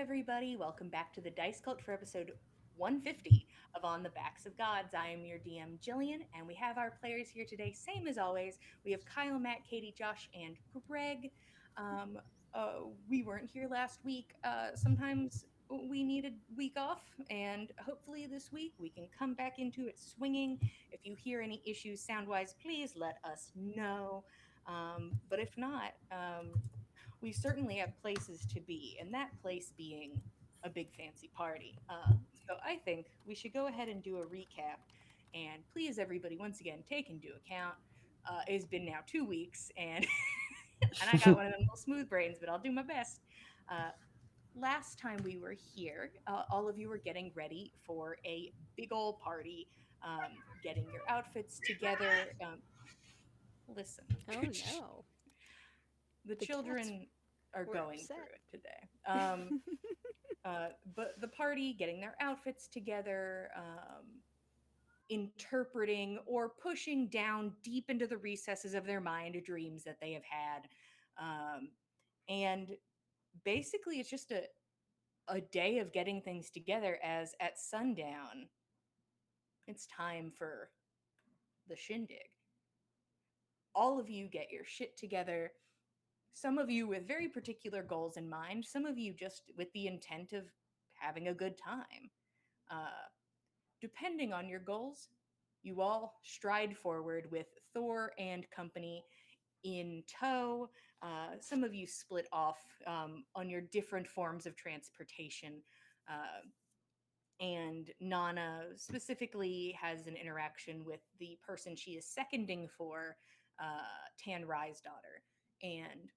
everybody. Welcome back to the Dice Cult for episode 150 of On the Backs of Gods. I am your DM, Jillian, and we have our players here today, same as always. We have Kyle, Matt, Katie, Josh, and Greg. Um, we weren't here last week. Sometimes we need a week off, and hopefully this week we can come back into it swinging. If you hear any issues sound wise, please let us know. But if not, we certainly have places to be, and that place being a big fancy party. So I think we should go ahead and do a recap. And please, everybody, once again, take into account it's been now 2 weeks, and and I got one of them little smooth brains, but I'll do my best. Uh, Last time we were here, all of you were getting ready for a big old party, getting your outfits together. Listen, Oh no. the The cats children are were going upset. through it today. But the party, getting their outfits together, interpreting or pushing down deep into the recesses of their mind dreams that they have had. And basically, it's just a day of getting things together as at sundown, it's time for the shindig. All of you get your shit together. Some of you with very particular goals in mind, some of you just with the intent of having a good time. Uh, Depending on your goals, you all stride forward with Thor and company in tow. Some of you split off on your different forms of transportation. Uh, and Nana specifically has an interaction with the person she is seconding for, Tan Rai's daughter, and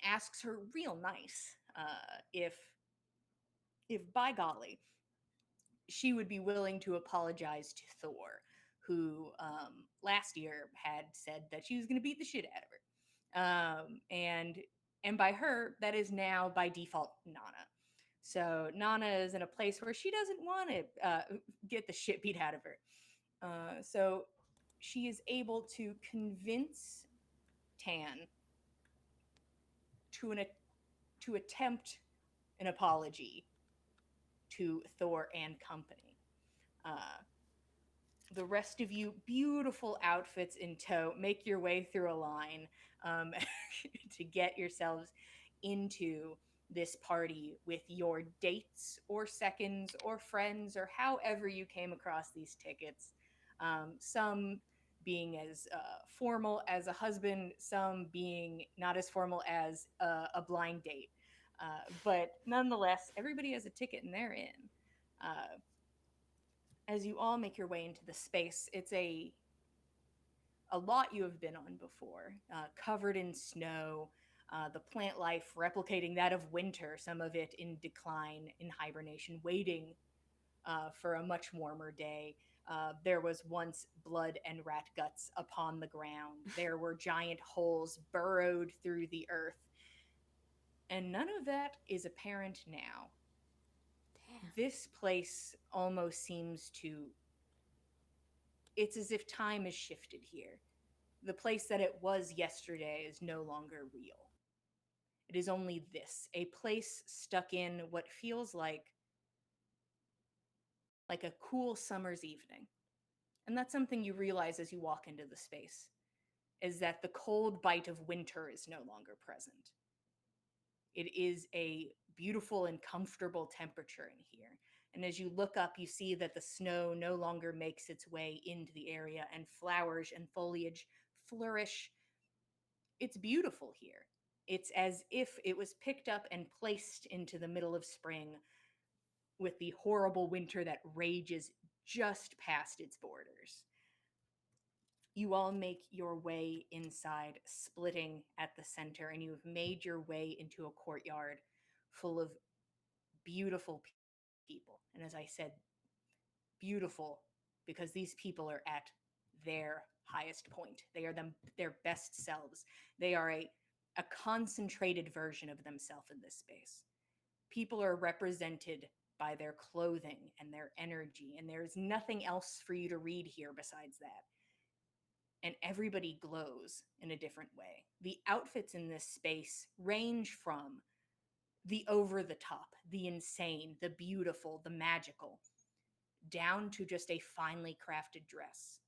asks her real nice if by golly she would be willing to apologize to Thor, who last year had said that she was going to beat the shit out of her, and by her that is now by default Nana. So Nana is in a place where she doesn't want to get the shit beat out of her. So she is able to convince Tan to to attempt an apology to Thor and company. Uh, the rest of you, beautiful outfits in tow, make your way through a line um, to get yourselves into this party with your dates or seconds or friends or however you came across these tickets. Some being as formal as a husband, some being not as formal as a blind date. But nonetheless, everybody has a ticket and they're in. Uh, as you all make your way into the space, it's a lot you have been on before, covered in snow, the plant life replicating that of winter, some of it in decline, in hibernation, waiting for a much warmer day. There was once blood and rat guts upon the ground. There were giant holes burrowed through the earth. And none of that is apparent now. Damn. This place almost seems to. It's as if time has shifted here. The place that it was yesterday is no longer real. It is only this, a place stuck in what feels like a cool summer's evening. And that's something you realize as you walk into the space, is that the cold bite of winter is no longer present. It is a beautiful and comfortable temperature in here. And as you look up, you see that the snow no longer makes its way into the area and flowers and foliage flourish. It's beautiful here. It's as if it was picked up and placed into the middle of spring with the horrible winter that rages just past its borders. You all make your way inside, splitting at the center, and you have made your way into a courtyard full of beautiful people. And as I said, beautiful because these people are at their highest point. They are their best selves. They are a concentrated version of themselves in this space. People are represented by their clothing and their energy, and there's nothing else for you to read here besides that. And everybody glows in a different way. The outfits in this space range from the over the top, the insane, the beautiful, the magical, down to just a finely crafted dress.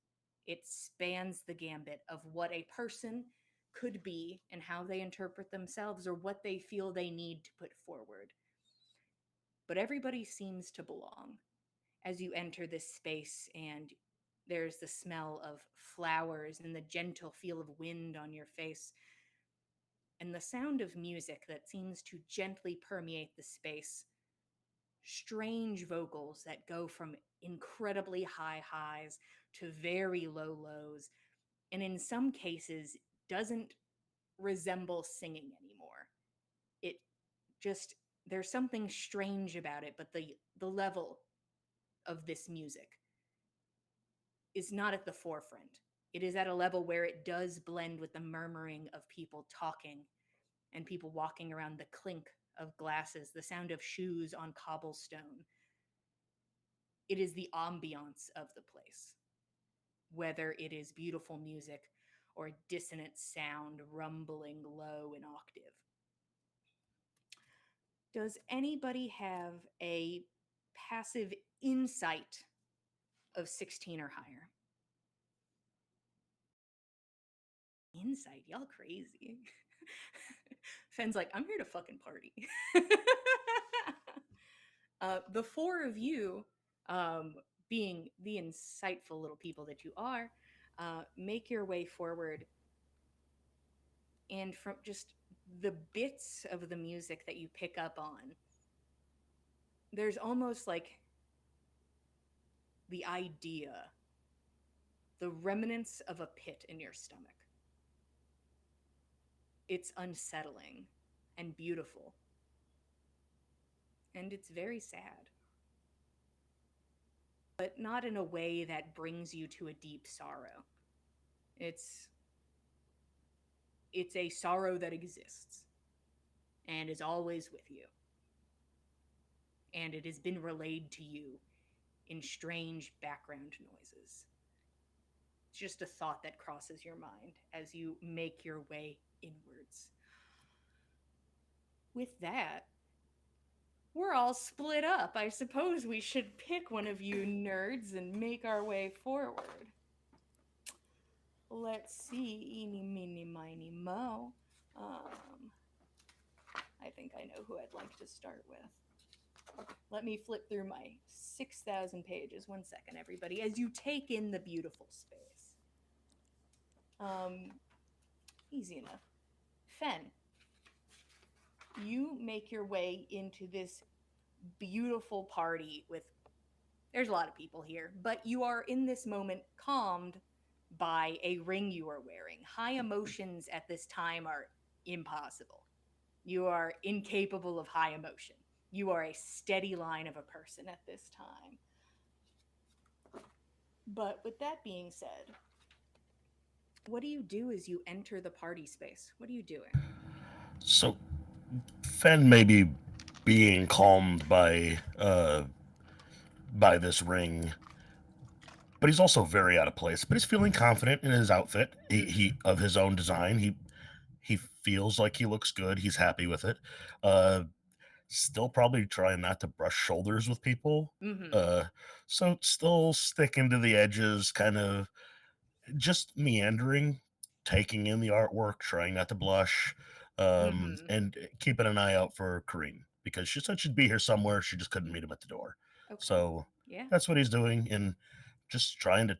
It spans the gambit of what a person could be and how they interpret themselves or what they feel they need to put forward. But everybody seems to belong as you enter this space, and there's the smell of flowers and the gentle feel of wind on your face and the sound of music that seems to gently permeate the space. Strange vocals that go from incredibly high highs to very low lows, and in some cases doesn't resemble singing anymore. It just, there's something strange about it, but the level of this music is not at the forefront. It is at a level where it does blend with the murmuring of people talking and people walking around, the clink of glasses, the sound of shoes on cobblestone. It is the ambiance of the place, whether it is beautiful music or dissonant sound rumbling low in octave. Does anybody have a passive insight of 16 or higher? Insight, y'all crazy. Fenn's like, I'm here to fucking party. The four of you, being the insightful little people that you are, make your way forward. And from just the bits of the music that you pick up on, there's almost like the idea, the remnants of a pit in your stomach. It's unsettling and beautiful. And it's very sad. But not in a way that brings you to a deep sorrow. It's it's a sorrow that exists and is always with you. And it has been relayed to you in strange background noises. It's just a thought that crosses your mind as you make your way inwards. With that, we're all split up. I suppose we should pick one of you nerds and make our way forward. Let's see. Eeny, meeny, miny, mo. I think I know who I'd like to start with. Let me flip through my 6,000 pages. One second, everybody, as you take in the beautiful space. Easy enough. Fen, you make your way into this beautiful party with, there's a lot of people here, but you are in this moment calmed by a ring you are wearing. High emotions at this time are impossible. You are incapable of high emotion. You are a steady line of a person at this time. But with that being said, what do you do as you enter the party space? What are you doing? So Fen may be being calmed by this ring, but he's also very out of place. But he's feeling confident in his outfit. He of his own design. He feels like he looks good. He's happy with it. Uh, Still probably trying not to brush shoulders with people. Mm-hmm. Uh, so still sticking to the edges, kind of just meandering, taking in the artwork, trying not to blush, Mm-hmm. and keeping an eye out for Kareem because she said she'd be here somewhere. She just couldn't meet him at the door. Okay. So Yeah. that's what he's doing, and just trying to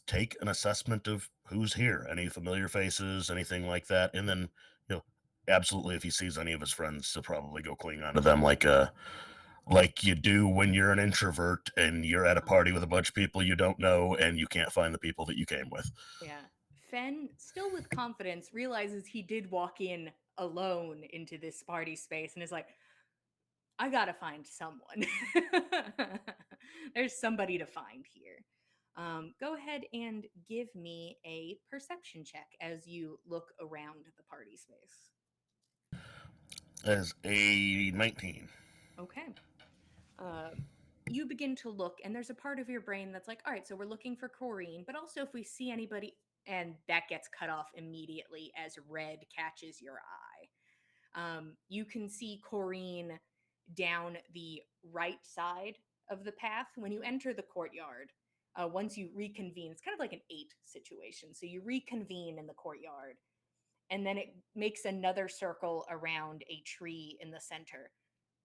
take an assessment of who's here, any familiar faces, anything like that, and then you know, absolutely, if he sees any of his friends, he'll probably go cling on to them like you do when you're an introvert and you're at a party with a bunch of people you don't know and you can't find the people that you came with. Yeah. Fen, still with confidence, realizes he did walk in alone into this party space and is like, I gotta find someone. There's somebody to find here. Go ahead and give me a perception check as you look around the party space. As a 19. Okay. Um, you begin to look, and there's a part of your brain that's like, all right, so we're looking for Corrine, but also if we see anybody, and that gets cut off immediately as red catches your eye. You can see Corrine down the right side of the path when you enter the courtyard. Once you reconvene, it's kind of like an eight situation. So you reconvene in the courtyard, and then it makes another circle around a tree in the center.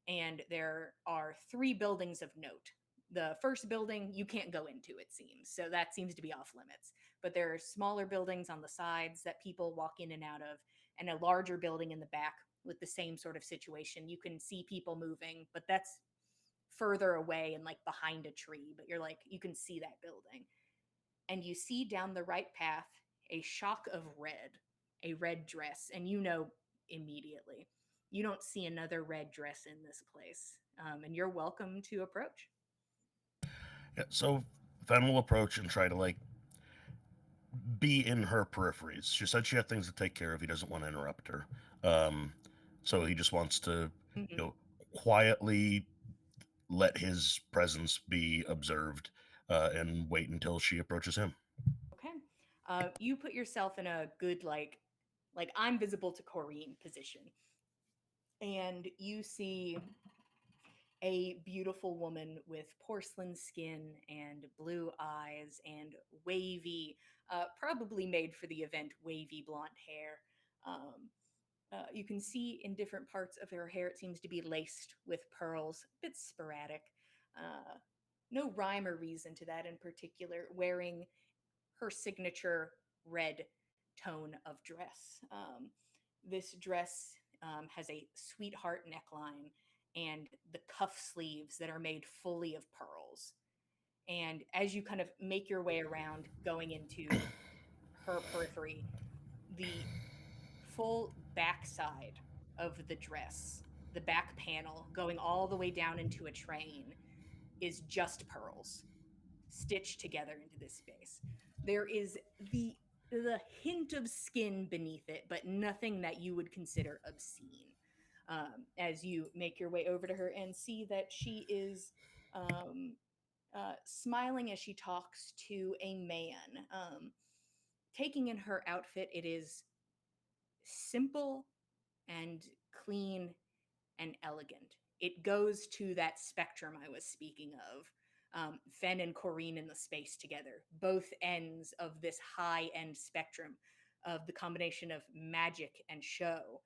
And there are three buildings of note. The first building you can't go into, it seems. So that seems to be off limits. But there are smaller buildings on the sides that people walk in and out of, and a larger building in the back with the same sort of situation. You can see people moving, but that's further away and like behind a tree, but you're like, you can see that building. And you see down the right path a shock of red, a red dress, and you know immediately. You don't see another red dress in this place, and you're welcome to approach. Yeah, so Fen will approach and try to like be in her peripheries. She said she had things to take care of. He doesn't want to interrupt her. Um, so he just wants to, Mm-hmm. you know, quietly let his presence be observed and wait until she approaches him. Okay. You put yourself in a good like I'm visible to Corrine position, and you see a beautiful woman with porcelain skin and blue eyes and wavy, probably made for the event, wavy blonde hair. Um, you can see in different parts of her hair, it seems to be laced with pearls, a bit sporadic. Uh, no rhyme or reason to that in particular, wearing her signature red tone of dress. This dress has a sweetheart neckline and the cuff sleeves that are made fully of pearls. And as you kind of make your way around going into her periphery, the full backside of the dress, the back panel going all the way down into a train, is just pearls stitched together into this space. There is the hint of skin beneath it, but nothing that you would consider obscene. As you make your way over to her and see that she is um, smiling as she talks to a man. Taking in her outfit, it is simple and clean and elegant. It goes to that spectrum I was speaking of. Fen and Corrine in the space together, both ends of this high end spectrum of the combination of magic and show,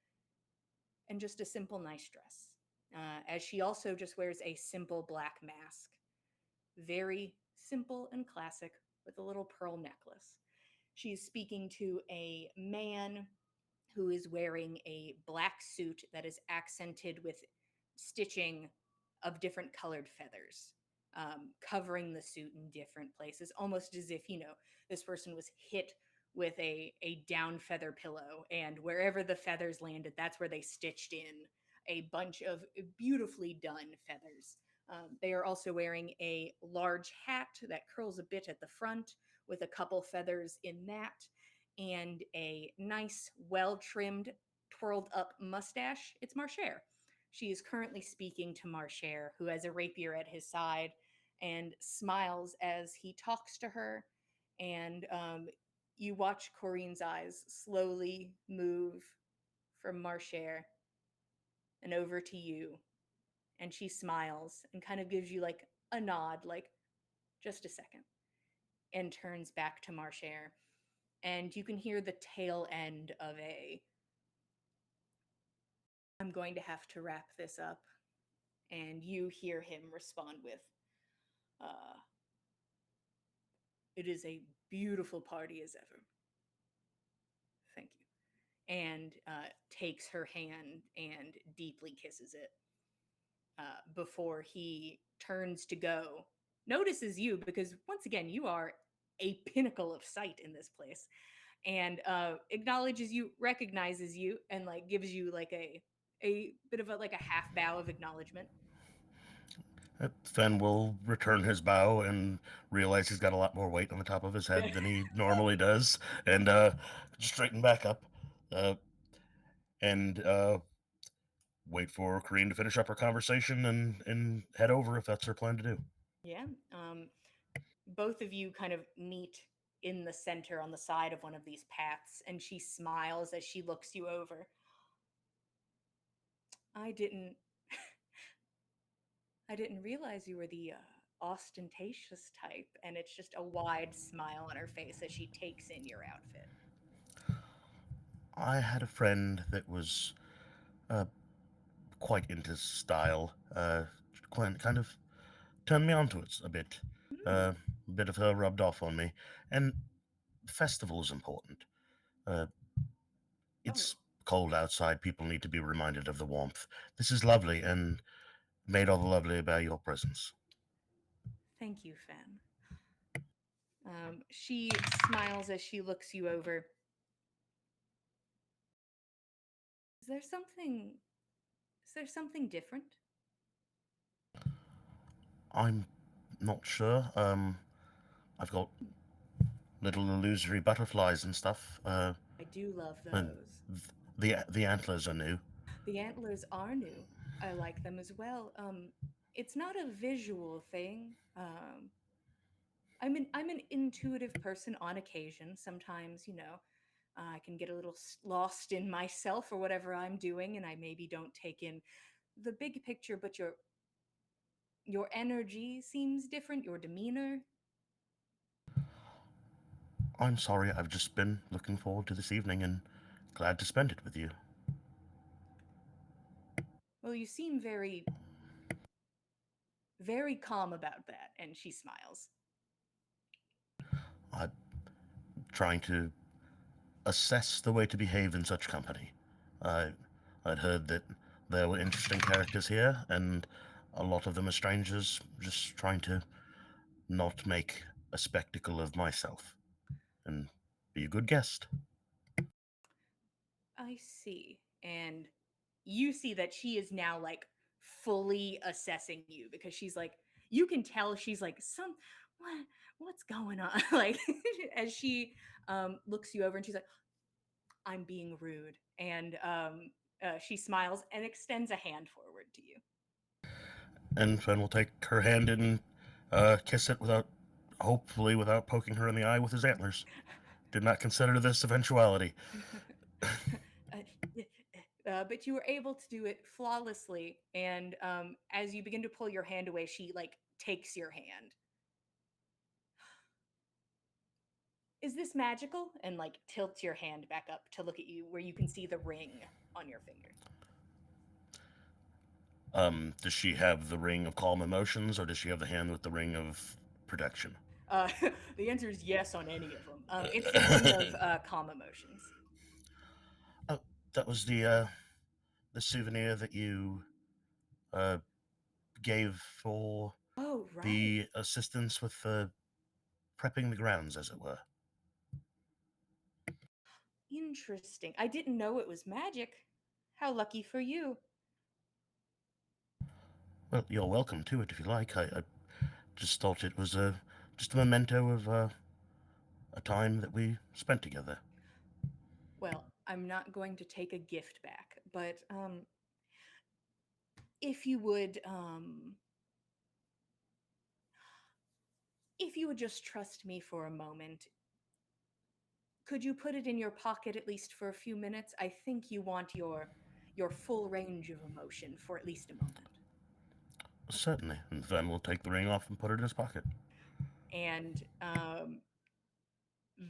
and just a simple, nice dress. As she also just wears a simple black mask, very simple and classic, with a little pearl necklace. She's speaking to a man who is wearing a black suit that is accented with stitching of different colored feathers, covering the suit in different places, almost as if, this person was hit with a down feather pillow, and wherever the feathers landed, that's where they stitched in a bunch of beautifully done feathers. They are also wearing a large hat that curls a bit at the front with a couple feathers in that, and a nice, well trimmed, twirled up mustache. It's Marcher. She is currently speaking to Marcher, who has a rapier at his side and smiles as he talks to her. And you watch Corrine's eyes slowly move from Marcher and over to you. And she smiles and kind of gives you like a nod, like, just a second, and turns back to Marcher. And you can hear the tail end of a, I'm going to have to wrap this up. And you hear him respond with, uh, it is a beautiful party as ever. Thank you. And takes her hand and deeply kisses it before he turns to go. Notices you because, once again, you are a pinnacle of sight in this place, and acknowledges you, recognizes you, and like gives you like a bit of a like a half bow of acknowledgement. Fen will return his bow and realize he's got a lot more weight on the top of his head than he normally does, and straighten back up, uh, and wait for Kareen to finish up her conversation and head over if that's her plan to do. Yeah. Both of you kind of meet in the center on the side of one of these paths, and she smiles as she looks you over. I didn't I didn't realize you were the ostentatious type, and it's just a wide smile on her face as she takes in your outfit. I had a friend that was uh, quite into style, kind of turned me onto it a bit. Hmm. Uh, a bit of her rubbed off on me. And festival is important. Uh, Oh, it's cold outside. People need to be reminded of the warmth. This is lovely and made all the lovely by your presence. thank you, Fen. She smiles as she looks you over. Is there something? Is there something different? I'm not sure. I've got little illusory butterflies and stuff. I do love And those. the antlers are new. The antlers are new. I like them as well. It's not a visual thing. I'm an intuitive person on occasion. Sometimes, I can get a little lost in myself or whatever I'm doing, and I maybe don't take in the big picture. But your energy seems different. Your demeanor. I'm sorry. I've just been looking forward to this evening and glad to spend it with you. Well, you seem very, very calm about that. And she smiles. I'm trying to assess the way to behave in such company. I, I'd heard that there were interesting characters here, and a lot of them are strangers, just trying to not make a spectacle of myself and be a good guest. I see. And you see that she is now like fully assessing you because she's like, you can tell she's like, what, what's going on? Like, as she looks you over and she's like, I'm being rude. And she smiles and extends a hand forward to you. And Fen will take her hand and kiss it hopefully, without poking her in the eye with his antlers. Did not consider this eventuality. But you were able to do it flawlessly. And as you begin to pull your hand away, she like takes your hand. Is this magical? And like tilts your hand back up to look at you where you can see the ring on your finger. Does she have the ring of calm emotions, or does she have the hand with the ring of protection? Uh, the answer is yes on any of them. It's the ring of calm emotions. Oh, that was the souvenir that you uh, gave for Oh, right. the assistance with prepping the grounds, as it were. Interesting. I didn't know it was magic. How lucky for you. Well, you're welcome to it if you like. I just thought it was just a memento of a time that we spent together. Well, I'm not going to take a gift back, but if you would, if you would just trust me for a moment, could you put it in your pocket at least for a few minutes? I think you want your full range of emotion for at least a moment. Certainly. And Ven will take the ring off and put it in his pocket. And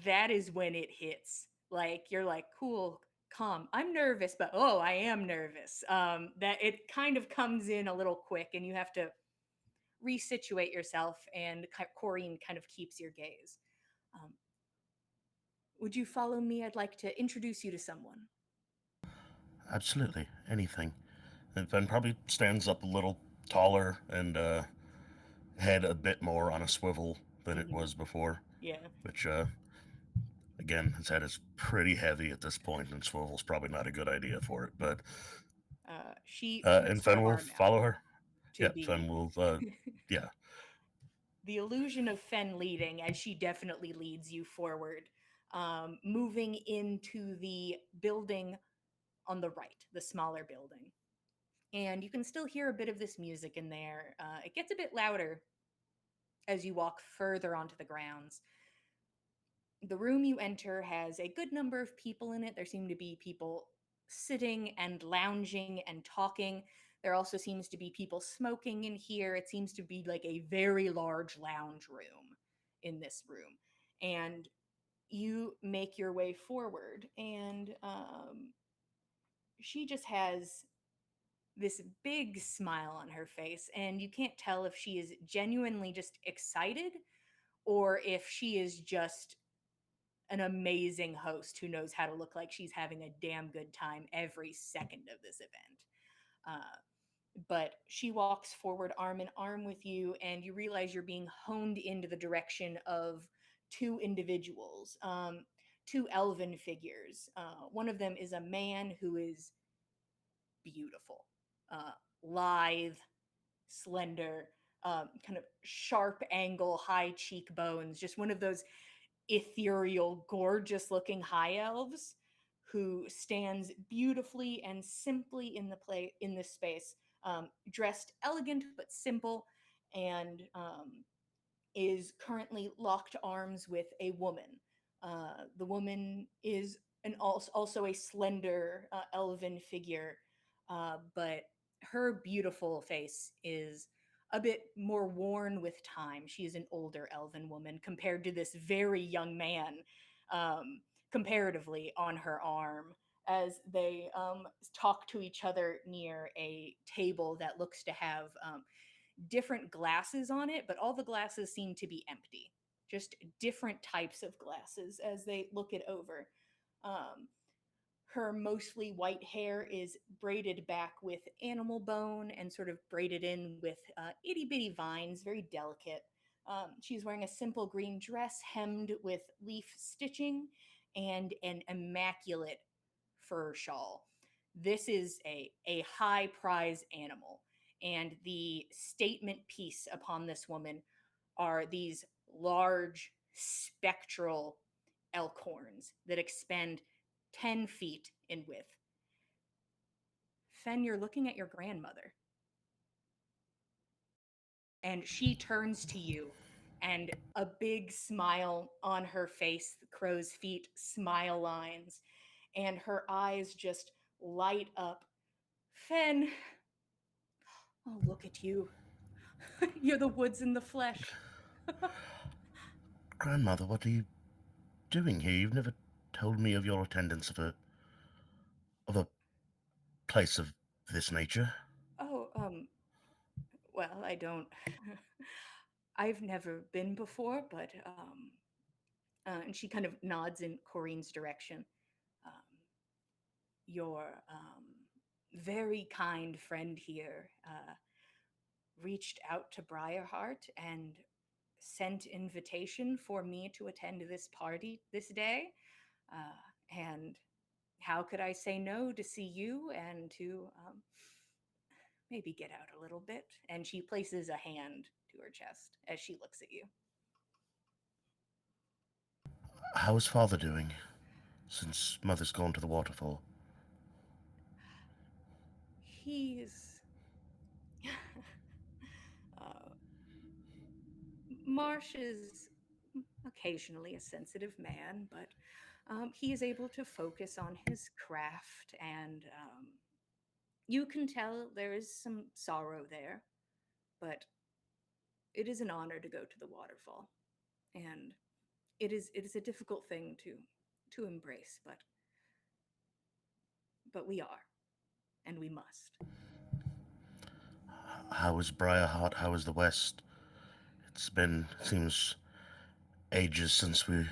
that is when it hits. Like you're like, cool, calm. I'm nervous, but oh, I am nervous. That it kind of comes in a little quick, and you have to resituate yourself. And Corrine kind of keeps your gaze. Um, would you follow me? I'd like to introduce you to someone. Absolutely. Anything. And Ven probably stands up a little taller and head a bit more on a swivel than it Hmm. was before, Yeah. which again, his head is pretty heavy at this point, and swivel's probably not a good idea for it. But She puts and her Fen will arm out follow her. to Yeah, Fen be will. Yeah, the illusion of Fen leading, as she definitely leads you forward, moving into the building on the right, the smaller building. And you can still hear a bit of this music in there. It gets a bit louder as you walk further onto the grounds. The room you enter has a good number of people in it. There seem to be people sitting and lounging and talking. There also seems to be people smoking in here. It seems to be like a very large lounge room in this room. And you make your way forward, and she just has this big smile on her face, and you can't tell if she is genuinely just excited or if she is just an amazing host who knows how to look like she's having a damn good time every second of this event. Uh, but she walks forward arm in arm with you, and you realize you're being honed into the direction of two individuals, two elven figures. One of them is a man who is beautiful, uh, lithe, slender, kind of sharp angle, high cheekbones, just one of those ethereal, gorgeous looking high elves who stands beautifully and simply in the play in this space, dressed elegant but simple, and is currently locked arms with a woman. The woman is also a slender elven figure, but her beautiful face is a bit more worn with time. She is an older elven woman compared to this very young man, um, comparatively, on her arm as they talk to each other near a table that looks to have different glasses on it, but all the glasses seem to be empty. Just different types of glasses as they look it over. Um, Her mostly white hair is braided back with animal bone and sort of braided in with itty bitty vines, very delicate. She's wearing a simple green dress hemmed with leaf stitching and an immaculate fur shawl. This is a high prize animal. And the statement piece upon this woman are these large spectral elk horns that expend 10 feet in width. Fen, you're looking at your grandmother. And she turns to you, and a big smile on her face, the crow's feet smile lines, and her eyes just light up. Fen, oh, look at you. You're the woods and the flesh. Grandmother, what are you doing here? You've never told me of your attendance of a place of this nature. Oh, well, I don't. I've never been before, but, and she kind of nods in Corrine's direction. Um, your very kind friend here reached out to Briarheart and sent invitation for me to attend this party this day. And how could I say no to see you and to maybe get out a little bit? And she places a hand to her chest as she looks at you. How is father doing since mother's gone to the waterfall? He's uh, Marsh is occasionally a sensitive man, but he is able to focus on his craft, and you can tell there is some sorrow there, but it is an honor to go to the waterfall, and it is a difficult thing to embrace, but we are, and we must. How is Briarheart? How is the West? Seems ages since we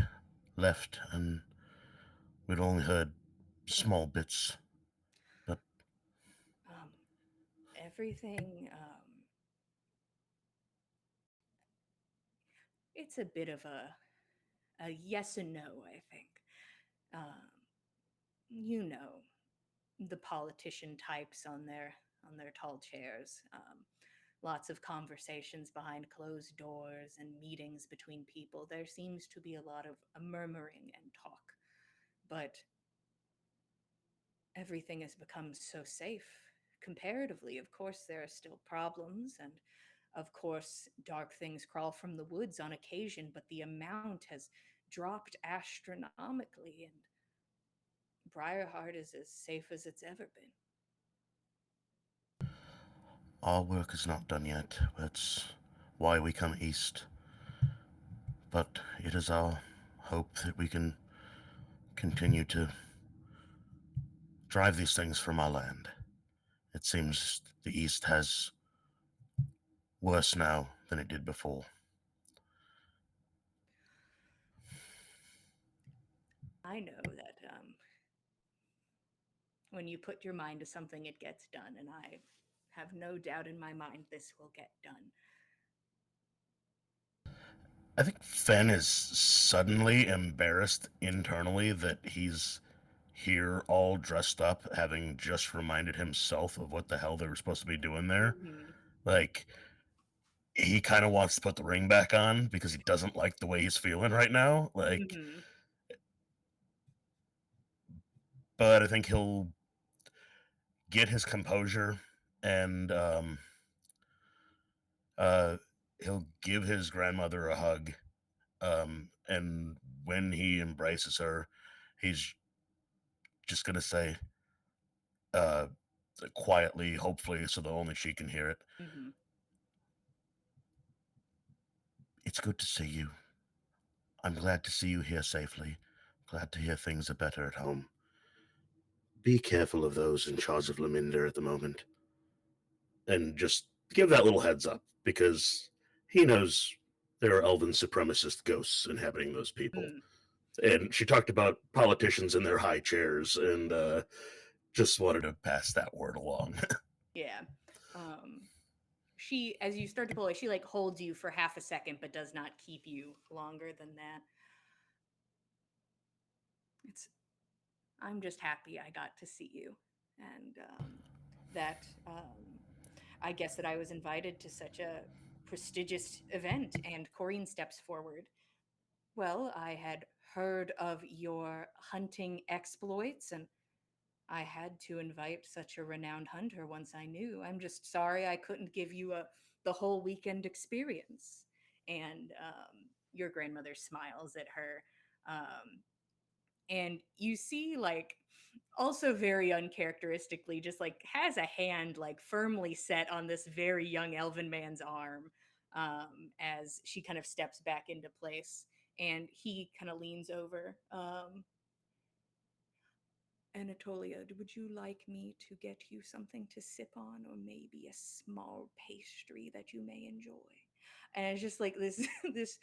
left, and we'd only heard small bits. But Um, Everything. It's a bit of a yes and no, I think. Um, you know, the politician types on their tall chairs. Lots of conversations behind closed doors and meetings between people. There seems to be a lot of murmuring and talk, but everything has become so safe. Comparatively, of course, there are still problems, and of course, dark things crawl from the woods on occasion, but the amount has dropped astronomically, and Briarheart is as safe as it's ever been. Our work is not done yet. That's why we come east. But it is our hope that we can continue to drive these things from our land. It seems the east has worse now than it did before. I know that when you put your mind to something, it gets done, and I have no doubt in my mind this will get done. I think Fen is suddenly embarrassed internally that he's here all dressed up, having just reminded himself of what the hell they were supposed to be doing there. Hmm. Like, he kind of wants to put the ring back on because he doesn't like the way he's feeling right now. Like, Hmm. but I think he'll get his composure and uh, he'll give his grandmother a hug. And when he embraces her, he's just gonna say, uh, quietly, hopefully, so that only she can hear it. Hmm. It's good to see you. I'm glad to see you here safely. Glad to hear things are better at home. Be careful of those in charge of Laminder at the moment. And just give that little heads up, because he knows there are elven supremacist ghosts inhabiting those people. Mm. And she talked about politicians in their high chairs, and just wanted to pass that word along. Yeah. Um, she, as you start to pull it, she like holds you for half a second, but does not keep you longer than that. It's. I'm just happy I got to see you, and that I guess that I was invited to such a prestigious event. And Corrine steps forward. Well, I had heard of your hunting exploits, and I had to invite such a renowned hunter once I knew. I'm just sorry I couldn't give you the whole weekend experience. And your grandmother smiles at her. And you see, like, also very uncharacteristically, just like has a hand like firmly set on this very young elven man's arm as she kind of steps back into place. And he kind of leans over. Anatolia, would you like me to get you something to sip on, or maybe a small pastry that you may enjoy? And it's just like this, this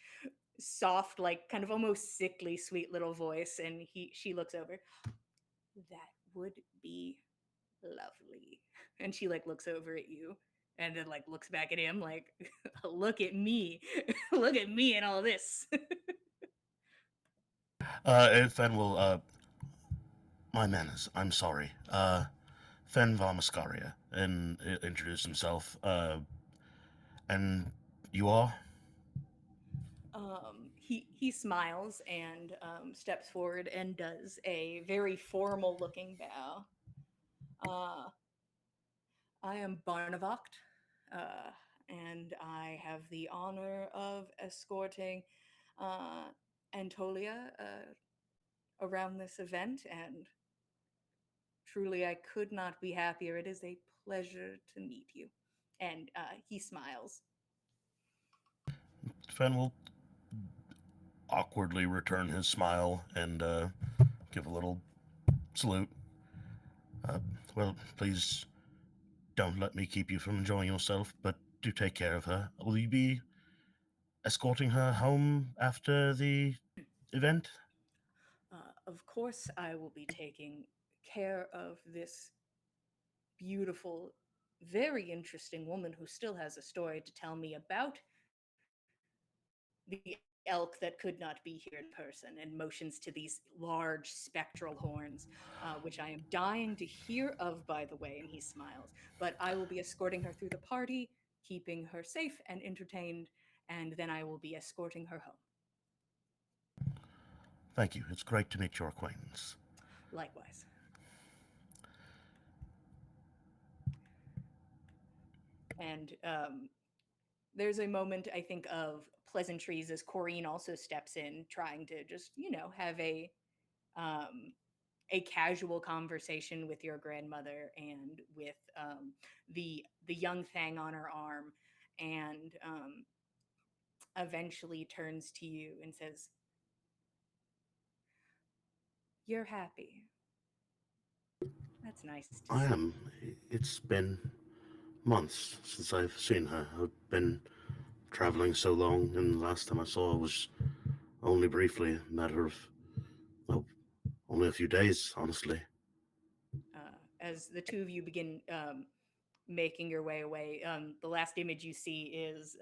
soft, like kind of almost sickly, sweet little voice. And she looks over. That would be lovely. And she like looks over at you, and then like looks back at him, like, look at me, look at me, and all this. And Fen will, my manners, I'm sorry. Fen Varmascaria, and introduce himself. And you are? He smiles and steps forward and does a very formal looking bow. Uh, I am Barnavoct, uh, and I have the honor of escorting uh, Antolia around this event, and truly I could not be happier. It is a pleasure to meet you. And he smiles. Fen will awkwardly return his smile and give a little salute. Uh, well, please don't let me keep you from enjoying yourself, but do take care of her. Will you be escorting her home after the event? Of course, I will be taking care of this beautiful, very interesting woman who still has a story to tell me about the elk that could not be here in person, and motions to these large spectral horns, which I am dying to hear of, by the way. And he smiles. But I will be escorting her through the party, keeping her safe and entertained, and then I will be escorting her home. Thank you. It's great to meet your acquaintance. Likewise. And there's a moment, I think, of pleasantries as Corrine also steps in, trying to just, have a um, a casual conversation with your grandmother and with the young thing on her arm, and eventually turns to you and says, "You're happy. That's nice to I see." am. It's been months since I've seen her. I've been traveling so long, and the last time I saw her was only briefly, a matter of, well, only a few days, honestly. As the two of you begin making your way away, the last image you see is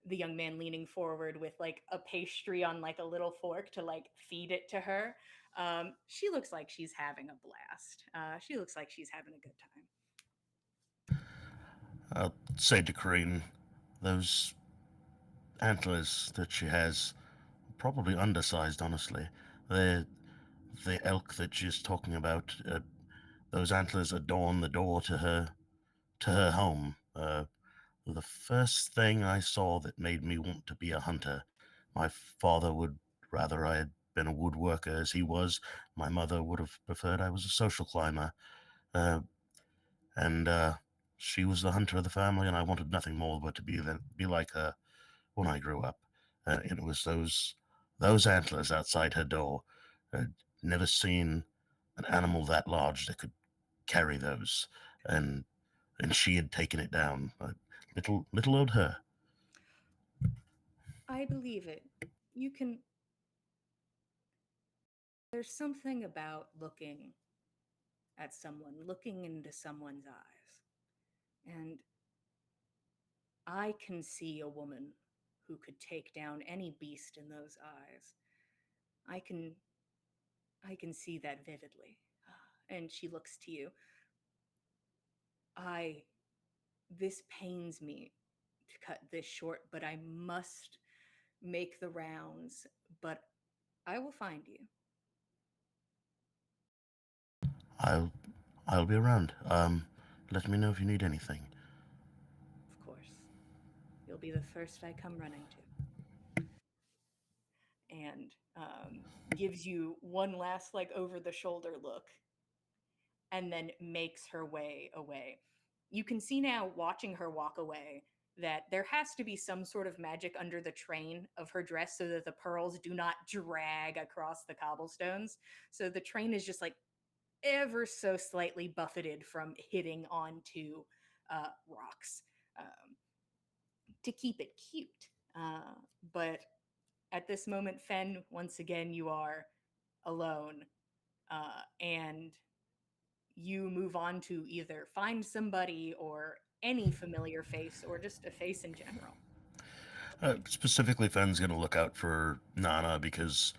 the young man leaning forward with like a pastry on like a little fork to like feed it to her. She looks like she's having a blast. She looks like she's having a good time. I'll say to Kareen, those antlers that she has, probably undersized, honestly. The the elk that she's talking about, those antlers adorn the door to her home. The first thing I saw that made me want to be a hunter. My father would rather I had been a woodworker as he was. My mother would have preferred I was a social climber. Uh, and she was the hunter of the family, and I wanted nothing more but to be like her when I grew up. It was those antlers outside her door. I'd never seen an animal that large that could carry those, and and she had taken it down. Little old her. I believe it. You can. There's something about looking at someone, looking into someone's eyes. And I can see a woman who could take down any beast in those eyes. I can I can see that vividly. And she looks to you. I This pains me to cut this short, but I must make the rounds, but I will find you. I'll I'll be around. Let me know if you need anything. Of course. You'll be the first I come running to. And gives you one last like over the shoulder look and then makes her way away. You can see now, watching her walk away, that there has to be some sort of magic under the train of her dress so that the pearls do not drag across the cobblestones. So the train is just like ever so slightly buffeted from hitting onto rocks to keep it cute. But at this moment, Fen, once again, you are alone, and you move on to either find somebody or any familiar face or just a face in general. Specifically, Fenn's gonna look out for Nana because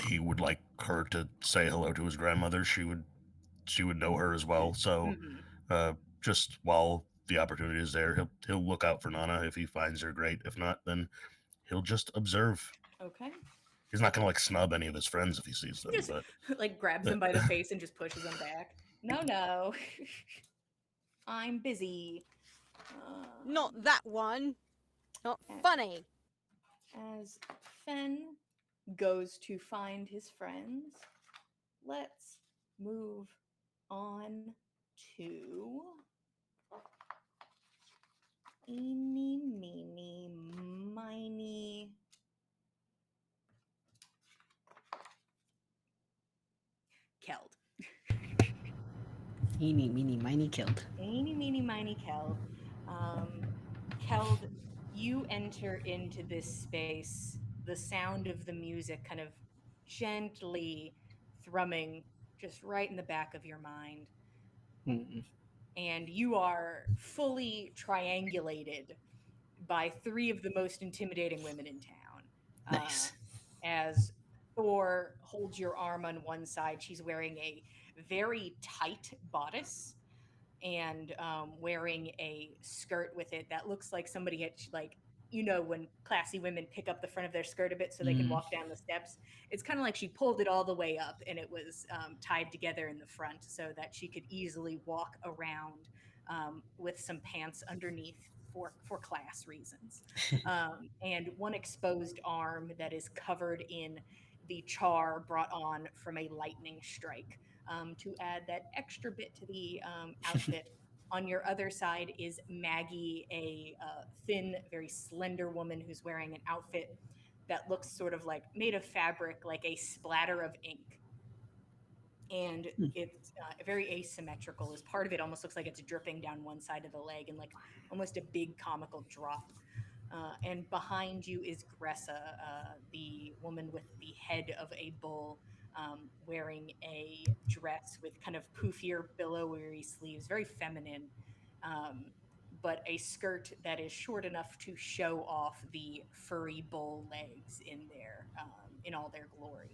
he would like her to say hello to his grandmother. She would know her as well. So, Hmm. just while the opportunity is there, he'll look out for Nana. If he finds her, great. If not, then he'll just observe. Okay. He's not gonna like snub any of his friends if he sees them, Just but like grabs them by the face and just pushes them back. No, no. I'm busy. Not Um, that one. Not a- funny. as Fen goes to find his friends, let's move on to eeny, meeny, miny, Keld. Eeny, meeny, miny, killed. Eeny, meeny, miny, Keld. Um, Keld, you enter into this space, the sound of the music kind of gently thrumming just right in the back of your mind. Mm, And you are fully triangulated by three of the most intimidating women in town. nice. As Thor holds your arm on one side, she's wearing a very tight bodice and wearing a skirt with it that looks like somebody had like, when classy women pick up the front of their skirt a bit so they can Mm, walk down the steps. It's kind of like she pulled it all the way up and it was tied together in the front so that she could easily walk around with some pants underneath for class reasons, and one exposed arm that is covered in the char brought on from a lightning strike to add that extra bit to the outfit. On your other side is Maggie, a thin, very slender woman who's wearing an outfit that looks sort of like made of fabric, like a splatter of ink. And it's very asymmetrical. As part of it almost looks like it's dripping down one side of the leg and like almost a big comical drop. And behind you is Gressa, the woman with the head of a bull, wearing a dress with kind of poofier, billowy sleeves, very feminine, um, but a skirt that is short enough to show off the furry bull legs in all their glory.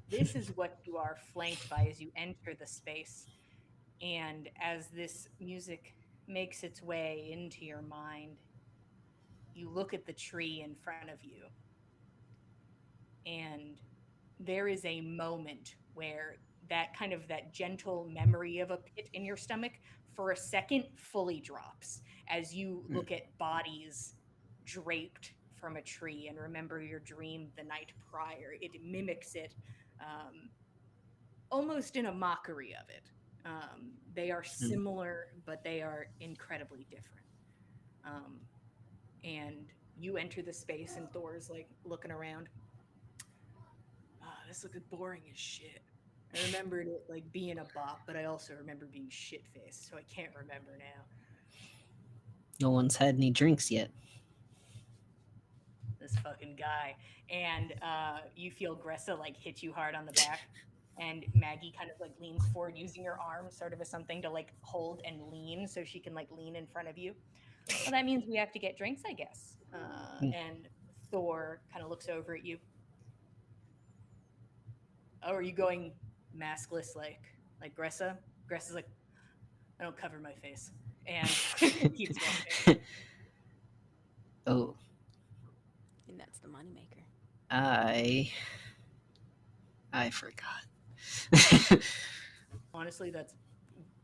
This is what you are flanked by as you enter the space, and as this music makes its way into your mind, you look at the tree in front of you, and there is a moment where that gentle memory of a pit in your stomach for a second fully drops as you look at bodies draped from a tree and remember your dream the night prior. It mimics it, um, almost in a mockery of it. They are similar, but they are incredibly different. Um, and you enter the space, and Thor's like looking around. This looks boring as shit. I remembered it like being a bop, but I also remember being shit faced, so I can't remember now. No one's had any drinks yet. This fucking guy. And you feel Gressa like hit you hard on the back. And Maggie kind of like leans forward using her arm sort of as something to like hold and lean so she can like lean in front of you. Well, that means we have to get drinks, I guess. And Thor kind of looks over at you. Oh, are you going maskless like Gressa? Gressa's like, I don't cover my face. And keeps walking. Oh, And that's the moneymaker. I forgot. Honestly,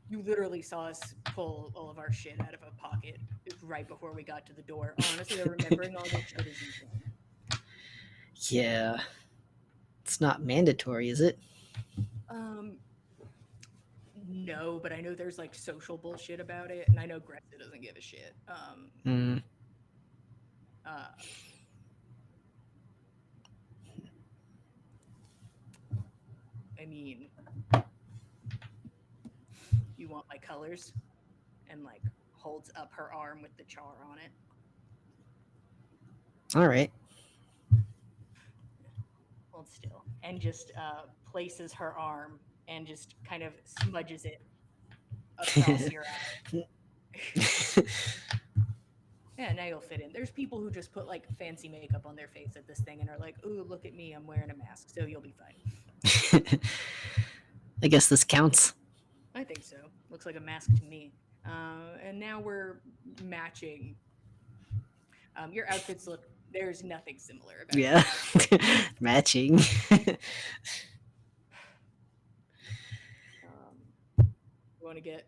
you literally saw us pull all of our shit out of a pocket right before we got to the door. Honestly, remembering all this shit is insane. Yeah. It's not mandatory, is it? No, but I know there's like social bullshit about it, and I know Greta doesn't give a shit. I mean, you want my colors? And like holds up her arm with the char on it. All right. Hold still. And just places her arm and just kind of smudges it across your eye. Yeah, now you'll fit in. There's people who just put like fancy makeup on their face at this thing and are like, ooh, look at me, I'm wearing a mask, so you'll be fine. I guess this counts. I think so. Looks like a mask to me. And now we're matching. Your outfits look, there's nothing similar about it. Yeah. Matching. You want to get,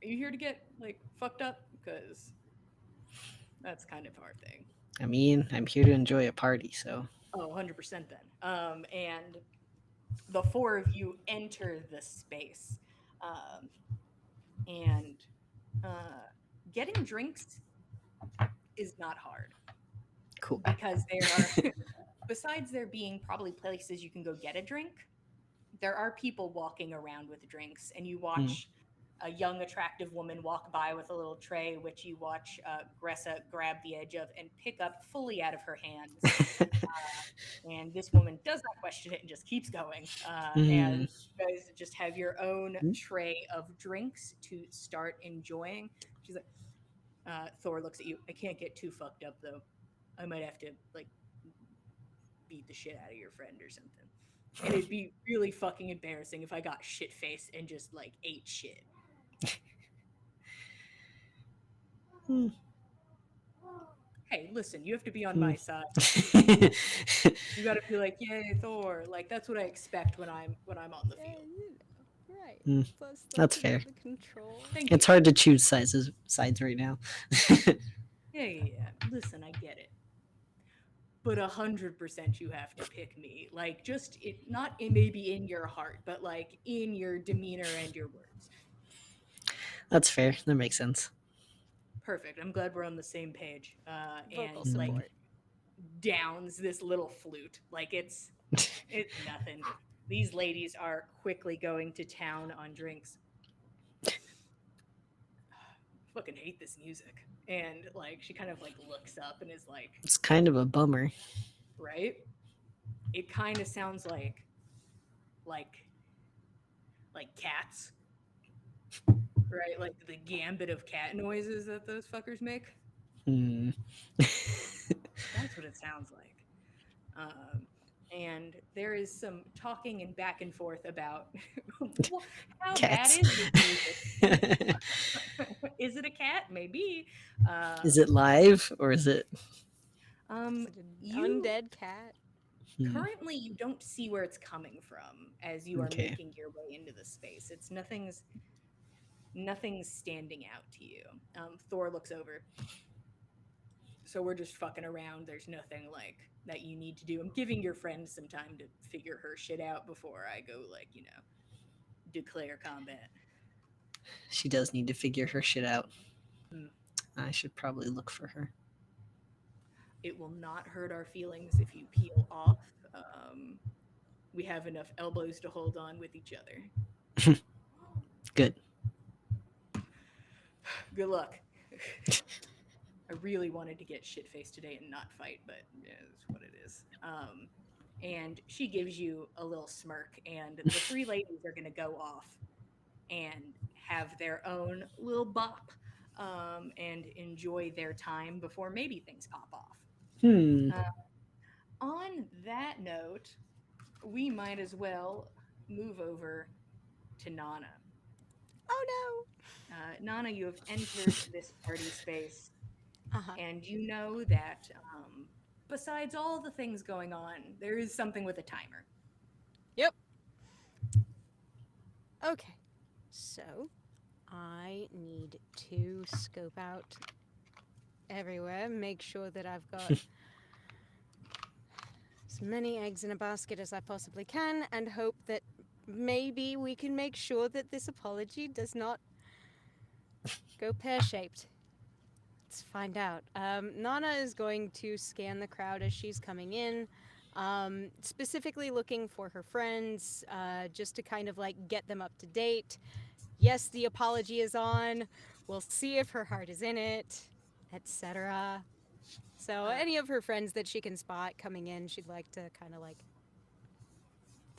are you here to get like fucked up? Because that's kind of our thing. I mean, I'm here to enjoy a party, so. Oh, 100% then. And the four of you enter the space. And getting drinks is not hard. Cool. Because there are, besides there being probably places you can go get a drink, there are people walking around with drinks, and you watch a young, attractive woman walk by with a little tray, which you watch Gressa grab the edge of and pick up fully out of her hands. And this woman does not question it and just keeps going. And you guys just have your own tray of drinks to start enjoying. She's like, Thor looks at you. I can't get too fucked up, though. I might have to, like, beat the shit out of your friend or something. And it'd be really fucking embarrassing if I got shit-faced and just, like, ate shit. Hey, listen, you have to be on my side. You gotta be like, yay, Thor. Like, that's what I expect when I'm on the field. Right. Plus, That's fair. The control. It's hard to choose sides right now. Yeah. Listen, I get it. but 100% you have to pick me. Like, just it, not maybe in your heart, but like in your demeanor and your words. That's fair. That makes sense. Perfect. I'm glad we're on the same page. Vocal And like support. downs this little flute. Like it's nothing. These ladies are quickly going to town on drinks. Fucking hate this music. And like she kind of like looks up and is like, It's kind of a bummer. right? It kind of sounds like like cats, right? Like the gambit of cat noises that those fuckers make. Hmm. That's what it sounds like. And there is some talking and back and forth about how bad Cats. is this music? Is it a cat? Maybe. Is it live or is it? Um, Is it an you undead cat? currently you don't see where it's coming from as you are Okay. making your way into the space. It's nothing's standing out to you. Thor looks over. So we're just fucking around. There's nothing like that you need to do. I'm giving your friend some time to figure her shit out before I go like, declare combat. She does need to figure her shit out. Hmm. I should probably look for her. It will not hurt our feelings if you peel off. We have enough elbows to hold on with each other. Good. Good luck. I really wanted to get shit faced today and not fight, but yeah, it's what it is. And she gives you a little smirk, and the three ladies are going to go off and have their own little bop and enjoy their time before maybe things pop off. Hmm. On that note, we might as well move over to Nana. Oh Nana, you have entered this party space, no. Uh-huh. and you know that besides all the things going on, there is something with a timer. Yep. Okay. So, I need to scope out everywhere, make sure that I've got as many eggs in a basket as I possibly can, and hope that maybe we can make sure that this apology does not go pear-shaped. Let's find out. Nana is going to scan the crowd as she's coming in, specifically looking for her friends, just to kind of like get them up to date. Yes, the apology is on. We'll see if her heart is in it, etc. So any of her friends that she can spot coming in, she'd like to kind of like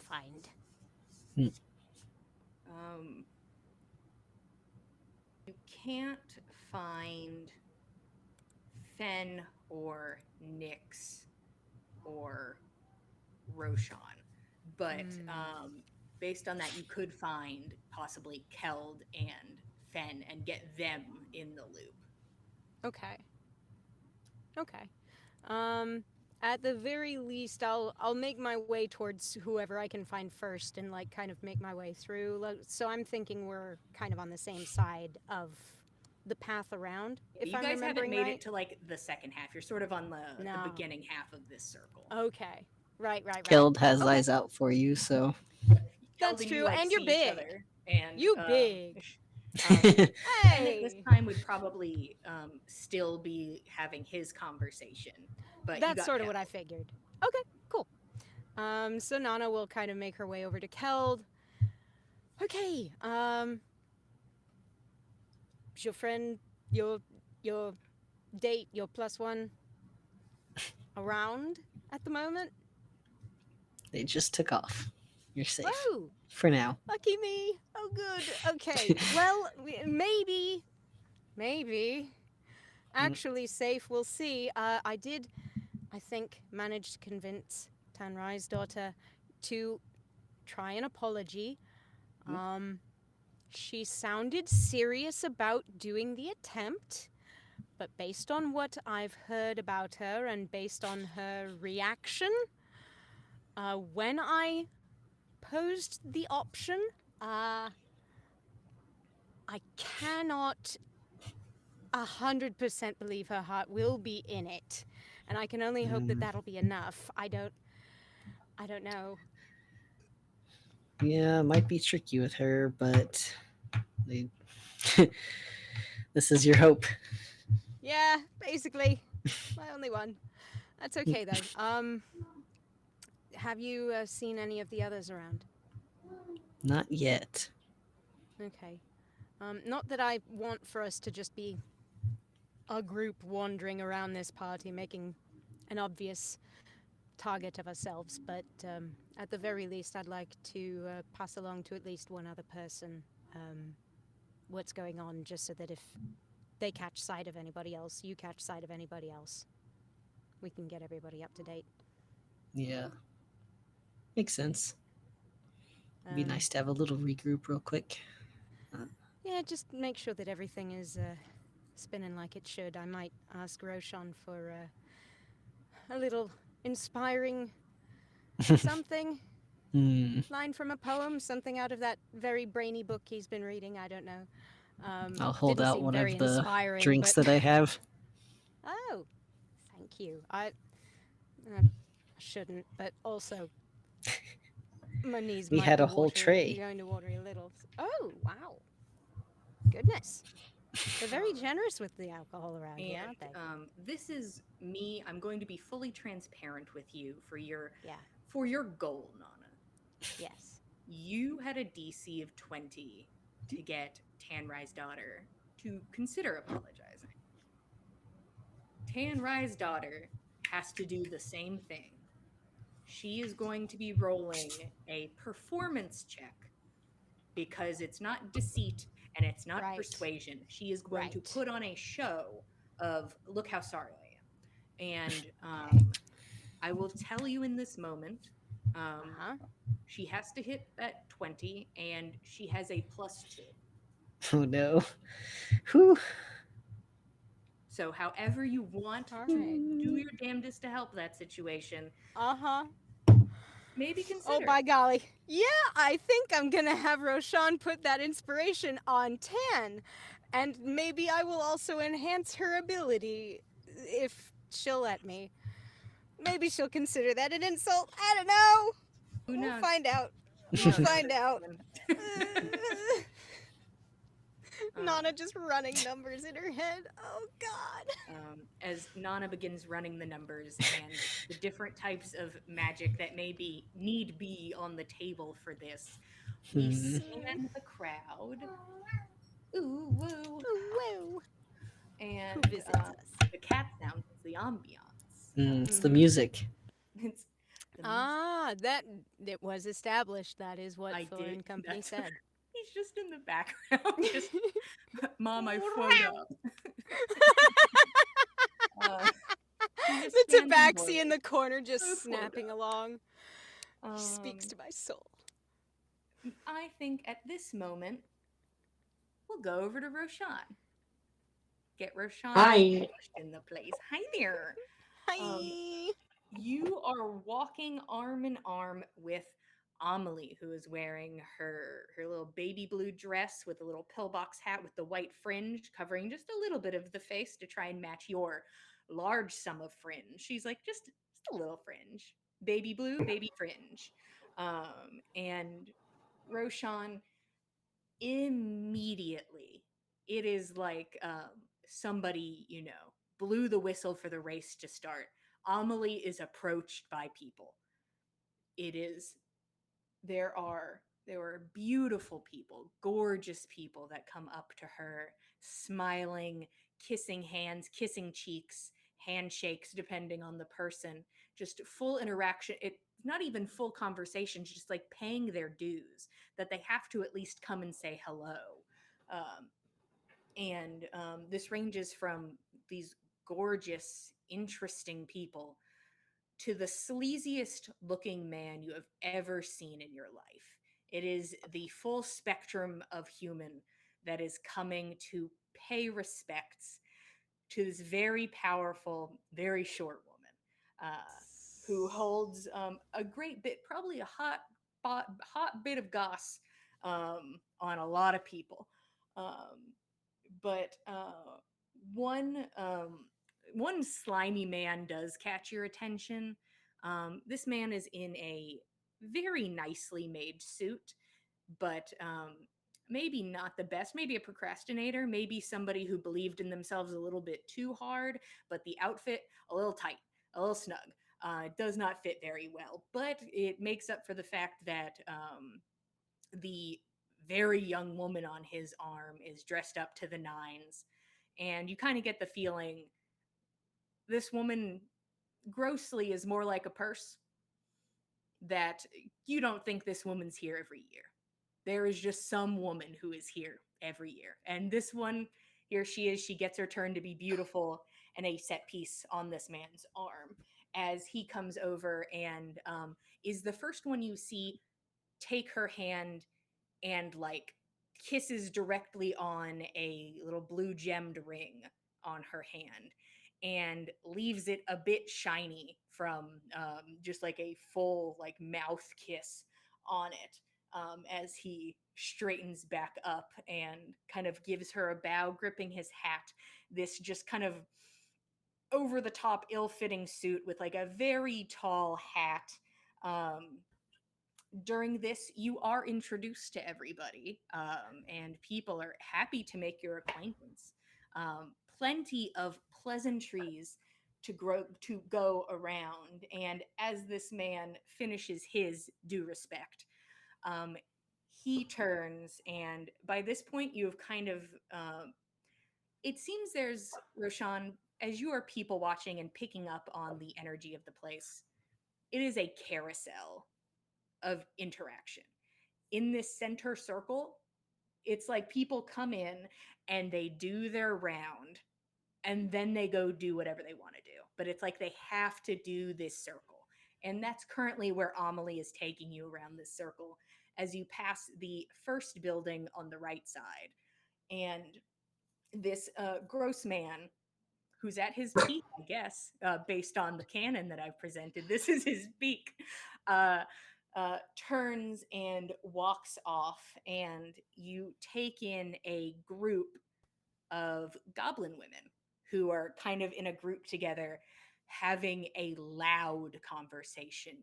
find. You can't find Fen or Nyx or Roshan, but based on that, you could find possibly Keld and Fen and get them in the loop. Okay. Okay. At the very least, I'll make my way towards whoever I can find first, and like kind of make my way through. So I'm thinking we're kind of on the same side of the path around. If You I'm guys haven't remembering made right. it to like the second half. You're sort of on the No. beginning half of this circle. Okay. Right. Killed has Okay. eyes out for you, so. That's Keld true, you, like, and you're see each big. other, and You big. Fen at this Hey. time would probably still be having his conversation, but you That's got sort of what Keld. I figured. Okay, cool. So Nana will kind of make her way over to Keld. Okay, is your friend, your date, your plus one around at the moment? They just took off. You're safe. Whoa, For now. lucky me. Oh, good. Okay, well, maybe. Actually safe, we'll see. I did, I think, manage to convince Tanrai's daughter to try an apology. She sounded serious about doing the attempt, but based on what I've heard about her and based on her reaction, when I posed the option, I cannot 100% believe her heart will be in it. and I can only hope that Mm, that'll be enough. I don't know. yeah, might be tricky with her, but they, this is your hope. Yeah, basically, my only one. That's okay though. Have you seen any of the others around? Not yet. Okay. Not that I want for us to just be a group wandering around this party, making an obvious target of ourselves, but at the very least, I'd like to pass along to at least one other person what's going on, just so that if they catch sight of anybody else, you catch sight of anybody else, we can get everybody up to date. Yeah, makes sense. It'd be Um, nice to have a little regroup real quick. yeah, just make sure that everything is spinning like it should. I might ask Roshan for a little inspiring something. Hmm. Line from a poem, something out of that very brainy book he's been reading. I don't know. I'll hold Didn't out seem one very of the inspiring, drinks but that I have. oh, thank you. Shouldn't, but also my knees We might had be a whole tray. going to watery a little. Oh wow, goodness, they're very Um, generous with the alcohol around here, and aren't they? this is me. I'm going to be fully transparent with you Yeah. for your goal, Nana. Yes. You had a DC of 20 to get Tanrai's daughter to consider apologizing. Tanrai's daughter has to do the same thing. She is going to be rolling a performance check because it's not deceit and it's not Right. persuasion. She is going to Right. put on a show of, look how sorry I am. And I will tell you in this moment, Uh um, huh. she has to hit that 20 and she has a +2. Oh no. Whew. So, however you want All to right. do your damnedest to help that situation, Uh huh. maybe Oh, consider by it. golly. Yeah, I think I'm gonna have Roshan put that inspiration on Tan. And maybe I will also enhance her ability if she'll let me. Maybe she'll consider that an insult. I don't know. Who We'll knows? find out. You We'll don't know find this out. woman. Nana um, just running numbers in her head. Oh, God. as Nana begins running the numbers and the different types of magic that maybe need be on the table for this, we Hmm. scan the crowd. Ooh, woo. Woo. Who And visits us? the cat sounds is the ambiance. It's the music. It's the music. Ah, that it was established. That is what I Thor did. and Company That's said. he's just in the background. Just mom, I float up. Uh, he just The stands and tabaxi in blows. the corner I just float snapping up. along. Speaks to my soul. I think at this moment we'll go over to Roshan. Get Roshan Hi. established in the place. Hi there. Um, Hi. you are walking arm in arm with Amelie, who is wearing her little baby blue dress with a little pillbox hat with the white fringe covering just a little bit of the face to try and match your large sum of fringe. She's like just a little fringe, baby blue, baby fringe, and Roshan immediately. It is like somebody, blew the whistle for the race to start. Amelie is approached by people. It is there are beautiful people, gorgeous people that come up to her, smiling, kissing hands, kissing cheeks, handshakes depending on the person, just full interaction. It's not even full conversations, just like paying their dues, that they have to at least come and say hello. And this ranges from these gorgeous, interesting people to the sleaziest looking man you have ever seen in your life. It is the full spectrum of human that is coming to pay respects to this very powerful, very short woman, who holds a great bit, probably a hot bit of goss on a lot of people. Um, but one one slimy man does catch your attention. This man is in a very nicely made suit, but maybe not the best. Maybe a procrastinator, maybe somebody who believed in themselves a little bit too hard, but the outfit a little tight, a little snug. It does not fit very well, but it makes up for the fact that the very young woman on his arm is dressed up to the nines. And you kind of get the feeling this woman grossly is more like a purse, that you don't think this woman's here every year. There is just some woman who is here every year. And this one, here she is. She gets her turn to be beautiful, and a set piece on this man's arm as he comes over and is the first one you see take her hand and like kisses directly on a little blue gemmed ring on her hand and leaves it a bit shiny from just like a full like mouth kiss on it, as he straightens back up and kind of gives her a bow, gripping his hat, this just kind of over the top ill-fitting suit with like a very tall hat. During this, you are introduced to everybody, and people are happy to make your acquaintance. Plenty of pleasantries to go around, and as this man finishes his due respect, um, he turns, and by this point, you have kind of. It seems there's Roshan, as you are people watching and picking up on the energy of the place. It is a carousel of interaction. In this center circle, it's like people come in and they do their round and then they go do whatever they want to do. But it's like they have to do this circle. And that's currently where Amelie is taking you around this circle as you pass the first building on the right side. And this gross man who's at his peak, I guess, based on the canon that I've presented. This is his peak. Uh, Turns and walks off, and you take in a group of goblin women who are kind of in a group together having a loud conversation.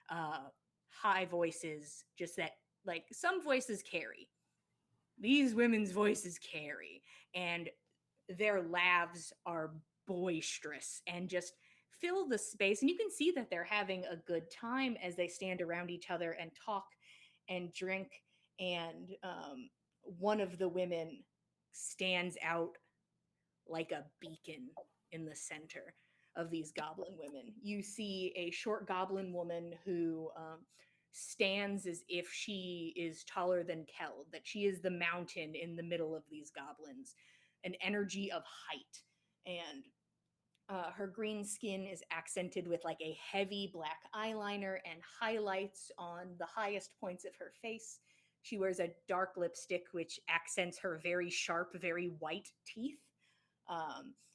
Uh, High voices, just that, like, some voices carry. These women's voices carry, and their laughs are boisterous and just fill the space. And you can see that they're having a good time as they stand around each other and talk and drink. And one of the women stands out like a beacon in the center of these goblin women. You see a short goblin woman who stands as if she is taller than Keld, that she is the mountain in the middle of these goblins, an energy of height. And her green skin is accented with like a heavy black eyeliner and highlights on the highest points of her face. She wears a dark lipstick, which accents her very sharp, very white teeth.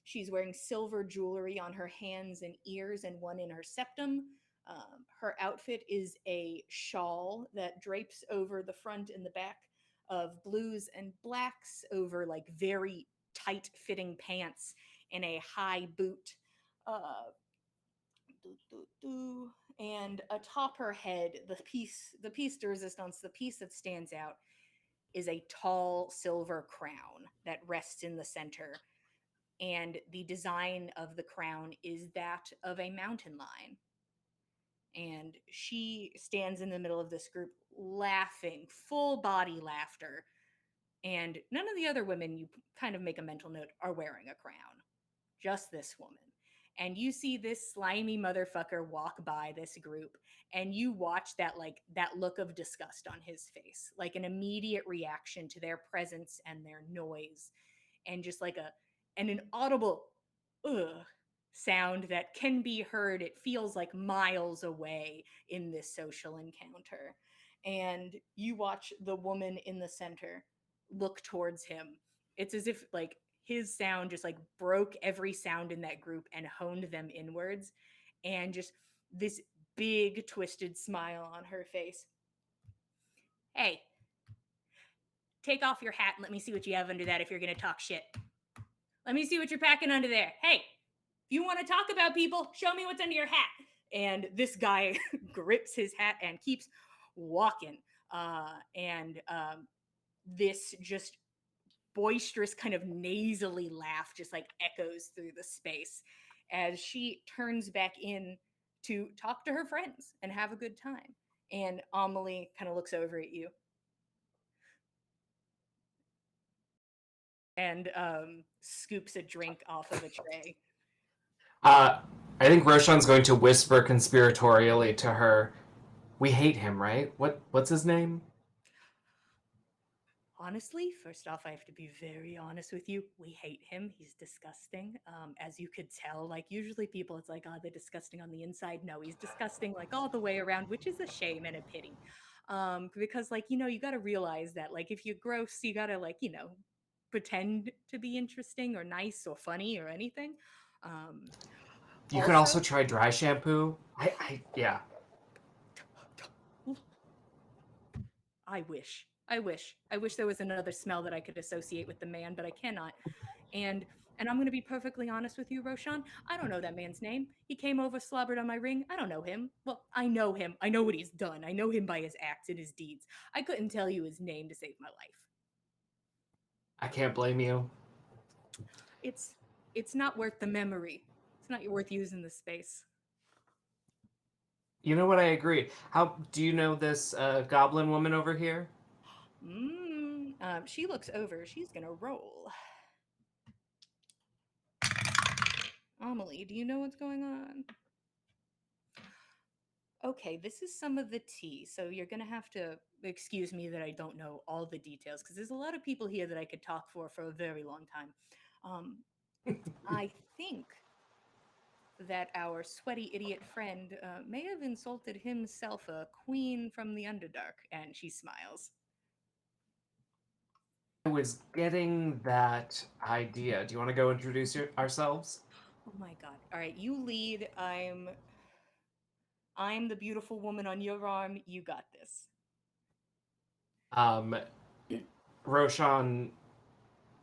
She's wearing silver jewelry on her hands and ears and one in her septum. Her outfit is a shawl that drapes over the front and the back of blues and blacks over like very tight fitting pants and a high boot. Uh, and atop her head, the piece de resistance, the piece that stands out, is a tall silver crown that rests in the center, and the design of the crown is that of a mountain lion. And she stands in the middle of this group laughing, full body laughter. And none of the other women, you kind of make a mental note, are wearing a crown. Just this woman. And you see this slimy motherfucker walk by this group, and you watch that look of disgust on his face, like an immediate reaction to their presence and their noise, and just like an audible ugh sound that can be heard. It feels like miles away in this social encounter. And you watch the woman in the center look towards him. It's as if like his sound just like broke every sound in that group and honed them inwards, and just this big twisted smile on her face. Hey, take off your hat and let me see what you have under that if you're going to talk shit. Let me see what you're packing under there. Hey, if you want to talk about people, show me what's under your hat. And this guy grips his hat and keeps walking. And this just boisterous kind of nasally laugh just like echoes through the space as she turns back in to talk to her friends and have a good time. And Amelie kind of looks over at you and scoops a drink off of a tray. I think Roshan's going to whisper conspiratorially to her, "We hate him, right? What's his name?" Honestly, first off, I have to be very honest with you. We hate him. He's disgusting. As you could tell, like usually people, it's like, oh, they're disgusting on the inside. No, he's disgusting like all the way around, which is a shame and a pity. Because like, you got to realize that like if you're gross, you got to like, pretend to be interesting or nice or funny or anything. Um, You could also also, try dry shampoo. Yeah. I wish. I wish there was another smell that I could associate with the man, but I cannot. And I'm going to be perfectly honest with you, Roshan. I don't know that man's name. He came over, slobbered on my ring. I don't know him. Well, I know him. I know what he's done. I know him by his acts and his deeds. I couldn't tell you his name to save my life. I can't blame you. It's not worth the memory. It's not worth using the space. You know what? I agree. How do you know this goblin woman over here? She looks over. She's gonna roll. Amelie, do you know what's going on? Okay, this is some of the tea. So you're going to have to excuse me that I don't know all the details because there's a lot of people here that I could talk for a very long time. Um, I think that our sweaty idiot friend may have insulted himself a queen from the Underdark, and she smiles. I was getting that idea. Do you want to go introduce ourselves? Oh my god. All right, you lead. I'm the beautiful woman on your arm. You got this. Um, Roshan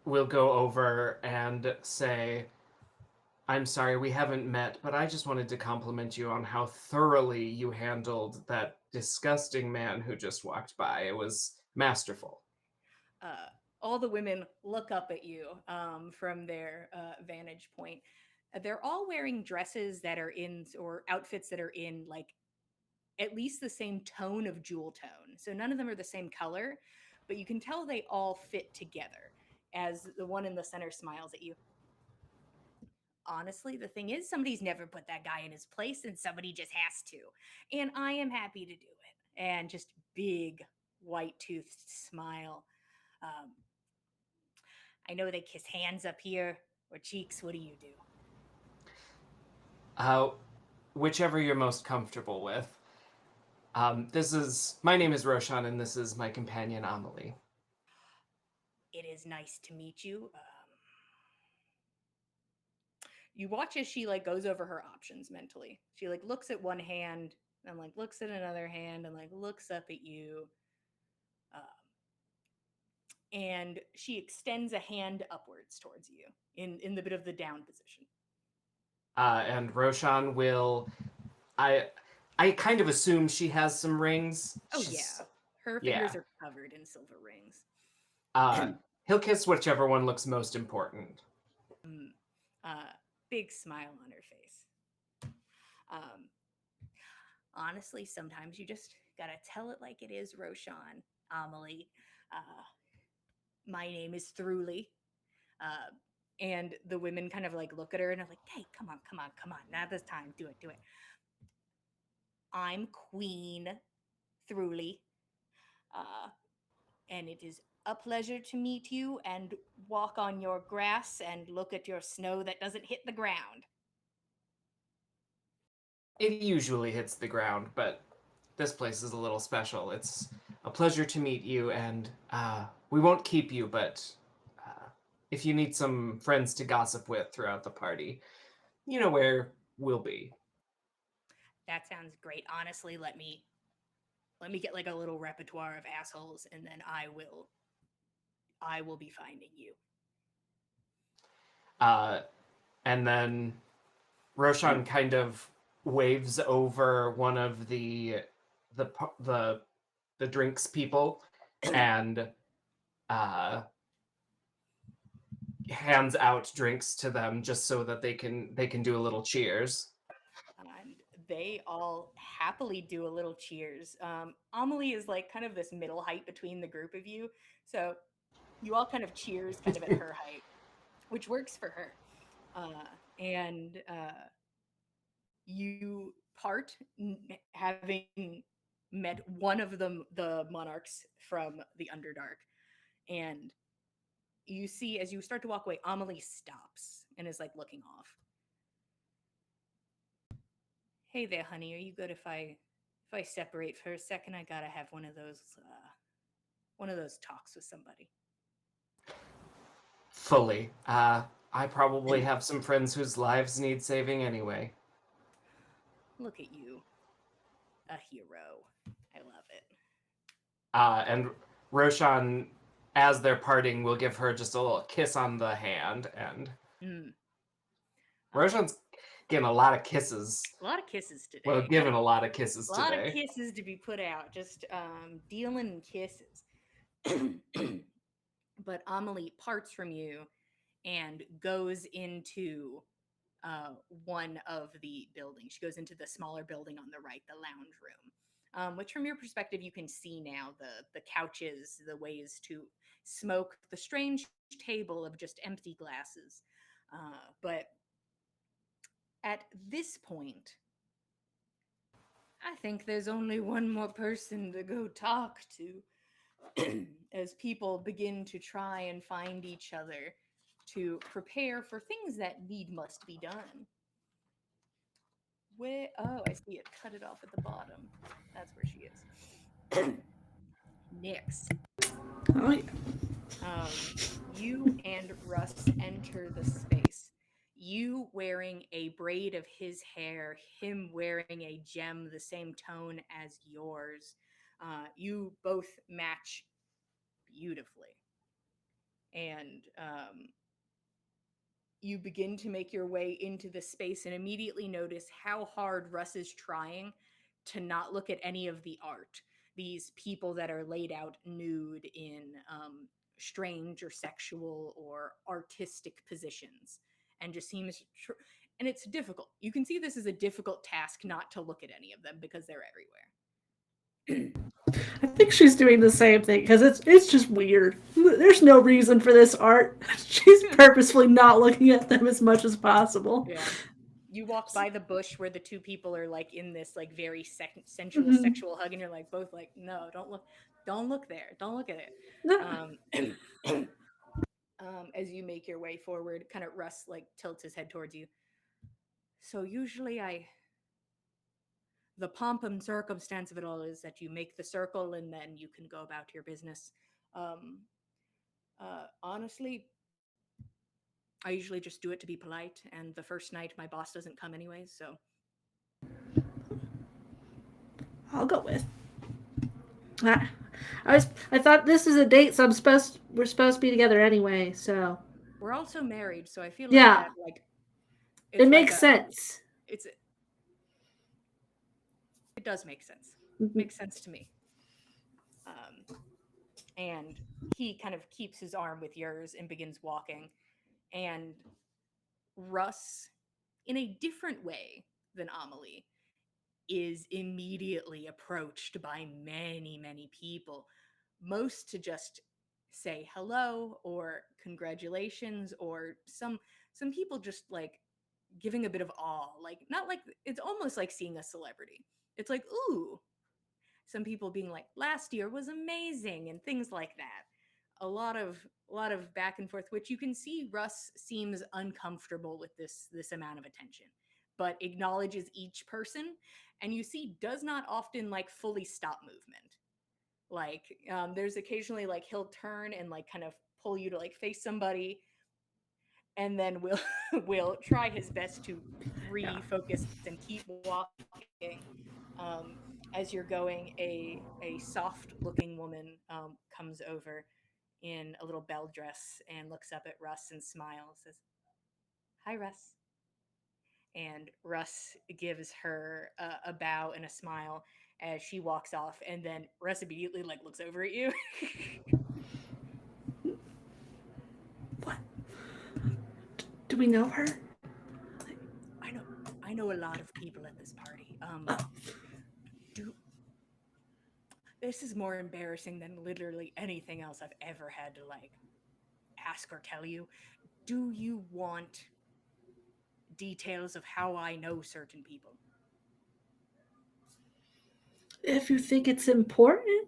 will go over and say, "I'm sorry, we haven't met, but I just wanted to compliment you on how thoroughly you handled that disgusting man who just walked by. It was masterful." uh, all the women look up at you from their vantage point. They're all wearing dresses that are in, or outfits that are in, like at least the same tone of jewel tone. So none of them are the same color, but you can tell they all fit together as the one in the center smiles at you. Honestly, the thing is, somebody's never put that guy in his place and somebody just has to. And I am happy to do it. And just big white toothed smile. Um, I know they kiss hands up here or cheeks. What do you do? Uh, Whichever you're most comfortable with. My name is Roshan, and this is my companion Amelie. It is nice to meet you. You watch as she like goes over her options mentally. She like looks at one hand and like looks at another hand and like looks up at you. Um, and she extends a hand upwards towards you in the bit of the down position. And Roshan will. I kind of assume she has some rings. Oh yeah, her Yeah. fingers are covered in silver rings. He'll kiss whichever one looks most important. Uh, big smile on her face. Um, honestly, sometimes you just gotta tell it like it is, Roshan, Amelie. My name is Thruly. Uh, and the women kind of like look at her and are like, hey, come on, come on, come on. Now this time. Do it, do it. I'm Queen Thruly. And it is a pleasure to meet you and walk on your grass and look at your snow that doesn't hit the ground. It usually hits the ground, but this place is a little special. It's a pleasure to meet you, and we won't keep you, but if you need some friends to gossip with throughout the party, you know where we'll be. That sounds great. Honestly, let me get like a little repertoire of assholes and then I will be finding you. And then Roshan kind of waves over one of the the the drinks people and uh, hands out drinks to them just so that they can do a little cheers. And they all happily do a little cheers. Amelie is like kind of this middle height between the group of you, so you all kind of cheers kind of at her height, which works for her. And you part having met one of the monarchs from the Underdark, and you see as you start to walk away, Amelie stops and is like looking off. Hey there, honey. Are you good if I separate for a second? I gotta have one of those talks with somebody. Fully. I probably have some friends whose lives need saving anyway. Look at you, a hero. I love it. And Roshan, as they're parting, will give her just a little kiss on the hand. And Mm. Roshan's getting a lot of kisses. A lot of kisses Well, today. given a lot of kisses A lot of today. kisses to be put out. Just dealing kisses. But Amelie parts from you and goes into one of the buildings. She goes into the smaller building on the right, the lounge room. Which, from your perspective, you can see now the couches, the ways to smoke, the strange table of just empty glasses. But at this point, I think there's only one more person to go talk to as people begin to try and find each other to prepare for things that need must be done. Where? Oh, I see it. Cut it off at the bottom. That's where she is. Nyx. Oh, yeah. You and Russ enter the space. You wearing a braid of his hair, him wearing a gem the same tone as yours. You both match beautifully. And you begin to make your way into the space and immediately notice how hard Russ is trying to not look at any of the art. These people that are laid out nude in strange or sexual or artistic positions, and just seems. And it's difficult. You can see this is a difficult task not to look at any of them because they're everywhere. I think she's doing the same thing because it's just weird. There's no reason for this art. She's purposefully not looking at them as much as possible. Yeah. You walk by the bush where the two people are like in this like very sensual Mhm. sexual hug, and you're like both like, no, don't look there, don't look at it. No. As you make your way forward, kind of Russ like tilts his head towards you. So usually the pomp and circumstance of it all is that you make the circle and then you can go about your business. Um, Honestly, I usually just do it to be polite, and the first night my boss doesn't come anyways, so I'll go with. I thought this is a date, so we're supposed to be together anyway. So we're also married, so I feel like yeah, that like it it's like makes a sense. it's it does make sense. Mhm. Makes sense to me. And he kind of keeps his arm with yours and begins walking. And Russ, in a different way than Amelie, is immediately approached by many, many people. Most to just say hello or congratulations, or some people just like giving a bit of awe. Like not like it's almost like seeing a celebrity. It's like, ooh, some people being like last year was amazing and things like that. A lot of back and forth, which you can see Russ seems uncomfortable with this amount of attention, but acknowledges each person, and you see does not often like fully stop movement. Like there's occasionally like he'll turn and like kind of pull you to like face somebody, and then will will try his best to refocus and keep walking. As you're going, a soft looking woman comes over in a little bell dress and looks up at Russ and smiles. Says, "Hi, Russ." And Russ gives her a bow and a smile as she walks off, and then Russ immediately like looks over at you. What? Do we know her? I know, I know a lot of people at this party. Oh, Do This is more embarrassing than literally anything else I've ever had to like ask or tell you. Do you want details of how I know certain people? if you think it's important.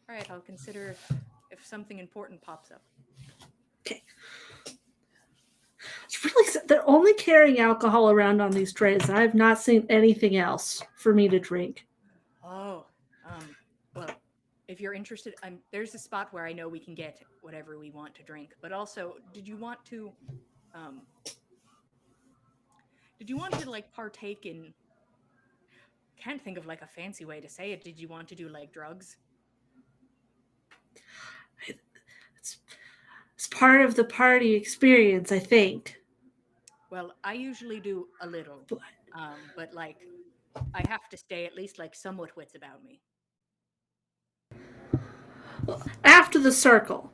All right, I'll consider if something important pops up. Okay. It's really they're only carrying alcohol around on these trays. I have not seen anything else for me to drink. Oh, well, if you're interested, there's a spot where I know we can get whatever we want to drink. But also, um, did you want to like partake in? Can't think of like a fancy way to say it. Did you want to do like drugs? It's, it's part of the party experience, I think. Well, I usually do a little, But but like I have to stay at least like somewhat wits about me. after the circle,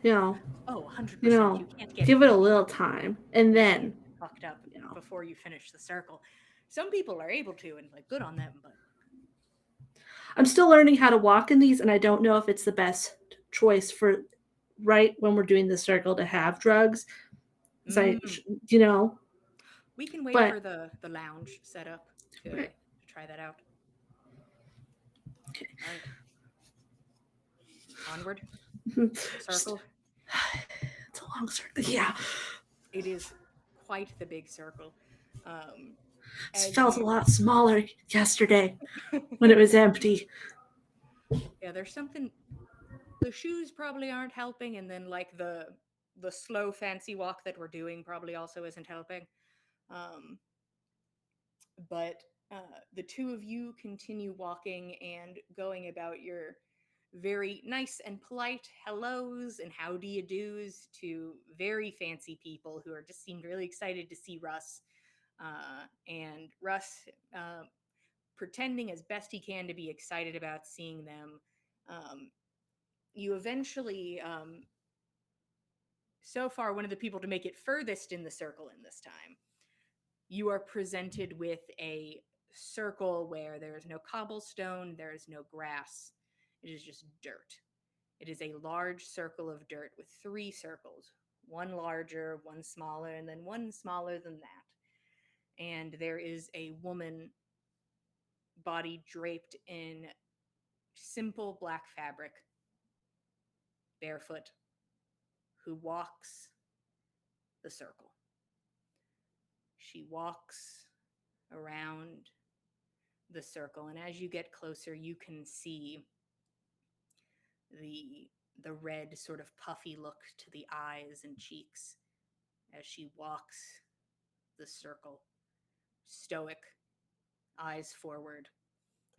you know, Oh, you 100%. know, You can't get give it a little time, and you can't then, get fucked up you know, before you finish the circle. Some people are able to, and like good on them, but I'm still learning how to walk in these, and I don't know if it's the best choice for right when we're doing the circle to have drugs. So mm, you know, we can wait but for the lounge setup right. to try that out. Okay. All right, onward. The Just, circle. it's a long circle. Yeah, It is quite the big circle. Um, it as felt a you, lot smaller yesterday when it was empty. yeah, there's something. The shoes probably aren't helping, and then like the slow fancy walk that we're doing probably also isn't helping. Um, but the two of you continue walking and going about your very nice and polite hellos and how do you do's to very fancy people who are just seemed really excited to see Russ. And Russ, pretending as best he can to be excited about seeing them, um, you eventually, so far, one of the people to make it furthest in the circle in this time, you are presented with a circle where there is no cobblestone, there is no grass. It is just dirt. It is a large circle of dirt with three circles, one larger, one smaller, and then one smaller than that. And there is a woman, body draped in simple black fabric, barefoot, who walks the circle. She walks around the circle, and as you get closer, you can see the the red sort of puffy look to the eyes and cheeks as she walks the circle, stoic, eyes forward,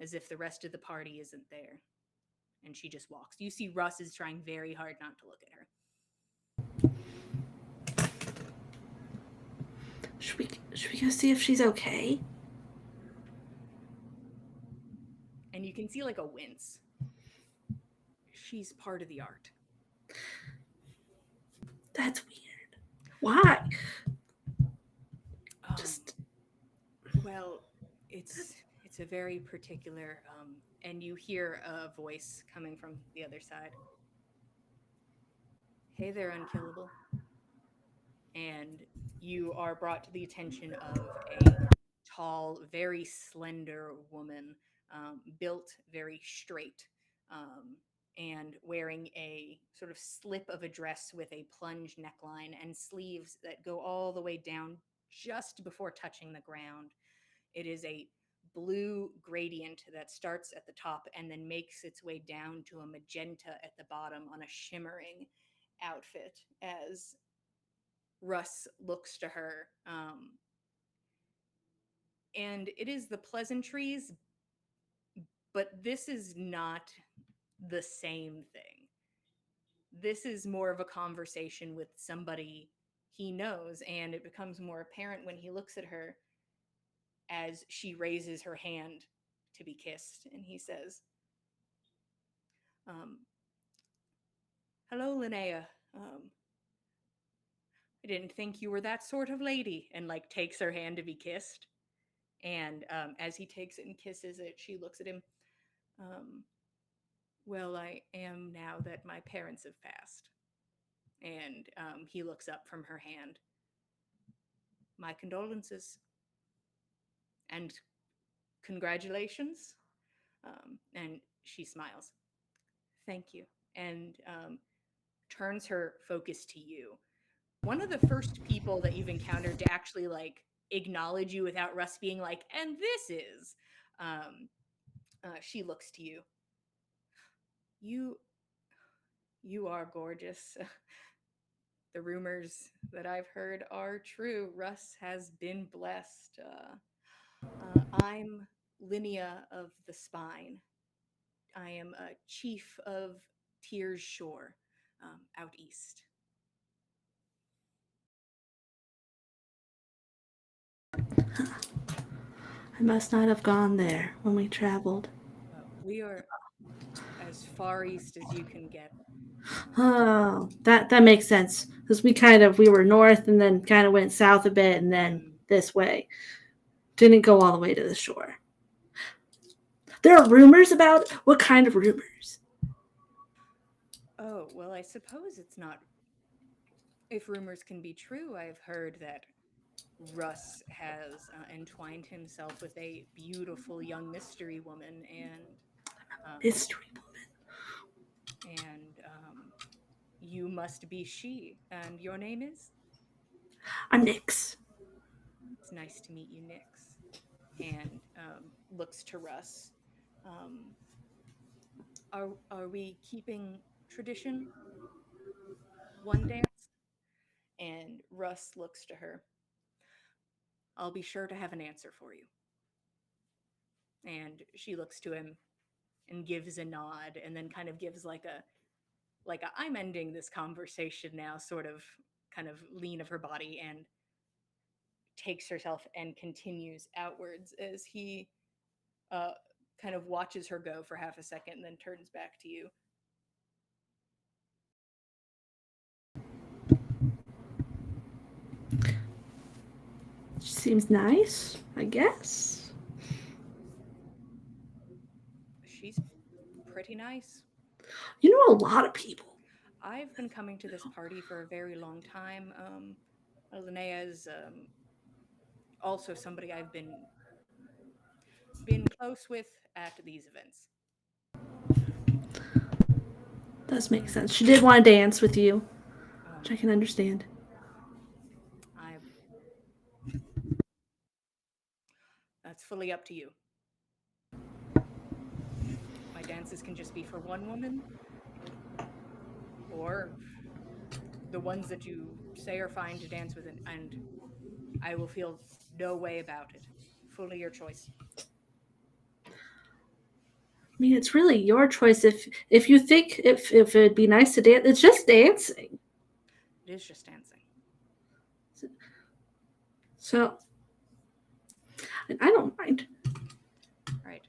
as if the rest of the party isn't there. And she just walks. You see Russ is trying very hard not to look at her. Should we go see if she's okay? And you can see like a wince. She's part of the art. That's weird. Why? Um, Just well, it's a very particular and you hear a voice coming from the other side. Hey there, unkillable. And you are brought to the attention of a tall, very slender woman, built very straight, and wearing a sort of slip of a dress with a plunge neckline and sleeves that go all the way down just before touching the ground. It is a blue gradient that starts at the top and then makes its way down to a magenta at the bottom on a shimmering outfit as Russ looks to her. And it is the pleasantries, but this is not the same thing. this is more of a conversation with somebody he knows, and it becomes more apparent when he looks at her as she raises her hand to be kissed, and he says, um, "Hello, Linnea. I didn't think you were that sort of lady," and like takes her hand to be kissed. And as he takes it and kisses it, she looks at him. Um, well, I am now that my parents have passed. And he looks up from her hand. My condolences and congratulations. And she smiles. Thank you. And turns her focus to you. One of the first people that you've encountered to actually like acknowledge you without Russ being like, and this is, she looks to you. You, you are gorgeous. The rumors that I've heard are true. Russ has been blessed. I'm Linnea of the Spine. I am a chief of Tears Shore, out east. I must not have gone there when we traveled. We are as far east as you can get. Oh, that makes sense because we were north and then kind of went south a bit and then this way. Didn't go all the way to the shore. There are rumors about what kind of rumors? Oh, well, I suppose it's not. If rumors can be true, I've heard that Russ has entwined himself with a beautiful young mystery woman, Mystery and you must be she. And your name is? I'm Nyx. It's nice to meet you, Nix. And looks to Russ. Um, are we keeping tradition? One dance? And Russ looks to her. I'll be sure to have an answer for you. And she looks to him and gives a nod, and then kind of gives like a I'm ending this conversation now sort of kind of lean of her body, and takes herself and continues outwards as he uh, kind of watches her go for half a second and then turns back to you. Seems nice, I guess. She's pretty nice. You know a lot of people. I've been coming to this party for a very long time. Linnea is also somebody I've been close with at these events. Does make sense. She did want to dance with you, which I can understand. I That's fully up to you. My dances can just be for one woman, or the ones that you say are fine to dance with, and I will feel no way about it. Fully your choice. I mean, it's really your choice. If you think if it'd be nice to dance, it's just dancing. It is just dancing. So I don't mind. Right.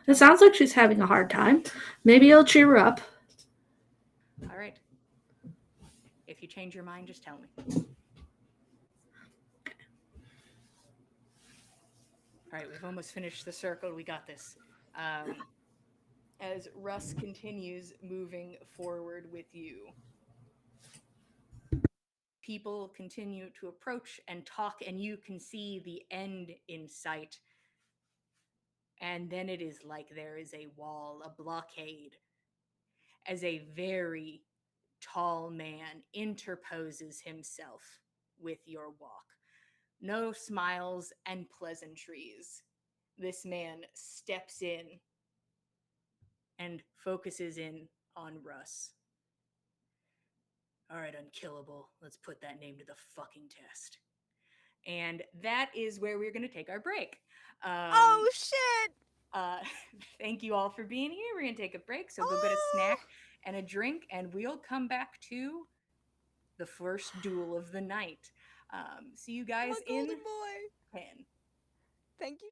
It sounds like she's having a hard time. Maybe it'll cheer her up. All right. If you change your mind, just tell me. All right, we've almost finished the circle. We got this. As Russ continues moving forward with you, people continue to approach and talk, and you can see the end in sight. And then it is like there is a wall, a blockade, as a very tall man interposes himself with your walk. No smiles and pleasantries. This man steps in and focuses in on Russ. All right, unkillable. Let's put that name to the fucking test. And that is where we're going to take our break. Oh shit! Uh, thank you all for being here. We're going to take a break, so go get a snack and a drink, and we'll come back to the first duel of the night. See you guys My in golden boy. 10. Thank you.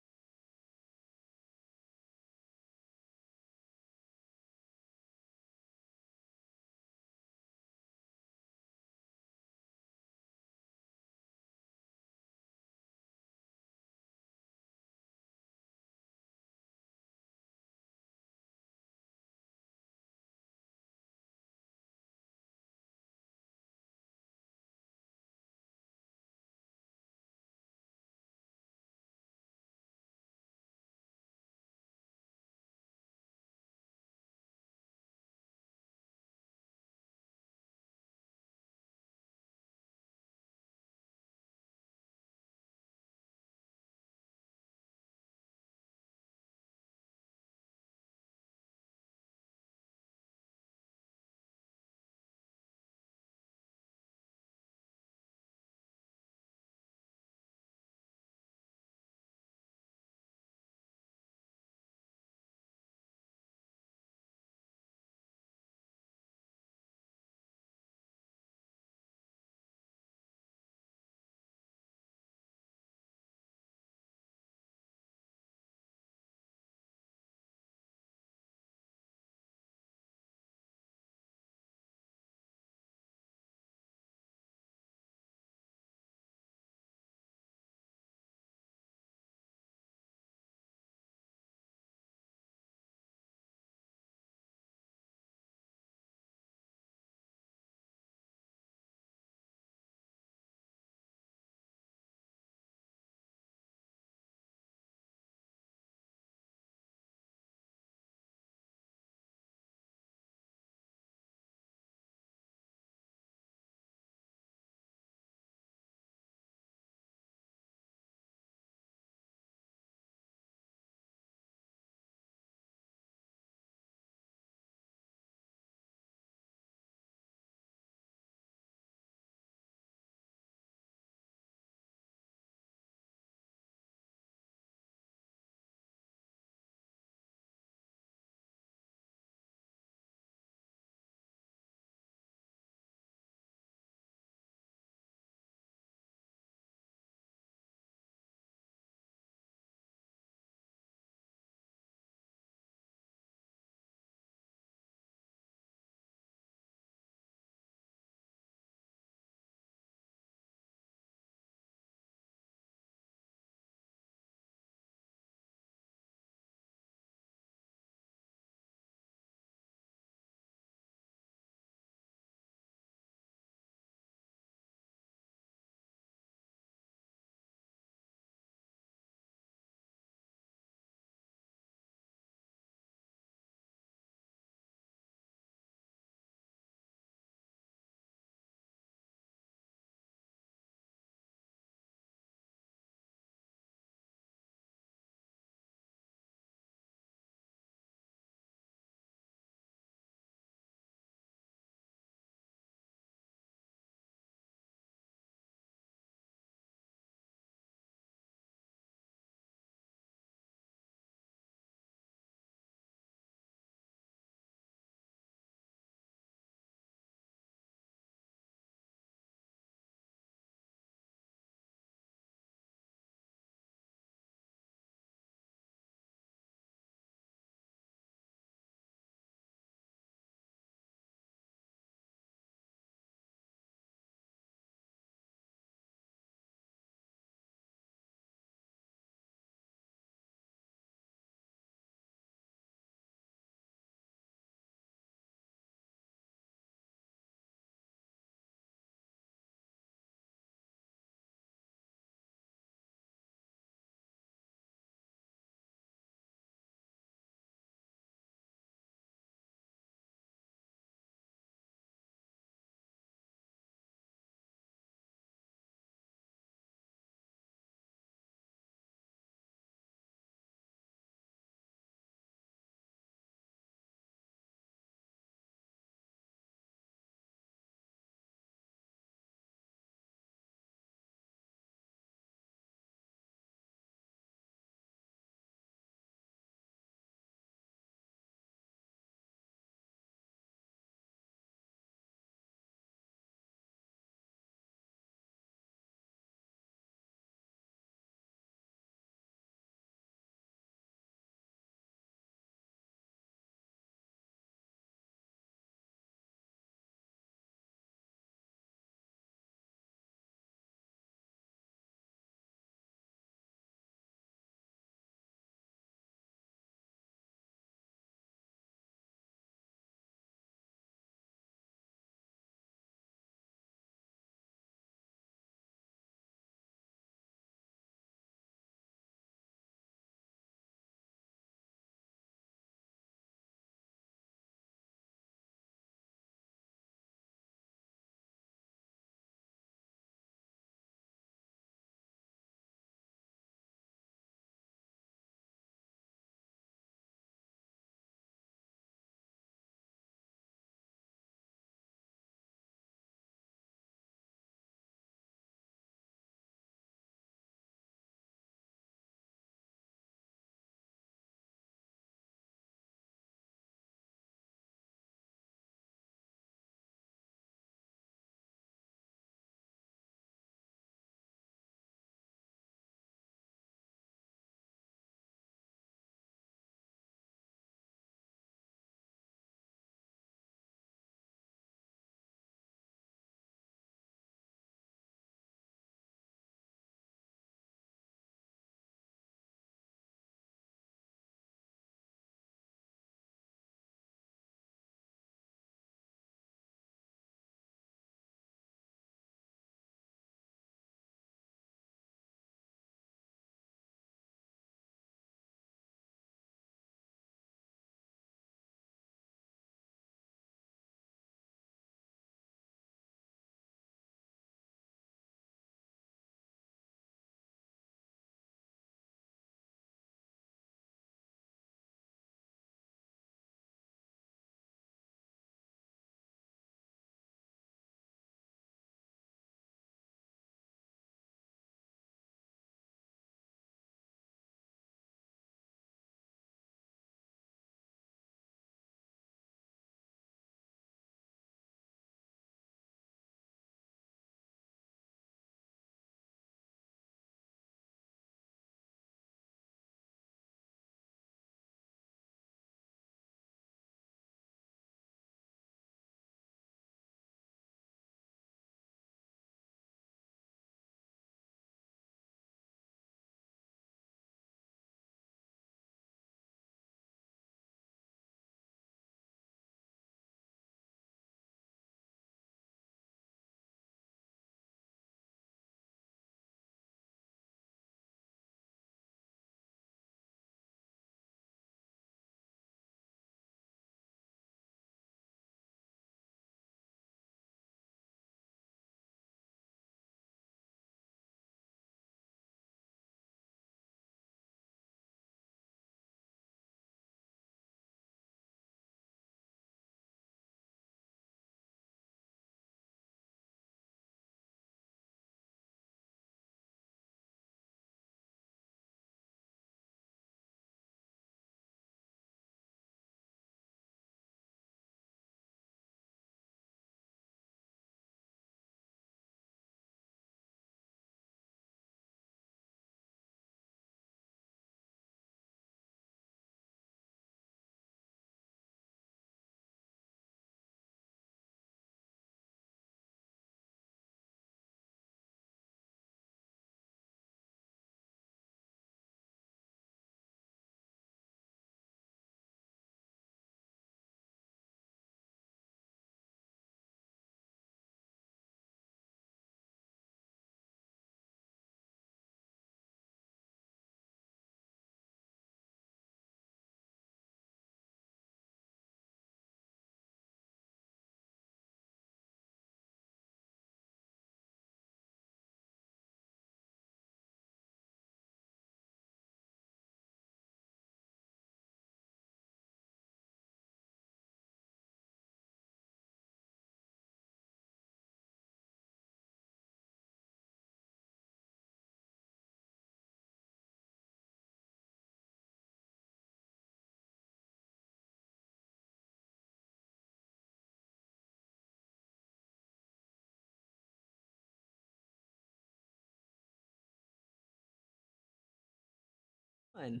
Fun.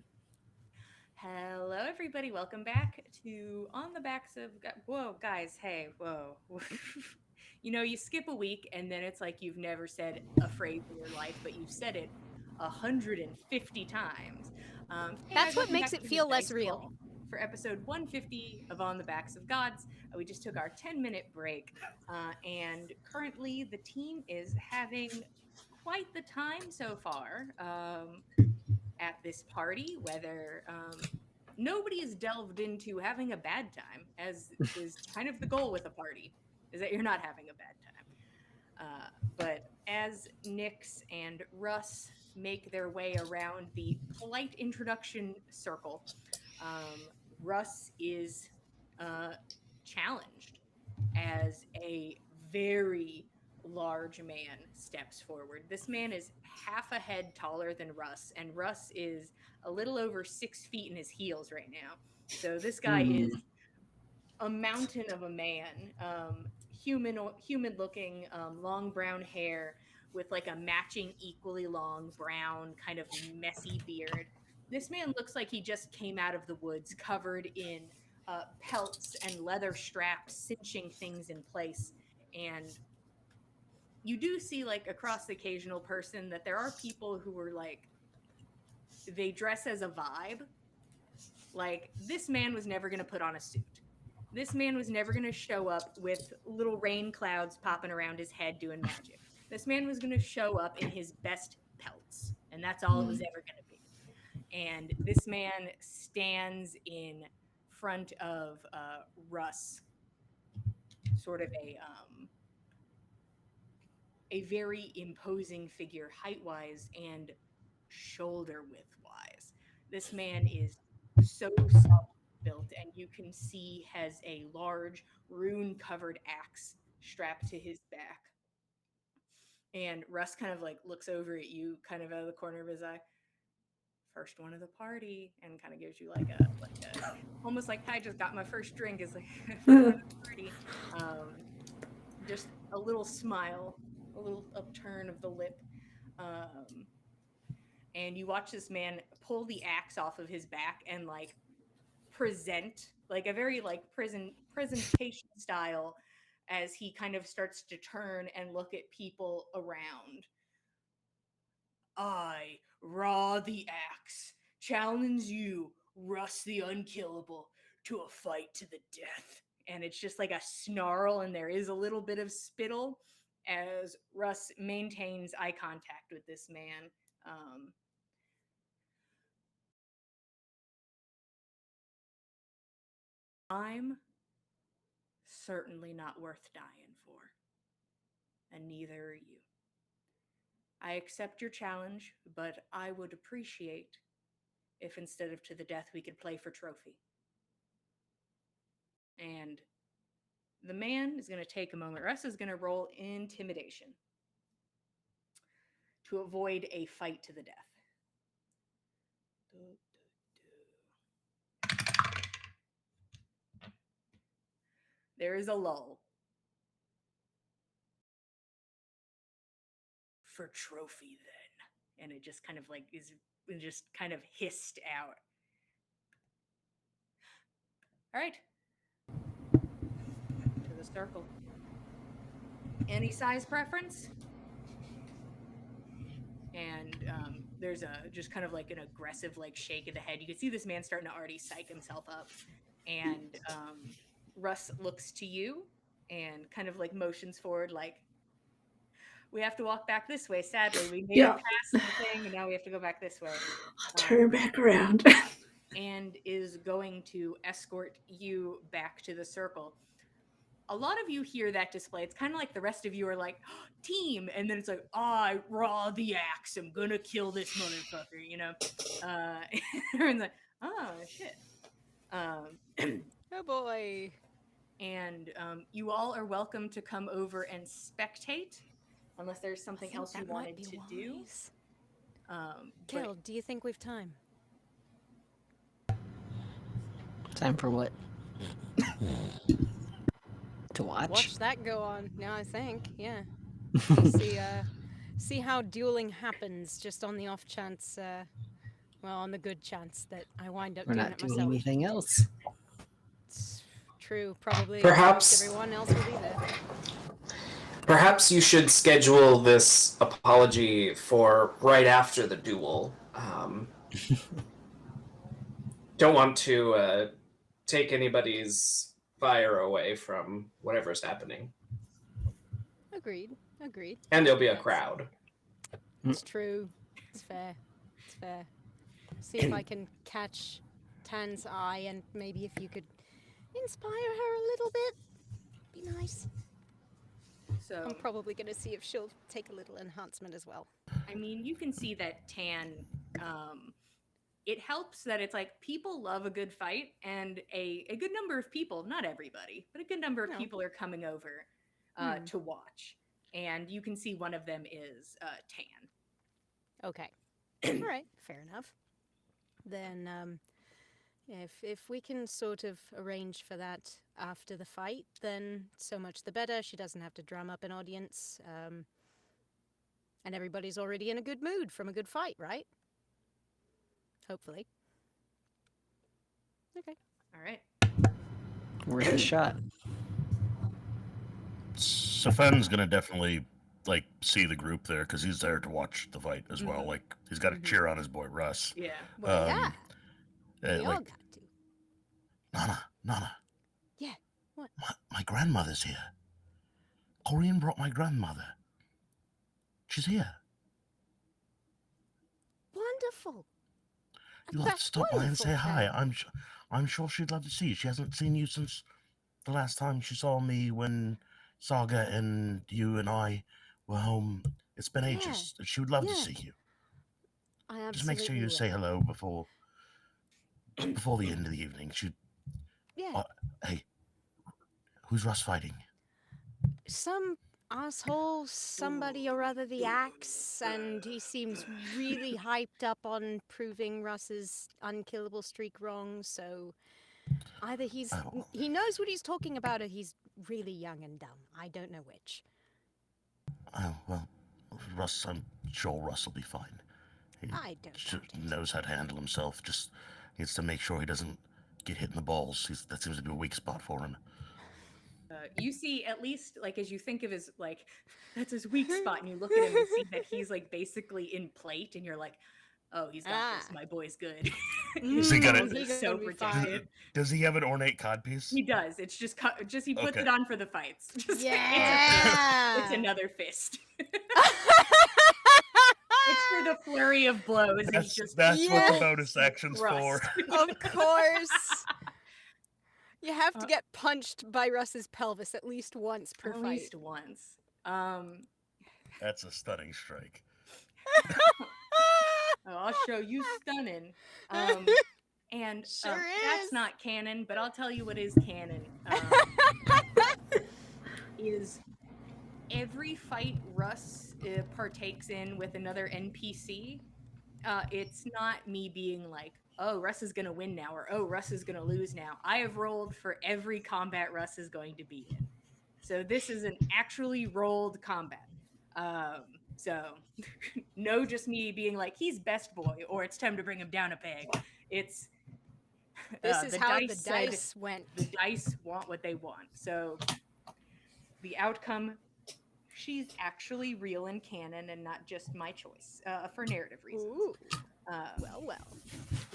Hello, everybody. Welcome back to On the Backs of. Whoa, guys. Hey, whoa. You skip a week and then it's like you've never said a phrase in your life, but you've said it 150 times. Hey, guys, That's what welcome makes back it to the feel less Dice real. Roll for episode 150 of On the Backs of Gods. We just took our 10-minute break, and currently the team is having quite the time so far. At this party, whether nobody is delved into having a bad time, as is kind of the goal with a party, is that you're not having a bad time. But as Nix and Russ make their way around the polite introduction circle, um, Russ is uh, challenged as a very large man steps forward. This man is half a head taller than Russ, and Russ is a little over 6 feet in his heels right now. So this guy is a mountain of a man, human looking, long brown hair with like a matching equally long brown kind of messy beard. This man looks like he just came out of the woods, covered in pelts and leather straps, cinching things in place. And you do see, like, across the occasional person, that there are people who are like, they dress as a vibe. Like, this man was never going to put on a suit. This man was never going to show up with little rain clouds popping around his head doing magic. This man was going to show up in his best pelts, and that's all it was ever going to be. And this man stands in front of Russ, sort of a very imposing figure, height wise and shoulder width wise. This man is so soft built, and you can see has a large rune covered axe strapped to his back. And Russ kind of like looks over at you, kind of out of the corner of his eye. First one of the party, and kind of gives you like a almost like I just got my first drink. Is like first one of the party. Just a little smile, a little upturn of the lip. Um, and you watch this man pull the axe off of his back and like present like a very like presentation style as he kind of starts to turn and look at people around. I, Raw the Axe, challenge you, Russ the Unkillable, to a fight to the death. And it's just like a snarl, and there is a little bit of spittle as Russ maintains eye contact with this man. I'm certainly not worth dying for, and neither are you. I accept your challenge, but I would appreciate if instead of to the death we could play for trophy. And the man is going to take a moment. Russ is going to roll intimidation to avoid a fight to the death. There is a lull. For trophy, then. And it just kind of like is just kind of hissed out. All right. Back to the circle. Any size preference? And there's a just kind of like an aggressive like shake of the head. You can see this man starting to already psych himself up. And Russ looks to you and kind of like motions forward, like, we have to walk back this way. Sadly, we made it past the thing, and now we have to go back this way. I'll turn back around. And is going to escort you back to the circle. A lot of you hear that display. It's kind of like the rest of you are like, oh, team. And then it's like, I, Raw the Axe, I'm going to kill this motherfucker, you know? Everyone's like, oh, shit. Oh boy. And you all are welcome to come over and spectate, unless there's something else you wanted to do. Gil, do you think we've time? Time for what? To watch? Watch that go on. Now I think, yeah. See how dueling happens, just on the off chance Well, on the good chance that I wind up We're doing not it doing myself. anything else. It's true. Probably Perhaps- most everyone else will be there. Perhaps you should schedule this apology for right after the duel. Don't want to take anybody's fire away from whatever's happening. Agreed. Agreed. And there'll be a That's- crowd. It's true. It's fair. It's fair. See if I can catch Tan's eye, and maybe if you could inspire her a little bit, be nice. So I'm probably going to see if she'll take a little enhancement as well. I mean, you can see that Tan, it helps that it's like people love a good fight, and a good number of people, not everybody, but a good number of No. people are coming over to watch. And you can see one of them is Tan. Okay. All right. Fair enough. Then, if we can sort of arrange for that after the fight, then so much the better. She doesn't have to drum up an audience. And everybody's already in a good mood from a good fight, right? Hopefully. Okay. All right. Worth a shot. Safen's gonna definitely like see the group there because he's there to watch the fight as well. Mhm. Like he's got to Mhm. cheer on his boy Russ. Yeah. Well, yeah. We all Like got to. Nana. Yeah, what? My grandmother's here. Corian brought my grandmother. She's here. Wonderful. You'll have to That's stop by and say wonderful, hi. Tan. I'm sure she'd love to see you. She hasn't seen you since the last time she saw me when Saga and you and I were home. It's been Yeah, ages. She would love to yeah. see you. I Just make sure absolutely you will. say hello before the end of the evening. Yeah. Hey, who's Russ fighting? Some asshole, somebody or other, the axe, and he seems really hyped up on proving Russ's unkillable streak wrong, so either Oh. he knows what he's talking about or he's really young and dumb. I don't know which. Oh, well, Russ, I'm sure Russ will be fine. He I don't doubt it. knows how to handle himself. Just needs to make sure he doesn't get hit in the balls. That seems to be a weak spot for him. You see, at least like as you think of his like that's his weak spot, and you look at him and see that he's like basically in plate, and you're like, oh, he's got this. Ah. My boy's good. Is he gonna- He's He's so gonna be protected. Does he have an ornate codpiece? He does. It's just he puts Okay. it on for the fights. Just Yeah. it's another fist. It's for the flurry of blows. That's, He's just what Yeah. the bonus action's for. Rust. Of course. You have to Uh, get punched by Russ's pelvis at least once per At fight. least once. That's a stunning strike. I'll show you stunning. And Sure that's is. not canon, but I'll tell you what is canon. Is every fight Russ partakes in with another NPC, it's not me being like, oh, Russ is going to win now, or oh, Russ is going to lose now. I have rolled for every combat Russ is going to be in. So this is an actually rolled combat. So no, just me being like, he's best boy, or it's time to bring him down a peg. It's This is how the said dice went. the dice want what they want. So the outcome, she's actually real in canon and not just my choice for narrative reasons. Ooh. Well.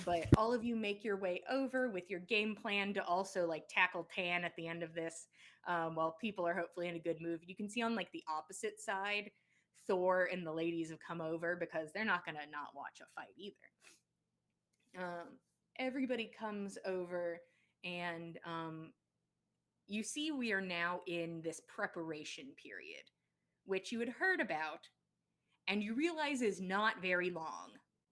But all of you make your way over with your game plan to also like tackle Tan at the end of this, while people are hopefully in a good mood. You can see on like the opposite side, Thor and the ladies have come over because they're not gonna not watch a fight either. Everybody comes over, and you see we are now in this preparation period, which you had heard about, and you realize is not very long.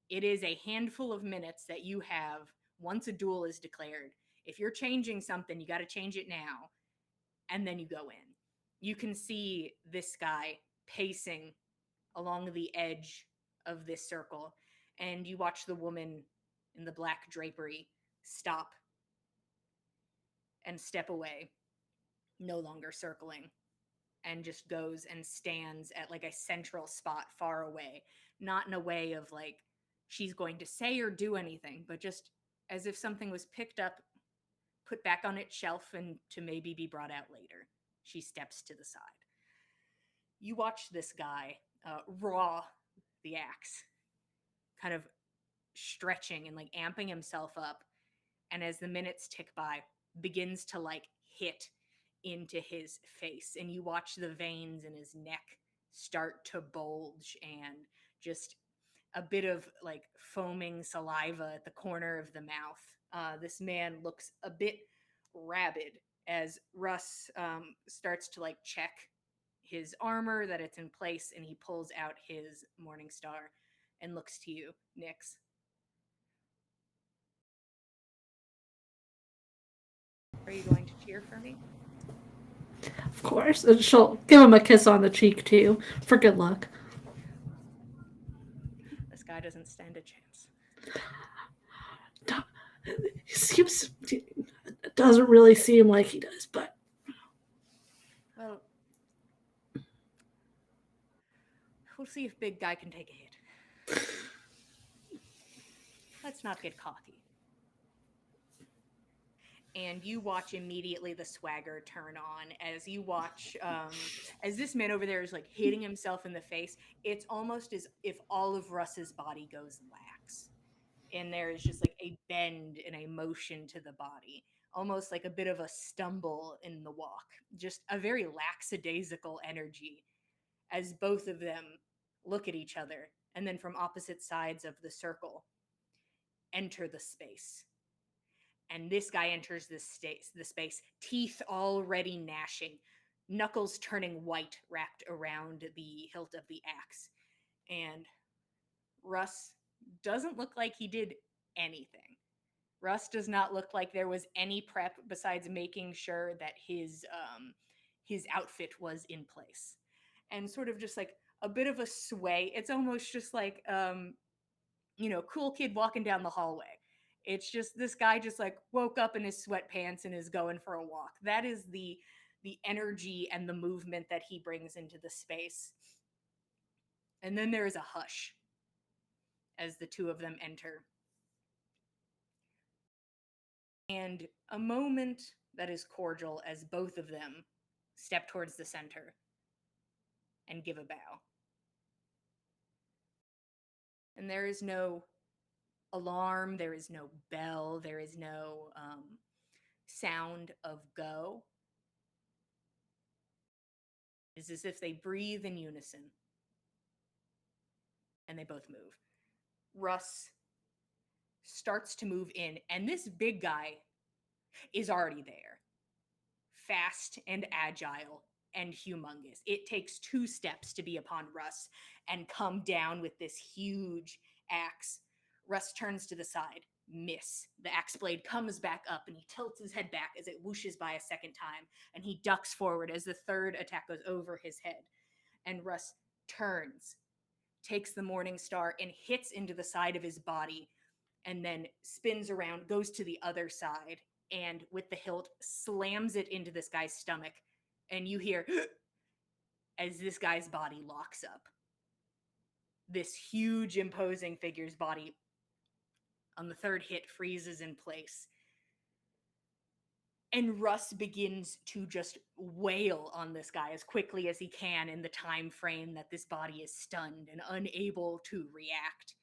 It is a handful of minutes that you have once a duel is declared. If you're changing something, you got to change it now, and then you go in. You can see this guy pacing along the edge of this circle, and you watch the woman in the black drapery stop and step away, no longer circling, and just goes and stands at like a central spot far away, not in a way of like she's going to say or do anything, but just as if something was picked up, put back on its shelf, and to maybe be brought out later, she steps to the side. You watch this guy, Raw, the axe, kind of stretching and like amping himself up, and as the minutes tick by, begins to like hit into his face, and you watch the veins in his neck start to bulge, and just a bit of like foaming saliva at the corner of the mouth. This man looks a bit rabid as Russ starts to like check his armor that it's in place, and he pulls out his Morning Star and looks to you, Nyx. Are you going to cheer for me? Of course. And she'll give him a kiss on the cheek, too, for good luck. This guy doesn't stand a chance. He seems... It doesn't really seem like he does, but... Well, we'll see if big guy can take a hit. Let's not get cocky. And you watch immediately the swagger turn on as you watch, as this man over there is like hitting himself in the face. It's almost as if all of Russ's body goes lax. And there is just like a bend and a motion to the body, almost like a bit of a stumble in the walk. Just a very lackadaisical energy as both of them look at each other and then from opposite sides of the circle enter the space. And this guy enters the space, teeth already gnashing, knuckles turning white wrapped around the hilt of the axe. And Russ doesn't look like he did anything. Russ does not look like there was any prep besides making sure that his outfit was in place. And sort of just like a bit of a sway. It's almost just like cool kid walking down the hallway. It's just this guy just like woke up in his sweatpants and is going for a walk. That is the energy and the movement that he brings into the space. And then there is a hush as the two of them enter. And a moment that is cordial as both of them step towards the center and give a bow. And there is no alarm, there is no bell, there is no sound of go. It's as if they breathe in unison and they both move. Russ starts to move in, and this big guy is already there. Fast and agile and humongous. It takes 2 steps to be upon Russ and come down with this huge axe. Russ turns to the side, miss. The axe blade comes back up and he tilts his head back as it whooshes by a second time, and he ducks forward as the third attack goes over his head. And Russ turns, takes the Morning Star and hits into the side of his body, and then spins around, goes to the other side, and with the hilt slams it into this guy's stomach. And you hear as this guy's body locks up. This huge, imposing figure's body on the third hit freezes in place. And Russ begins to just wail on this guy as quickly as he can in the time frame that this body is stunned and unable to react.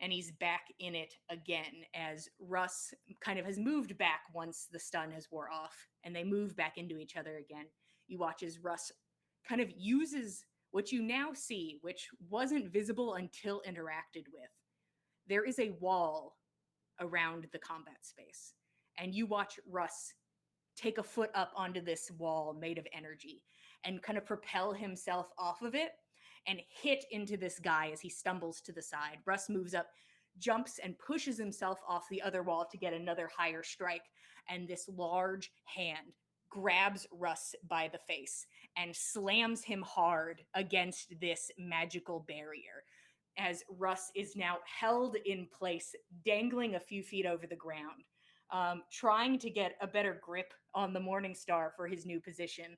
And he's back in it again as Russ kind of has moved back once the stun has wore off, and they move back into each other again. You watch as Russ kind of uses what you now see, which wasn't visible until interacted with. There is a wall around the combat space, and you watch Russ take a foot up onto this wall made of energy and kind of propel himself off of it and hit into this guy as he stumbles to the side. Russ moves up, jumps, and pushes himself off the other wall to get another higher strike. And this large hand grabs Russ by the face and slams him hard against this magical barrier. As Russ is now held in place, dangling a few feet over the ground, trying to get a better grip on the Morning Star for his new position.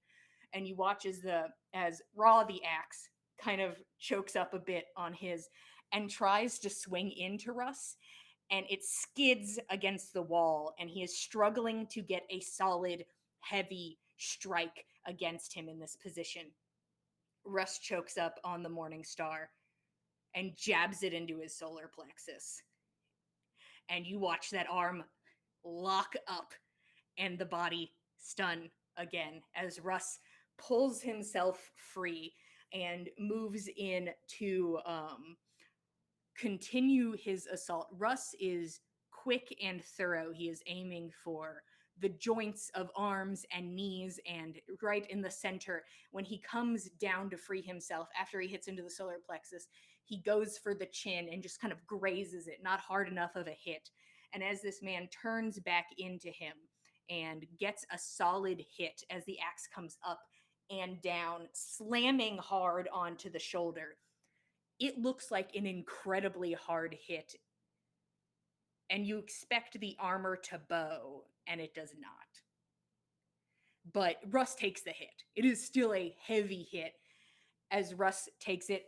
And you watch as Raw the axe kind of chokes up a bit on his and tries to swing into Russ, and it skids against the wall, and he is struggling to get a solid, heavy strike against him in this position. Russ chokes up on the Morning Star and jabs it into his solar plexus. And you watch that arm lock up and the body stun again as Russ pulls himself free and moves in to continue his assault. Russ is quick and thorough. He is aiming for the joints of arms and knees and right in the center. When he comes down to free himself after he hits into the solar plexus, he goes for the chin and just kind of grazes it, not hard enough of a hit. And as this man turns back into him and gets a solid hit as the axe comes up and down, slamming hard onto the shoulder, it looks like an incredibly hard hit, and you expect the armor to bow, and it does not. But Russ takes the hit. It is still a heavy hit as Russ takes it,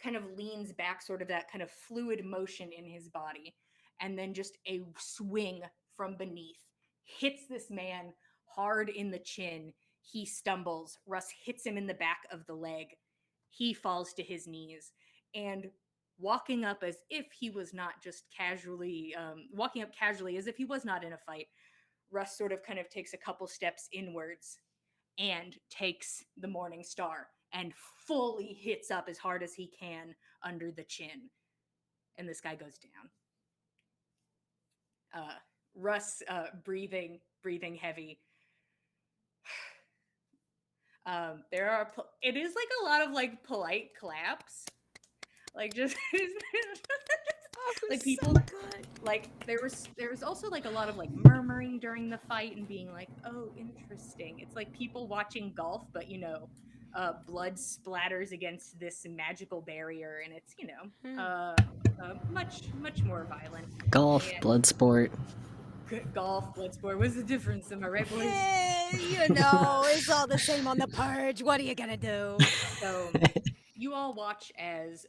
kind of leans back, sort of that kind of fluid motion in his body, and then just a swing from beneath hits this man hard in the chin. He stumbles. Russ hits him in the back of the leg. He falls to his knees, and walking up as if he was not just casually, walking up casually as if he was not in a fight, Russ sort of kind of takes a couple steps inwards and takes the Morning Star and fully hits up as hard as he can under the chin. And this guy goes down. Russ, breathing heavy. It is like a lot of like polite claps, like just like people so good. like there was also like a lot of like murmuring during the fight and being like, oh, interesting. It's like people watching golf, but blood splatters against this magical barrier, and it's much more violent. Golf, And blood sport. golf, blood sport. What's the difference? Am I right, boys? It's all the same on the purge. What are you gonna do? So you all watch as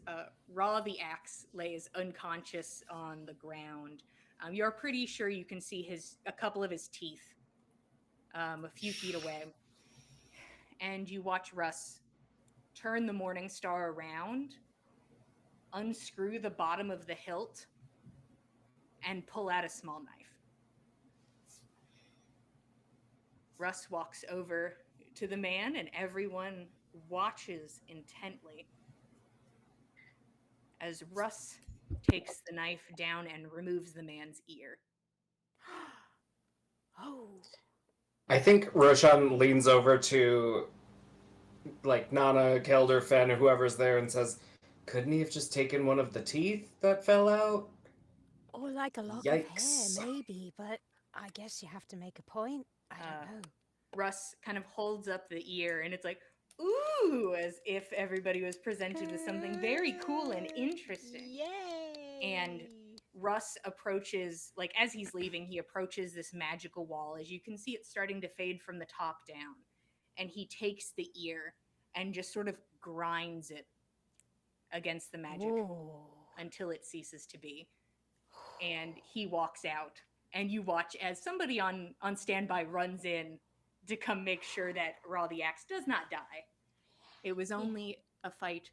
Raw the Axe lays unconscious on the ground. You're pretty sure you can see a couple of his teeth a few feet away. And you watch Russ turn the Morning Star around, unscrew the bottom of the hilt, and pull out a small knife. Russ walks over to the man, and everyone watches intently as Russ takes the knife down and removes the man's ear. Oh. I think Roshan leans over to like Nana, Kelder, Fen, or whoever's there and says, couldn't he have just taken one of the teeth that fell out? Or like a lock Yikes. of hair, maybe, but I guess you have to make a point. I don't know. Russ kind of holds up the ear, and it's like, ooh, as if everybody was presented with something very cool and interesting. Yay! And Russ approaches, like as he's leaving, he approaches this magical wall. As you can see, it's starting to fade from the top down. And he takes the ear and just sort of grinds it against the magic until it ceases to be. And he walks out. And you watch as somebody on standby runs in to come make sure that Raw the Axe does not die. It was only a fight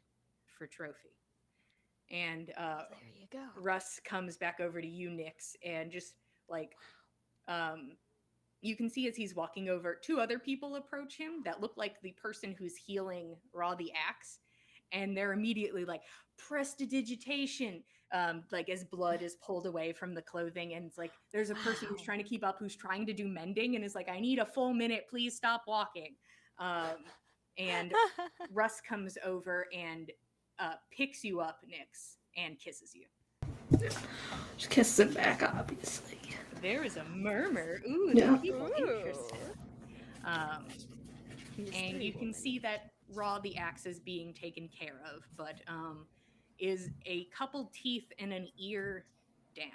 for trophy. And there you go. Russ comes back over to you, Nyx, and just like you can see as he's walking over, two other people approach him that look like the person who's healing Raw the Axe, and they're immediately like, prestidigitation, like as blood is pulled away from the clothing, and it's like there's a person who's trying to keep up, who's trying to do mending, and is like, I need a full minute, please stop walking. And Russ comes over and picks you up, Nyx, and kisses you. Just kisses him back, obviously. There is a murmur. Ooh, Yeah. there are people interested. And you can see that Raw the Axe is being taken care of, but is a couple teeth and an ear down.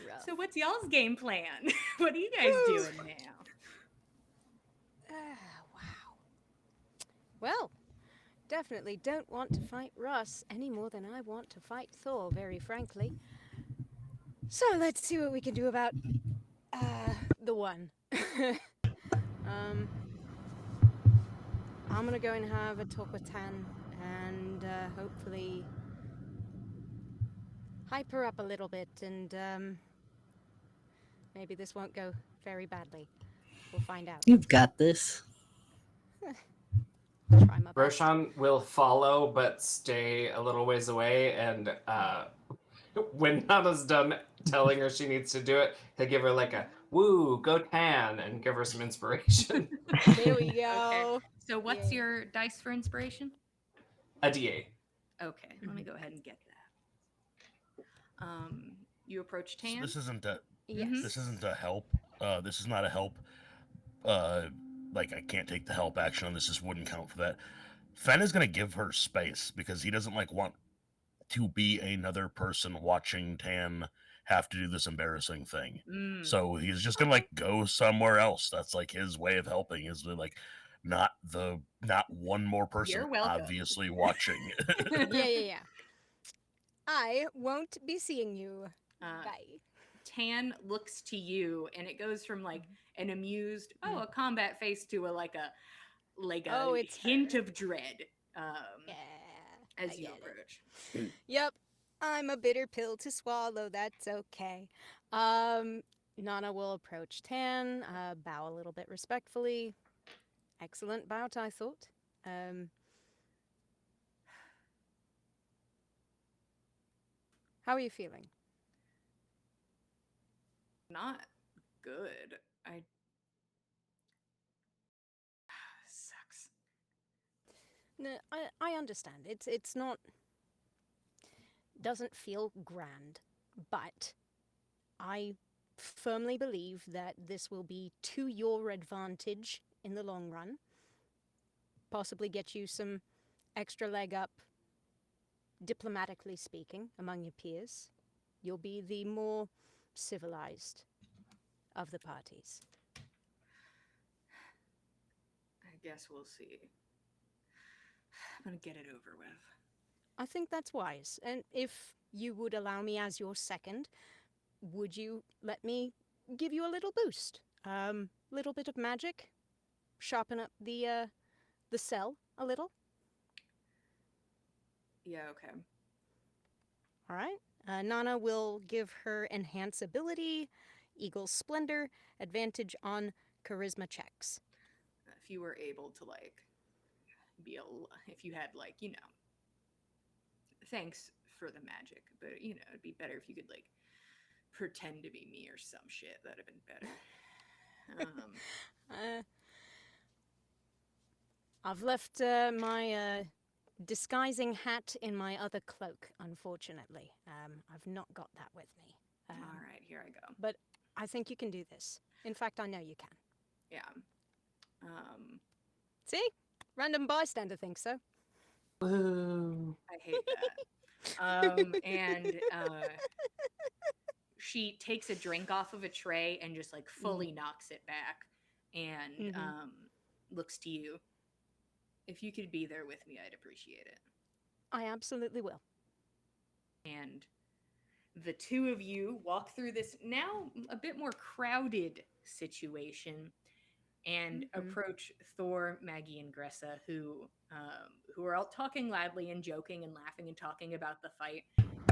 Rough. So what's y'all's game plan? What are you guys doing now? Wow. Well, definitely don't want to fight Russ any more than I want to fight Thor, very frankly. So let's see what we can do about the one. um, I'm gonna go and have a talk with Tan and hopefully hype her up a little bit, and maybe this won't go very badly. We'll find out. You've got this. Try my best. Roshan will follow but stay a little ways away, and when Nana's done telling her she needs to do it, he'll give her like a woo, go Tan, and give her some inspiration. There we go. Okay. So what's Yeah. your dice for inspiration? A D8. Okay, let me go ahead and get that. You approach So Tan. this isn't a Yes. this isn't a help. This is not a help. Like I can't take the help action on this. This wouldn't count for that. Fen is gonna give her space because he doesn't like want to be another person watching Tan have to do this embarrassing thing. Mm. So he's just gonna like go somewhere else. That's like his way of helping, is to like not one more person You're welcome. obviously watching. Yeah. I won't be seeing you. Bye. Tan looks to you, and it goes from like an amused, a combat face, to a Oh, it's hint her. of dread. Yeah. As I you get it. approach. Yep. I'm a bitter pill to swallow. That's okay. Nana will approach Tan, bow a little bit respectfully. Excellent bout, I thought. How are you feeling? Not good. Sucks. No, I understand. It's not. Doesn't feel grand, but I firmly believe that this will be to your advantage in the long run. Possibly get you some extra leg up, diplomatically speaking, among your peers. You'll be the more civilized of the parties. I guess we'll see. I'm gonna get it over with. I think that's wise. And if you would allow me as your second, would you let me give you a little boost? Little bit of magic, sharpen up the cell a little. Yeah, okay. All right. Nana will give her enhance ability, Eagle Splendor, advantage on charisma checks. If you were able to if you had thanks for the magic, but it'd be better if you could pretend to be me or some shit. That'd have been better. I've left my disguising hat in my other cloak, unfortunately. I've not got that with me. All right, here I go. But I think you can do this. In fact, I know you can. Yeah. See? Random bystander thinks so. Woo. I hate that. And she takes a drink off of a tray and just fully knocks it back and looks to you. If you could be there with me, I'd appreciate it. I absolutely will. And the two of you walk through this now a bit more crowded situation and approach Thor, Maggie, and Gressa, who are all talking loudly and joking and laughing and talking about the fight.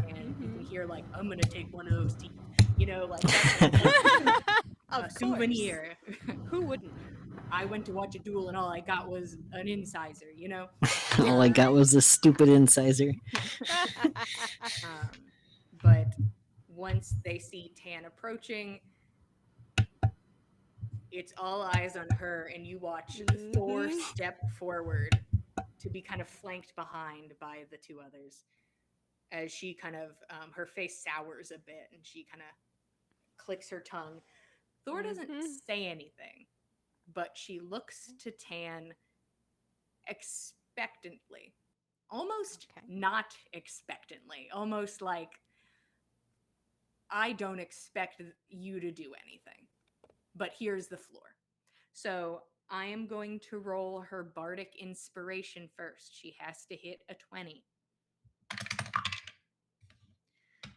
And you can hear I'm gonna take one of those teeth, that Of souvenir. Who wouldn't? I went to watch a duel and all I got was an incisor, All I got was a stupid incisor. But once they see Tan approaching, it's all eyes on her, and you watch Thor step forward to be kind of flanked behind by the two others as she kind of, her face sours a bit and she kind of clicks her tongue. Thor doesn't say anything, but she looks to Tan expectantly. Almost not expectantly. Almost like, I don't expect you to do anything, but here's the floor. So I am going to roll her bardic inspiration first. She has to hit a 20.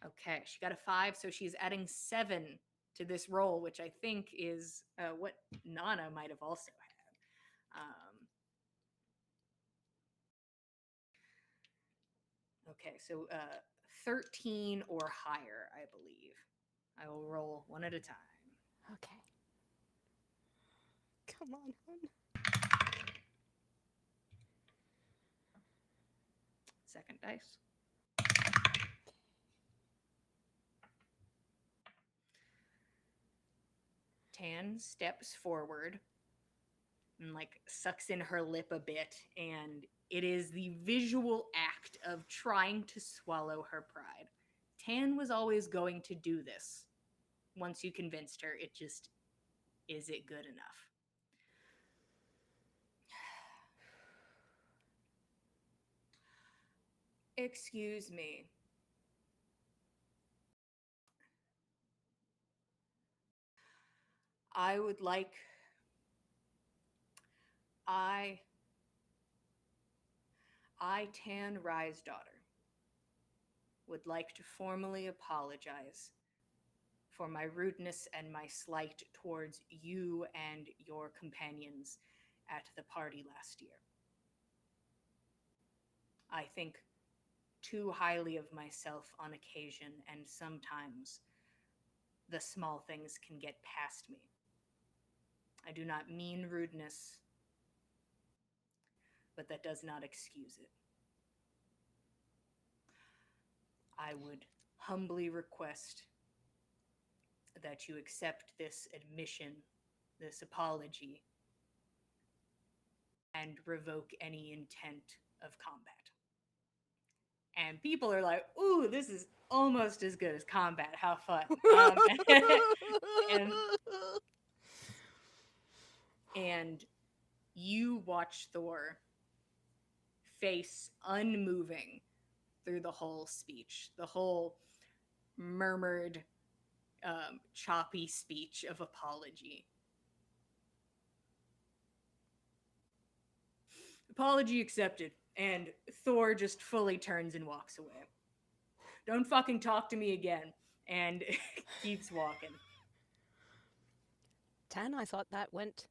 Okay, she got a 5, so she's adding 7 to this roll, which I think is what Nana might have also had. Okay, so 13 or higher, I believe. I will roll one at a time. Okay. Come on, hon. Second dice. Tan steps forward and like sucks in her lip a bit, and it is the visual act of trying to swallow her pride. Tan was always going to do this. Once you convinced her, it just, is it good enough? Excuse me. I would like. I, Tan Rye's daughter, would like to formally apologize for my rudeness and my slight towards you and your companions at the party last year. I think too highly of myself on occasion, and sometimes the small things can get past me. I do not mean rudeness, but that does not excuse it. I would humbly request that you accept this admission, this apology, and revoke any intent of combat. And people are like, ooh, this is almost as good as combat. How fun. and, and you watch Thor face unmoving through the whole speech, the whole murmured, choppy speech of apology. Apology accepted. And Thor just fully turns and walks away. Don't fucking talk to me again. And keeps walking. Tan, I thought that went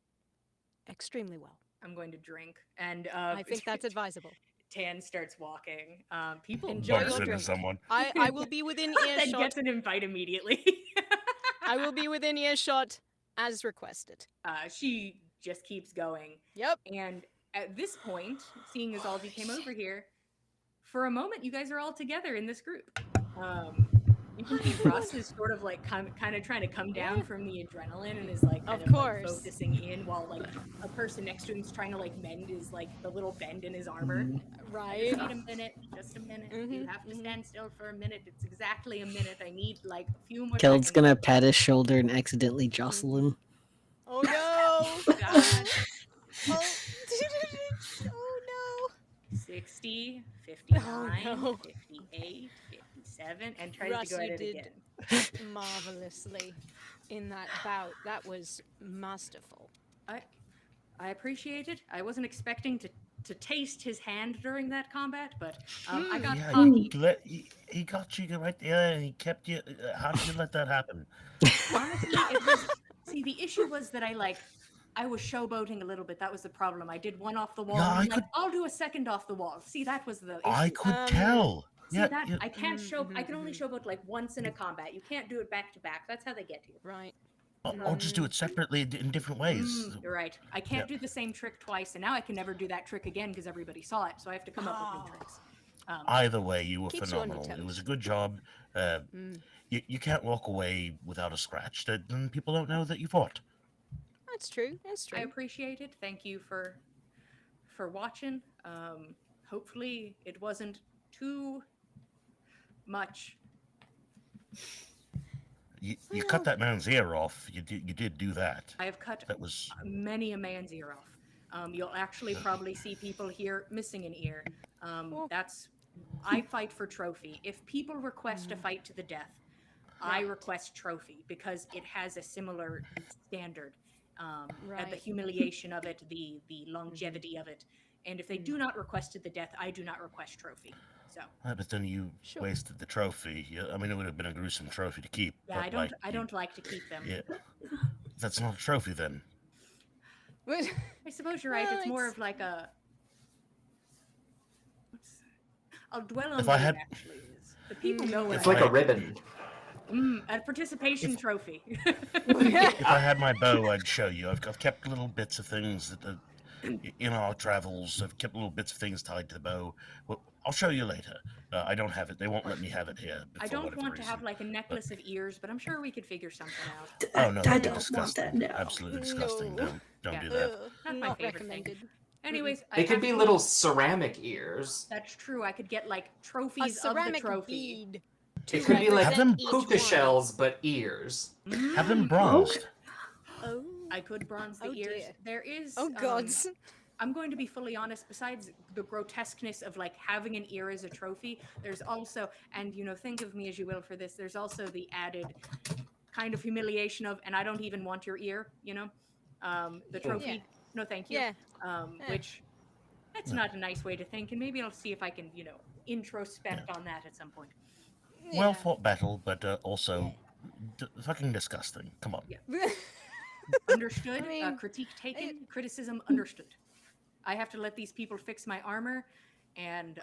extremely well. I'm going to drink. And I think that's advisable. Tan starts walking. People Enjoy Bumps your into drink. someone. I will be within and earshot. gets an invite immediately. I will be within earshot as requested. She just keeps going. Yep. And at this point, seeing as all of you came over here, for a moment, you guys are all together in this group. You can see Russ is sort of like kind of trying to come down from the adrenaline and is like kind of like focusing in, while like a person next to him is trying to like mend his like the little bend in his armor. Right. I just need a minute, just a minute. You have to stand still for a minute. It's exactly a minute. I need like a few more Keld's seconds. gonna pat his shoulder and accidentally jostle him. Oh no! God. Oh. Oh no! 60, 59, Oh, no. 58, 57, and tries Russ, to go at you it did again. marvelously in that bout. That was masterful. I appreciate it. I wasn't expecting to taste his hand during that combat, but I got Yeah, cocky. he got you right there, and he kept you. How did you let that happen? Honestly, it was. See, the issue was that I was showboating a little bit. That was the problem. I did one off the wall, Yeah, and I'm like, I'll do a second off the wall. See, that was the issue. I could tell. See Yeah, that you- I can't show. I can only showboat like once in a combat. You can't do it back to back. That's how they get you. Right. I'll just do it separately in different ways. You're right. I can't do the same trick twice, and now I can never do that trick again because everybody saw it. So I have to come up with new tricks. Either way, you were Keeps you on your phenomenal. It was a toes. good job. You can't walk away without a scratch. Then people don't know that you fought. That's true. That's true. I appreciate it. Thank you for watching. Hopefully, it wasn't too much. You cut that man's ear off. You did do that. I have cut That was many a man's ear off. You'll actually probably see people here missing an ear. I fight for trophy. If people request a fight to the death, I request trophy because it has a similar standard. the Right. humiliation of it, the longevity of it. And if they do not requested the death, I do not request trophy. So But then you Sure. wasted the trophy. I mean, it would have been a gruesome trophy to keep. yeah, but I don't like to keep them. Yeah, that's not a trophy then. But I suppose you're right. Well, It's more it's- of like a. I'll dwell on If what I it had- actually is. The people know what It's I like a Right. ribbon. a participation trophy. If I had my bow, I'd show you. I've kept little bits of things that in our travels. I've kept little bits of things tied to the bow. Well, I'll show you later. I don't have it. They won't let me have it here. I for don't whatever want to have reason. like a necklace of ears, but I'm sure we could figure something out. Oh no, I that'd be don't want disgusting. that. No. Absolutely disgusting. No. Don't Yeah. do that. Not my not favorite thing. recommended. Anyways, I They could have be to- little ceramic ears. That's true. I could get like A trophies of the ceramic trophy. bead. It could be like Have them- puka shells, but ears. Have them Mm, bronzed. Oh. I could bronze the Oh, ears. dear. There is. Oh gods. I'm going to be fully honest. Besides the grotesqueness of like having an ear as a trophy, there's also, and think of me as you will for this. There's also the added kind of humiliation of, and I don't even want your ear. The trophy. Yeah. No, thank you. Yeah. Which that's not a nice way to think, and maybe I'll see if I can, introspect on that at some point. Well fought battle, but also fucking disgusting. Come on. Yeah. Understood. I mean, Critique taken. Criticism understood. I have to let these people fix my armor, and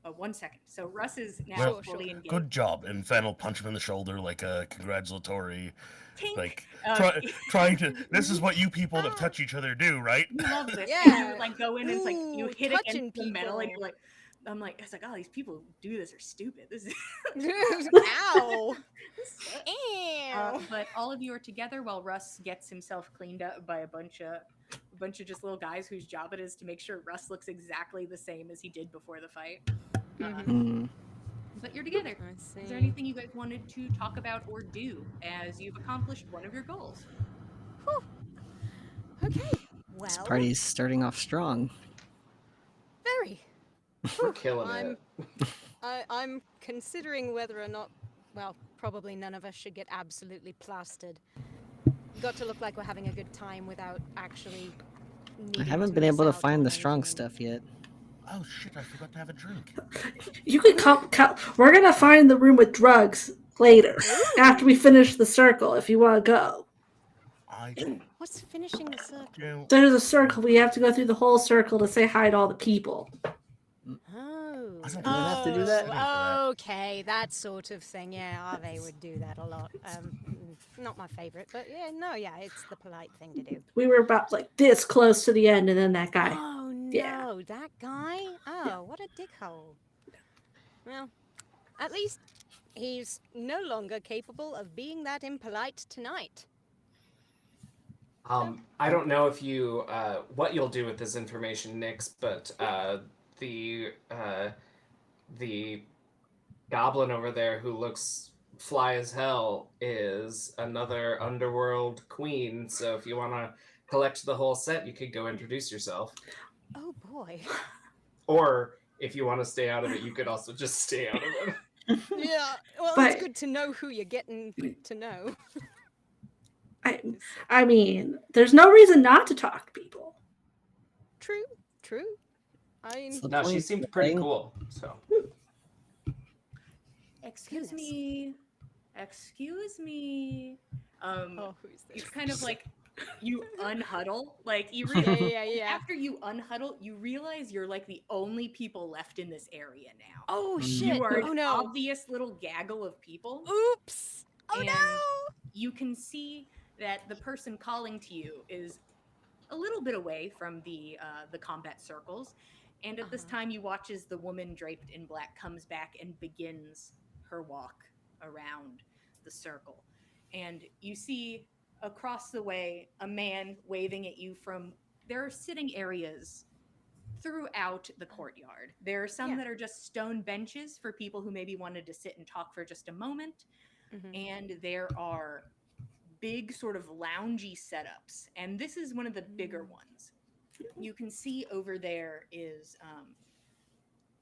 1 second. So Russ is now Well, fully engaged. Good job. And Fan will punch him in the shoulder like a congratulatory, Tink. like Uh, trying to. This is what you people that touch each other do, right? You love this. Yeah. You like go in and it's like you Ooh, hit touching against the metal, and people. you're like, it's like, oh, these people who do this are stupid. This is. Ow. Ew. But all of you are together while Russ gets himself cleaned up by a bunch of just little guys whose job it is to make sure Russ looks exactly the same as he did before the fight. But you're together. I see. Is there anything you guys wanted to talk about or do as you've accomplished one of your goals? Okay. Well, This party's starting off strong. very. We're killing I'm- it. I'm considering whether or not, well, probably none of us should get absolutely plastered. Got to look like we're having a good time without actually. I needing haven't been able to miss out find on the strong anything. stuff yet. Oh shit! I forgot to have a drink. You can come. We're gonna find the room with drugs later after we finish the circle. If you want to go, I What's finishing the circle? do. there's a circle. We have to go through the whole circle to say hi to all the people. Oh. I don't Do we have to do that? Oh, okay, that sort of thing. Yeah, they would do that a lot. Not my favorite, but yeah, it's the polite thing to do. We were about like this close to the end, and then that guy. Oh no, Yeah. that guy? Oh, what a dickhole. Well, at least he's no longer capable of being that impolite tonight. I don't know if you what you'll do with this information, Nix, but the goblin over there who looks fly as hell is another underworld queen. So if you want to collect the whole set, you could go introduce yourself. Oh boy. Or if you want to stay out of it, you could also just stay out of it. Yeah, well, But- it's good to know who you're getting to know. I mean, there's no reason not to talk to people. True. I mean, It's the No, she point, seemed pretty right? cool. So Excuse Goodness. me. Excuse me. oh, who's You this? kind of like you unhuddle. Like you Yeah, really yeah. after you unhuddle, you realize you're like the only people left in this area now. Oh Mm. shit! You are Oh an no! obvious little gaggle of people. Oops! Oh And no! You can see that the person calling to you is a little bit away from the combat circles, and at this Uh-huh. time you watch as the woman draped in black comes back and begins her walk around the circle, and you see across the way a man waving at you from there are sitting areas throughout the courtyard. There are some Yeah. that are just stone benches for people who maybe wanted to sit and talk for just a moment, Mhm. and there are big sort of loungy setups, and this is one of the bigger ones. You can see over there is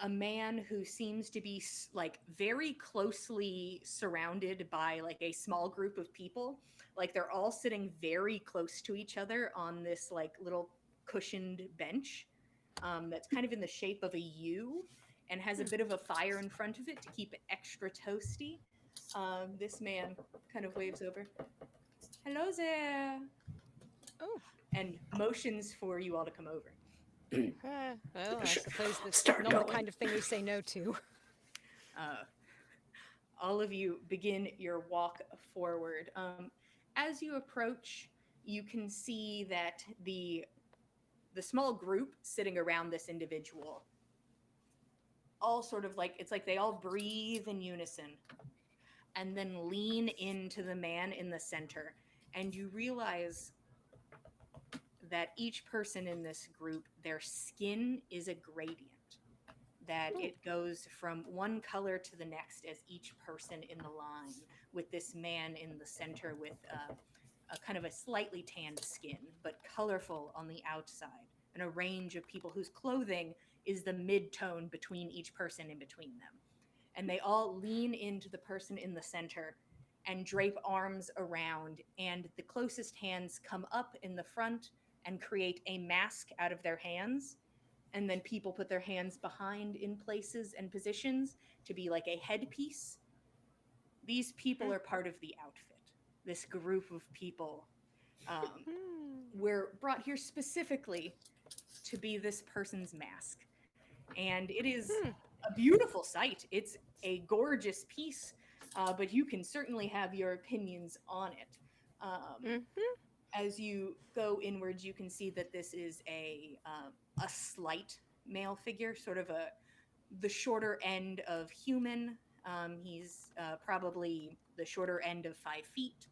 a man who seems to be like very closely surrounded by like a small group of people. Like they're all sitting very close to each other on this like little cushioned bench that's kind of in the shape of a U and has a bit of a fire in front of it to keep it extra toasty. This man kind of waves over. Hello there. Oh. And motions for you all to come over. Well, I suppose that's Start not the going. kind of thing we say no to. All of you begin your walk forward. As you approach, you can see that the small group sitting around this individual all sort of like it's like they all breathe in unison and then lean into the man in the center, and you realize that each person in this group, their skin is a gradient, that it goes from one color to the next as each person in the line, with this man in the center with a kind of a slightly tanned skin, but colorful on the outside, and a range of people whose clothing is the mid-tone between each person in between them. And they all lean into the person in the center and drape arms around, and the closest hands come up in the front and create a mask out of their hands, and then people put their hands behind in places and positions to be like a headpiece. These people are part of the outfit. This group of people were brought here specifically to be this person's mask. And it is a beautiful sight. It's a gorgeous piece, but you can certainly have your opinions on it. As you go inwards, you can see that this is a slight male figure, sort of the shorter end of human. He's probably the shorter end of 5 feet.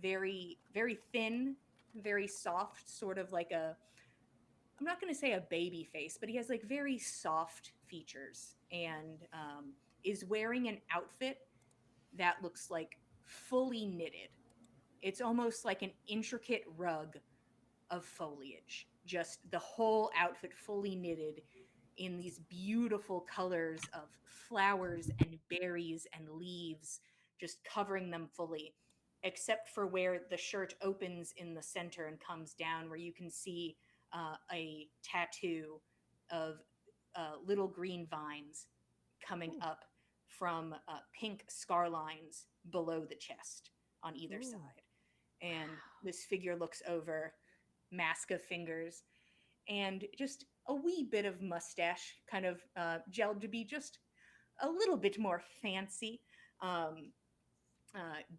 Very, very thin, very soft, sort of like I'm not going to say a baby face, but he has like very soft features, and is wearing an outfit that looks like fully knitted. It's almost like an intricate rug of foliage, just the whole outfit fully knitted in these beautiful colors of flowers and berries and leaves, just covering them fully, except for where the shirt opens in the center and comes down, where you can see a tattoo of little green vines coming up from pink scar lines below the chest on either side. And this figure looks over, mask of fingers, and just a wee bit of mustache, kind of gelled to be just a little bit more fancy.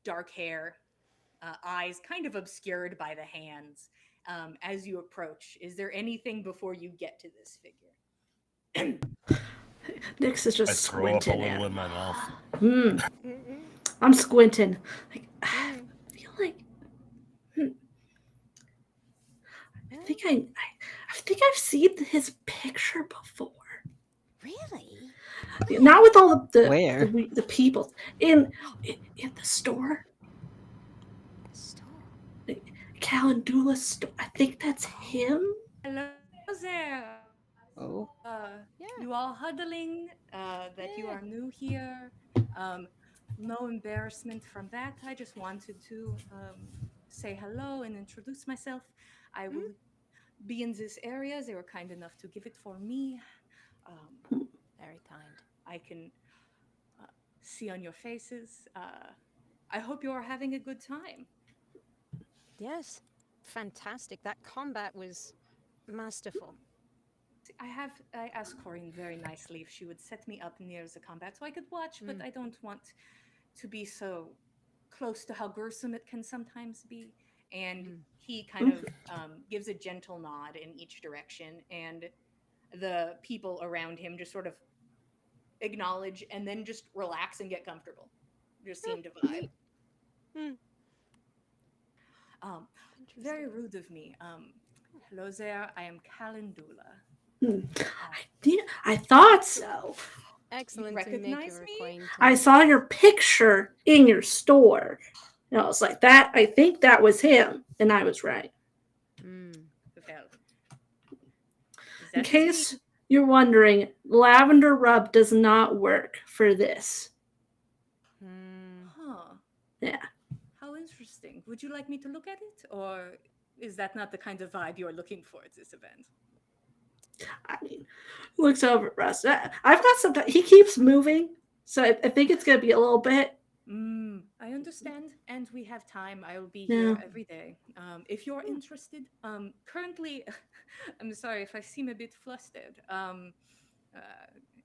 Dark hair, eyes kind of obscured by the hands. As you approach, is there anything before you get to this figure? Nyx is I just throw up a squinting little at in my mouth. I'm squinting. Like, I feel like I think I've seen his picture before. Really? Not with all Where? the people in the store, Calendula's store. I think that's him. Hello there. Oh. Yeah. You all huddling, that you are new here. Um, no embarrassment from that. I just wanted to say hello and introduce myself. I will be in this area. They were kind enough to give it for me. Very kind. I can see on your faces. I hope you are having a good time. Yes. Fantastic. That combat was masterful. I asked Corinne very nicely if she would set me up near the combat so I could watch, but I don't want to be so close to how gruesome it can sometimes be. And he kind of gives a gentle nod in each direction, and the people around him just sort of acknowledge and then just relax and get comfortable. Just seem to vibe. Very rude of me. Hello there. I am Calendula. I thought so. Excellent to make recognize your me? acquaintance. I saw your picture in your store. And I was like, that. I think that was him, and I was right. Well, In case you're wondering, lavender rub does not work for this. Huh. Yeah. How interesting. Would you like me to look at it? Or is that not the kind of vibe you're looking for at this event? I mean, looks over at Russ. I've got some. He keeps moving, so I think it's gonna be a little bit. I understand, and we have time. I will be Yeah. here every day. If you're interested, currently, I'm sorry if I seem a bit flustered.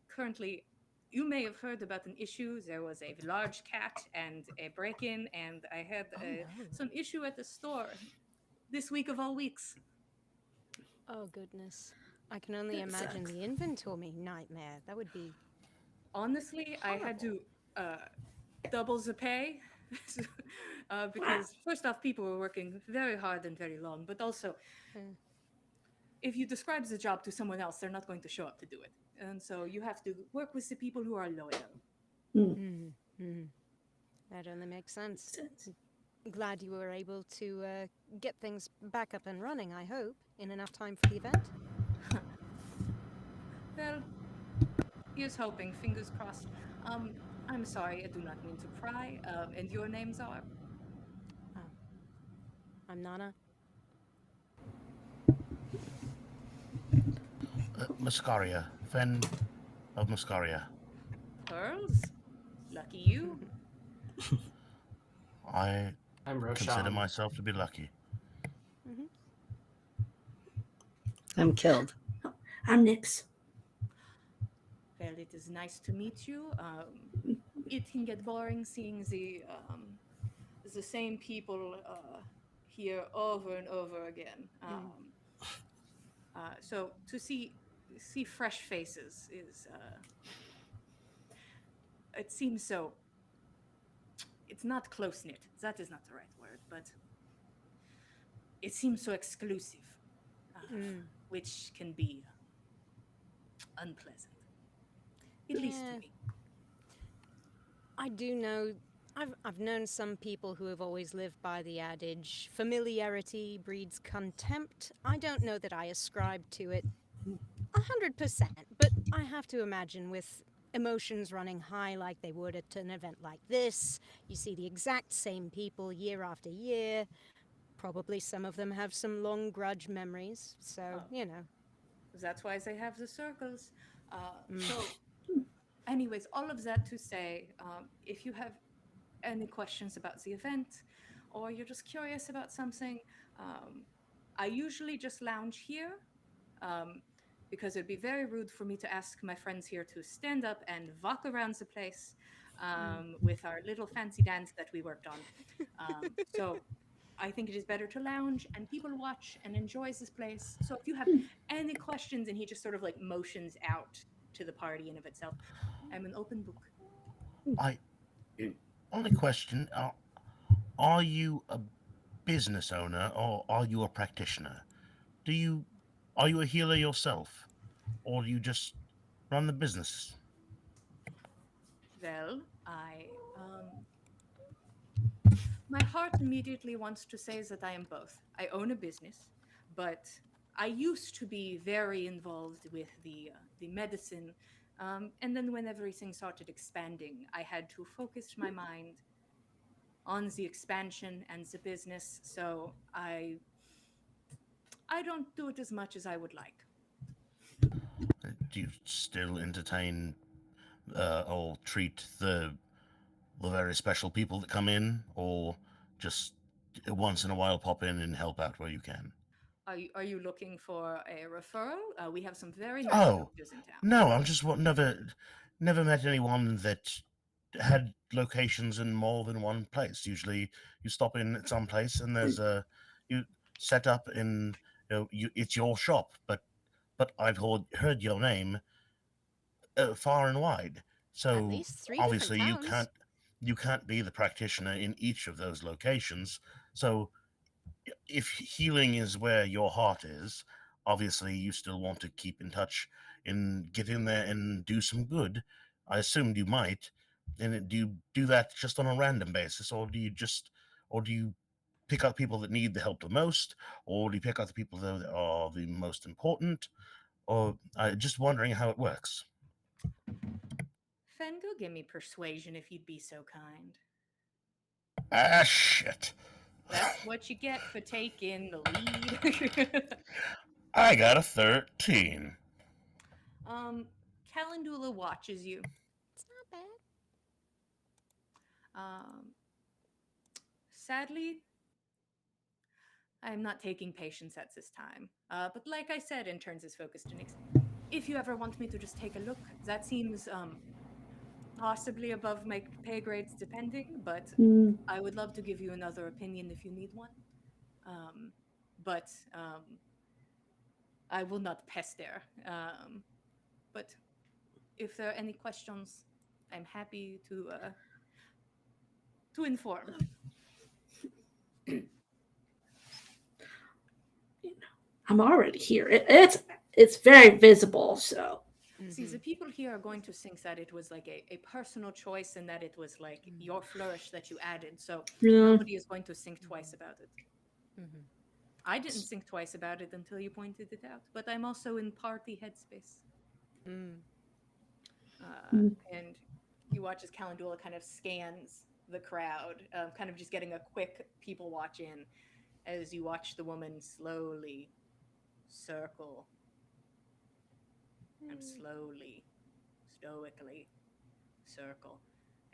Currently, you may have heard about an issue. There was a large cat and a break-in, and I had some issue at the store this week of all weeks. Oh, goodness. I can only That imagine sucks. the inventory nightmare. That would be Honestly, I had to double the pay because first off, people were working very hard and very long, but also Hmm. if you describe the job to someone else, they're not going to show up to do it, and so you have to work with the people who are loyal. That only makes sense. Sense. Glad you were able to get things back up and running, I hope, in enough time for the event. Well, here's hoping. Fingers crossed. I'm sorry, I do not mean to pry. And your names are? Oh, I'm Nana. Muscaria, Fen of Muscaria. Pearls? Lucky you. I I'm consider Roshan. myself to be lucky. I'm killed. I'm Nix. Well, it is nice to meet you. It can get boring seeing the same people here over and over again. So to see fresh faces is it seems so. It's not close knit. That is not the right word, but it seems so exclusive, which can be unpleasant, at least to Yeah. me. I do know. I've known some people who have always lived by the adage, familiarity breeds contempt. I don't know that I ascribe to it 100%, but I have to imagine with emotions running high like they would at an event like this, you see the exact same people year after year. Probably some of them have some long grudge memories, so, Oh. you know. That's why they have the circles. So, anyways, all of that to say, if you have any questions about the event or you're just curious about something, um, I usually just lounge here um, because it'd be very rude for me to ask my friends here to stand up and walk around the place with our little fancy dance that we worked on. So I think it is better to lounge and people watch and enjoys this place. So if you have any questions, and he just sort of like motions out to the party in of itself, I'm an open book. I only question: are you a business owner or are you a practitioner? Do you are you a healer yourself, or do you just run the business? Well, my heart immediately wants to say that I am both. I own a business, but I used to be very involved with the medicine, and then when everything started expanding, I had to focus my mind on the expansion and the business. So I don't do it as much as I would like. Do you still entertain or treat the very special people that come in, or just once in a while pop in and help out where you can? Are you looking for a referral? We have some very nice Oh, doctors in town. no, I'm just never met anyone that had locations in more than one place. Usually, you stop in at some place and there's a you set up in it's your shop, but I've heard your name far and wide. At So least 3 different obviously towns. you can't be the practitioner in each of those locations. So if healing is where your heart is, obviously you still want to keep in touch and get in there and do some good. I assumed you might. And do you do that just on a random basis, or do you pick out people that need the help the most, or do you pick out the people that are the most important? Oh, I'm just wondering how it works. Fen, go give me persuasion if you'd be so kind. Ah, shit. That's what you get for taking the lead. I got a 13. Calendula watches you. It's not bad. Sadly, I am not taking patience at this time. But like I said, and turns his focus to Nix. If you ever want me to just take a look, that seems possibly above my pay grades, depending. But Mm, I would love to give you another opinion if you need one. But I will not pester. But if there are any questions, I'm happy to inform. I'm already here. It's very visible, so See, the people here are going to think that it was like a personal choice and that it was like your flourish that you added. So yeah. nobody is going to think twice about it. Mm-hmm. I didn't think twice about it until you pointed it out, but I'm also in party headspace. Mm. And you watch as Calendula kind of scans the crowd, kind of just getting a quick people watch in as you watch the woman slowly circle and slowly, stoically circle.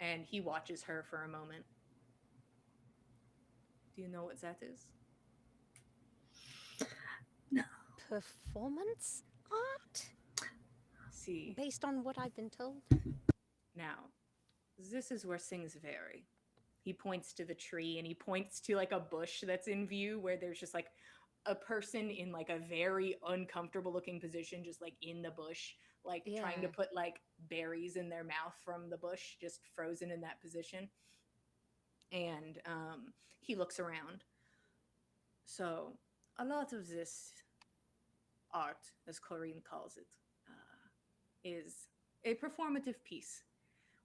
And he watches her for a moment. Do you know what that is? Performance art? See, Based on what I've been told? now, this is where things vary. He points to the tree and he points to like a bush that's in view where there's just like a person in like a very uncomfortable looking position, just like in the bush, like trying to Yeah. put like berries in their mouth from the bush, just frozen in that position. And he looks around. So, a lot of this art, as Corinne calls it, is a performative piece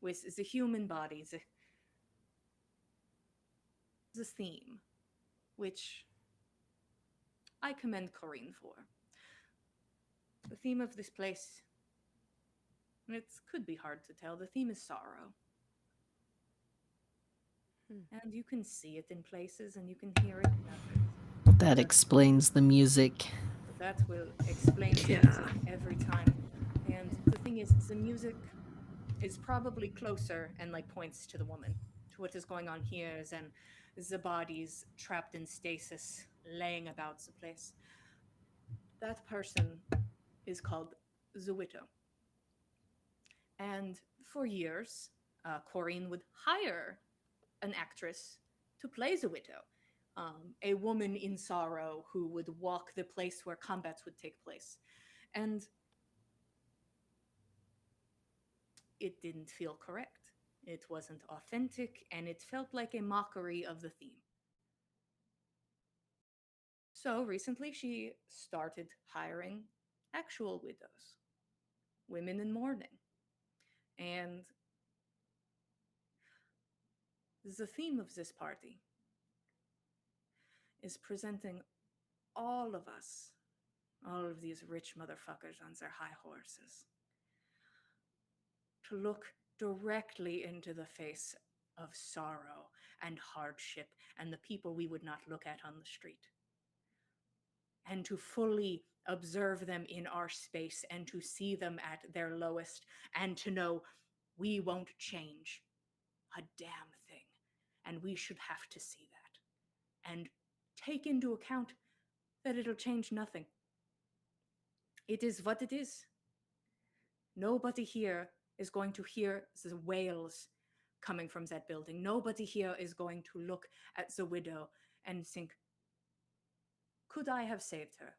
with the human body, the theme, which I commend Corinne for. The theme of this place, and it could be hard to tell, the theme is sorrow. And you can see it in places and you can hear it in others. That explains the music. But that will explain the Yeah. music every time. And the thing is, the music is probably closer and like points to the woman, to what is going on here, than the bodies trapped in stasis, laying about the place. That person is called the widow. And for years, Corinne would hire an actress to play the widow, a woman in sorrow who would walk the place where combats would take place. And it didn't feel correct. It wasn't authentic, and it felt like a mockery of the theme. So recently, she started hiring actual widows, women in mourning. And the theme of this party is presenting all of us, all of these rich motherfuckers on their high horses, to look directly into the face of sorrow and hardship and the people we would not look at on the street, and to fully observe them in our space and to see them at their lowest and to know we won't change a damn thing, and we should have to see that and take into account that it'll change nothing. It is what it is. Nobody here is going to hear the wails coming from that building. Nobody here is going to look at the widow and think, could I have saved her?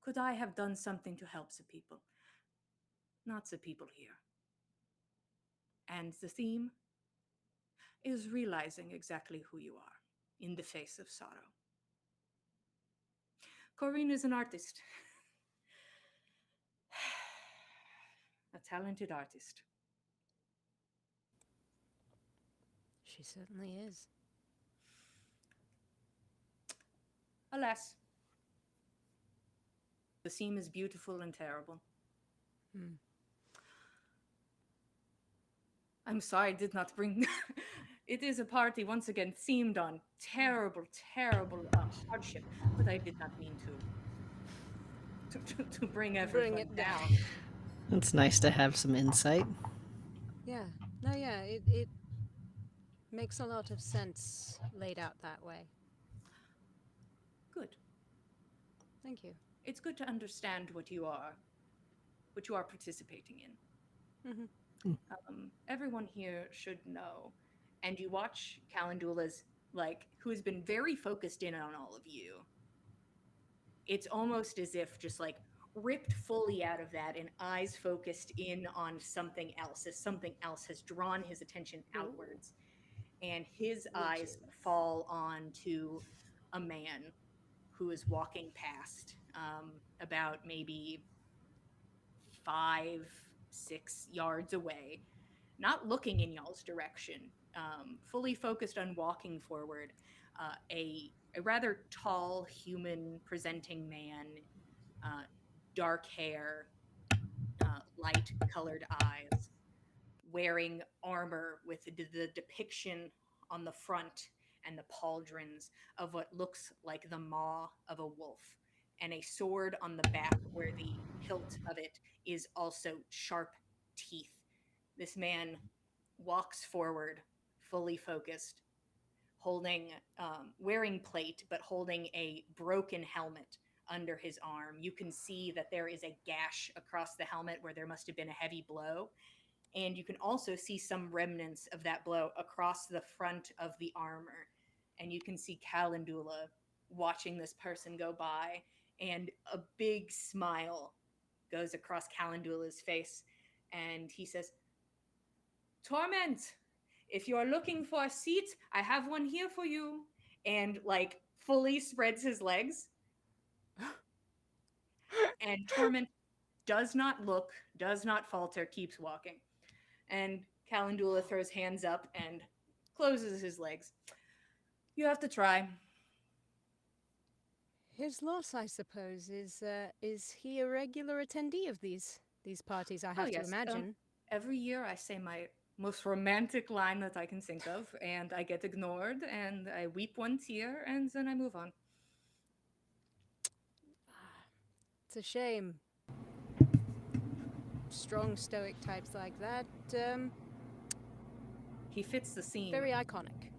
Could I have done something to help the people? Not the people here. And the theme is realizing exactly who you are in the face of sorrow. Corinne is an artist, a talented artist. She certainly is. Alas, The seam is beautiful and terrible. Hmm. I'm sorry I did not bring. It is a party once again themed on terrible, terrible hardship, but I did not mean to bring everyone it down. down. It's nice to have some insight. Yeah. No, yeah, it makes a lot of sense laid out that way. Good. Thank you. It's good to understand what you are participating in. Mm-hmm. Everyone here should know. And you watch Calendula's, like, who has been very focused in on all of you. It's almost as if just like ripped fully out of that and eyes focused in on something else, as something else has drawn his attention outwards. And his eyes fall onto a man who is walking past, about maybe 5-6 yards away, not looking in y'all's direction, fully focused on walking forward. A rather tall, human presenting man, uh, dark hair, light colored eyes, wearing armor with the depiction on the front and the pauldrons of what looks like the maw of a wolf, and a sword on the back where the hilt of it is also sharp teeth. This man walks forward, fully focused, holding, wearing plate, but holding a broken helmet under his arm. You can see that there is a gash across the helmet where there must have been a heavy blow. And you can also see some remnants of that blow across the front of the armor. And you can see Calendula watching this person go by, and a big smile goes across Calendula's face. And he says, Torment, if you're looking for a seat, I have one here for you. And like fully spreads his legs. And Torment does not look, does not falter, keeps walking. And Calendula throws hands up and closes his legs. You have to try. His loss, I suppose, is he a regular attendee of these parties? I have to Yes. imagine. Every year I say my most romantic line that I can think of, and I get ignored, and I weep one tear, and then I move on. It's a shame. Strong stoic types like that, He fits the theme. very iconic.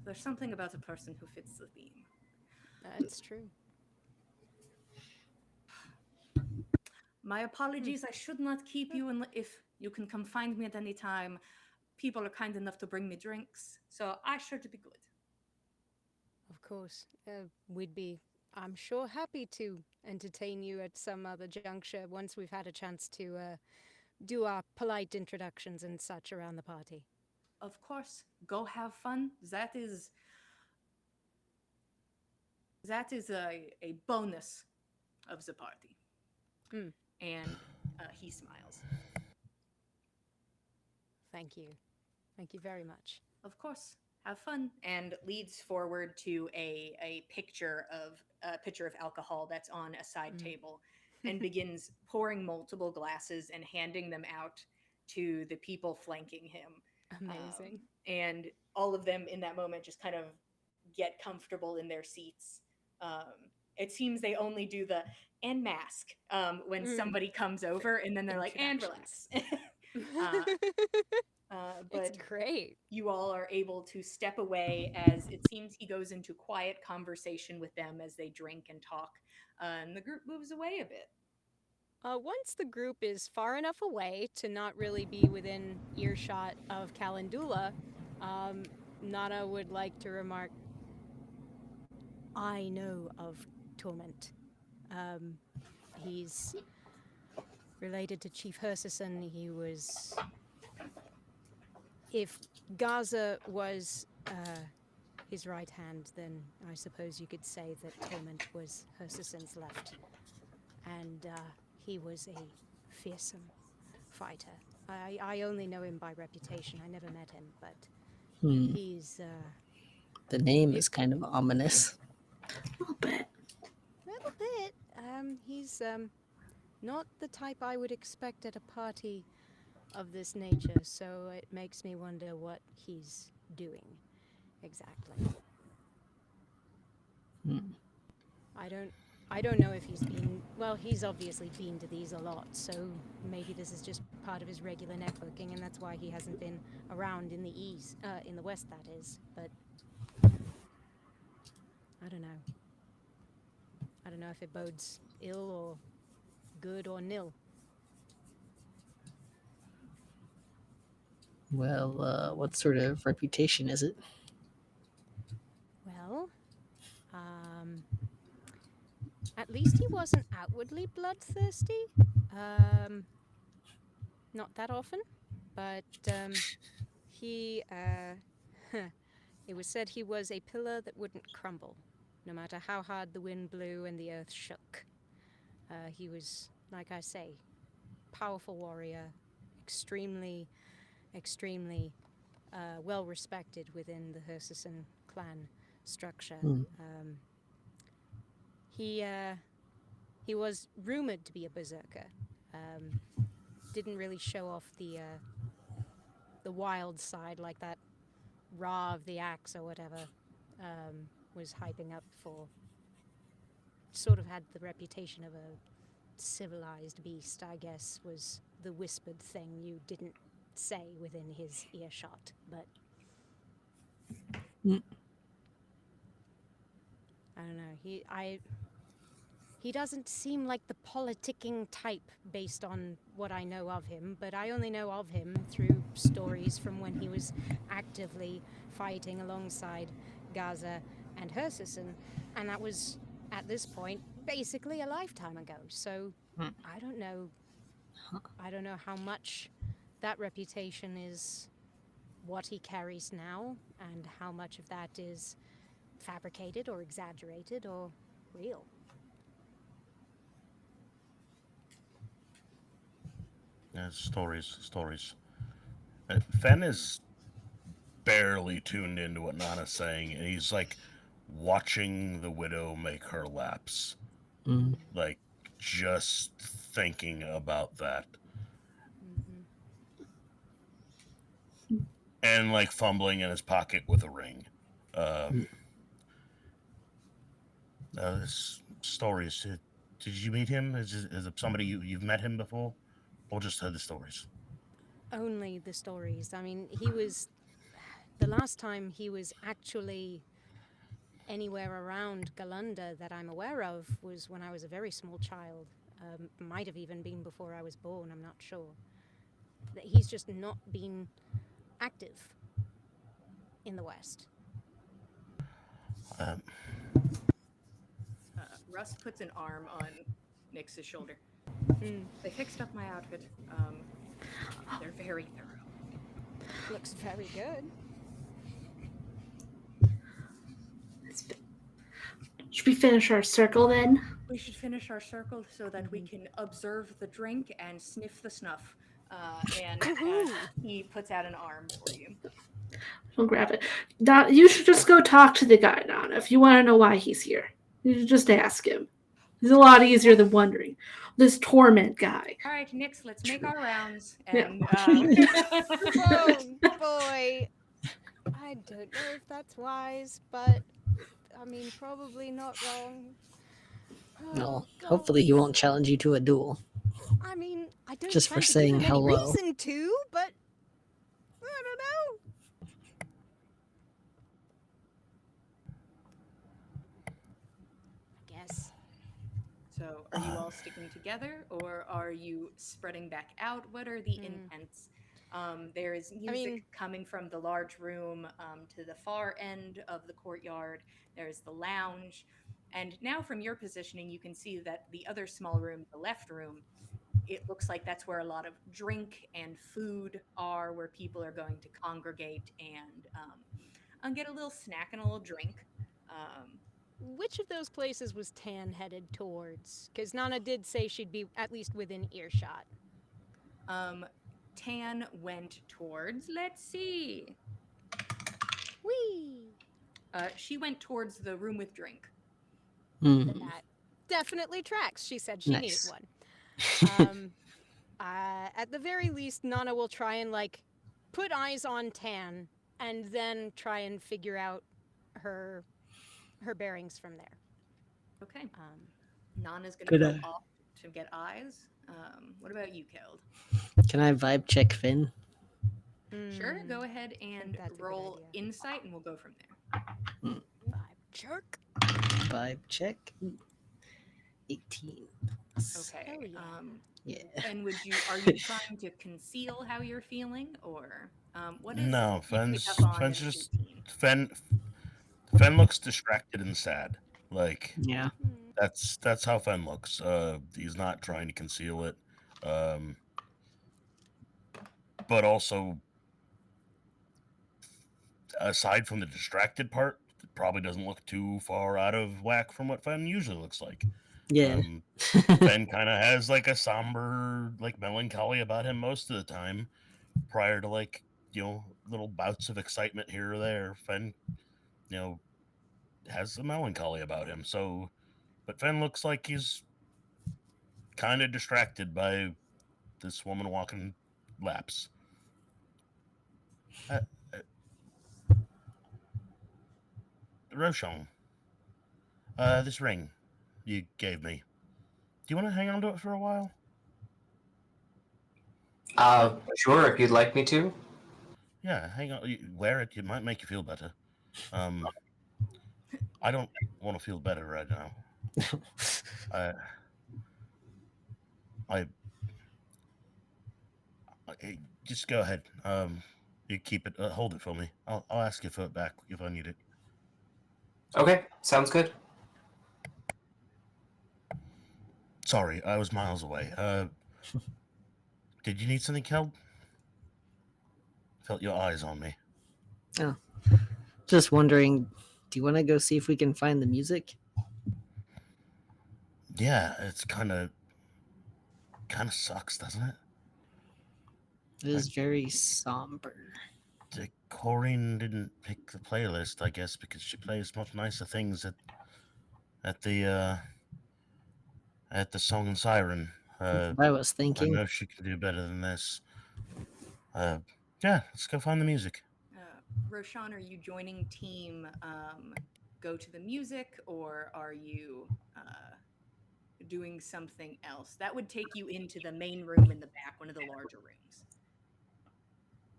There's something about a person who fits the theme. That's true. My apologies. I should not keep you. If you can come find me at any time, people are kind enough to bring me drinks, so I should be good. Of course. We'd be, I'm sure, happy to entertain you at some other juncture once we've had a chance to do our polite introductions and such around the party. Of course, go have fun. That is a bonus of the party. Mm. And he smiles. Thank you. Thank you very much. Of course, have fun. And leads forward to a picture of alcohol that's on a side table, and begins pouring multiple glasses and handing them out to the people flanking him. Amazing. And all of them in that moment just kind of get comfortable in their seats. It seems they only do the and mask when somebody comes over, and then they're like, and relax. But it's great. you all are able to step away as it seems he goes into quiet conversation with them as they drink and talk, and the group moves away a bit. Once the group is far enough away to not really be within earshot of Calendula, Nana would like to remark, I know of Torment. He's related to Chief Hersison. He was... If Gaza was his right hand, then I suppose you could say that Torment was Hersison's left. And he was a fearsome fighter. I only know him by reputation. I never met him, but he's... The name is kind of ominous. A little bit. A little bit. He's not the type I would expect at a party of this nature, so it makes me wonder what he's doing exactly. I don't know if he's been, well, he's obviously been to these a lot, so maybe this is just part of his regular networking, and that's why he hasn't been around in the in the west, that is. But I don't know. I don't know if it bodes ill or good or nil. Well, what sort of reputation is it? Well, at least he wasn't outwardly bloodthirsty. Not that often, but he, it was said he was a pillar that wouldn't crumble, no matter how hard the wind blew and the earth shook. He was, like I say, powerful warrior, extremely, extremely well respected within the Hersison clan structure. He was rumored to be a berserker. Didn't really show off the wild side like that Ra of the Axe or whatever was hyping up for. Sort of had the reputation of a civilized beast, I guess, was the whispered thing you didn't say within his earshot, but I don't know. He doesn't seem like the politicking type based on what I know of him, but I only know of him through stories from when he was actively fighting alongside Gaza and Hersison, and that was, at this point, basically a lifetime ago. So I don't know how much that reputation is what he carries now, and how much of that is fabricated or exaggerated or real. Yeah, stories. Fen is barely tuned into what Nana's saying, and he's like watching the widow make her lapse. Like, just thinking about that. And like fumbling in his pocket with a ring. Stories. Did you meet him? Is it somebody you've met him before? Or just heard the stories? Only the stories. I mean, he was... The last time he was actually anywhere around Galunda that I'm aware of was when I was a very small child. Might have even been before I was born, I'm not sure. He's just not been active in the West. Russ puts an arm on Nix's shoulder. They fixed up my outfit. They're very thorough. Looks very good. Should we finish our circle then? We should finish our circle so that we can observe the drink and sniff the snuff. And he puts out an arm for you. I'll grab it. You should just go talk to the guy, Donna, if you want to know why he's here. You should just ask him. It's a lot easier than wondering. This torment guy. All right, Nix, let's make our rounds. And Oh, boy. I don't know if that's wise, but, I mean, probably not wrong. Well, hopefully he won't challenge you to a duel. I mean, I don't just plan for to saying give him any hello. reason to, but I don't know. I guess. So, are you all sticking together, or are you spreading back out? What are the intents? There is music coming from the large room to the far end of the courtyard. There's the lounge. And now from your positioning, you can see that the other small room, the left room, it looks like that's where a lot of drink and food are, where people are going to congregate and get a little snack and a little drink. Which of those places was Tan headed towards? Because Nana did say she'd be at least within earshot. Tan went towards, let's see. Whee! She went towards the room with drink. That definitely tracks. She said she needed Nice. one. At the very least, Nana will try and like put eyes on Tan, and then try and figure out her bearings from there. Okay. Um, Nana's going to Could go off to get eyes. What about you, Keld? Can I vibe check Finn? Sure. hmm, Go ahead and that's a good roll idea. insight, and we'll go from there. Vibe jerk. Vibe check. 18. Okay. Hell yeah. Yeah. And are you trying to conceal how you're feeling, or what is No, you pick Fen's up on Fen's in just 18? Fen looks distracted and sad. Like Yeah. that's how Fen looks. He's not trying to conceal it. Um, but also aside from the distracted part, it probably doesn't look too far out of whack from what Fen usually looks like. Yeah. Fen kind of has like a somber, like melancholy about him most of the time, prior to like little bouts of excitement here or there. Fen, you know, has a melancholy about him. So, but Fen looks like he's kind of distracted by this woman walking laps. Uh, uh, Roshan, this ring you gave me. Do you want to hang on to it for a while? Sure, if you'd like me to. Yeah, hang on. Wear it. It might make you feel better. I don't want to feel better right now. I, I, just go ahead. You keep it. Hold it for me. I'll ask you for it back if I need it. Okay, sounds good. Sorry, I was miles away. Did you need something, Kel? Felt your eyes on me. Oh. Just wondering, do you want to go see if we can find the music? Yeah, it's kind of sucks, doesn't it? It is very somber. Corrine didn't pick the playlist, I guess, because she plays much nicer things at the Song and Siren. That's what I was I thinking. know she can do better than this. Yeah, let's go find the music. Roshan, are you joining team Go to the Music, or are you doing something else? That would take you into the main room in the back, one of the larger rooms.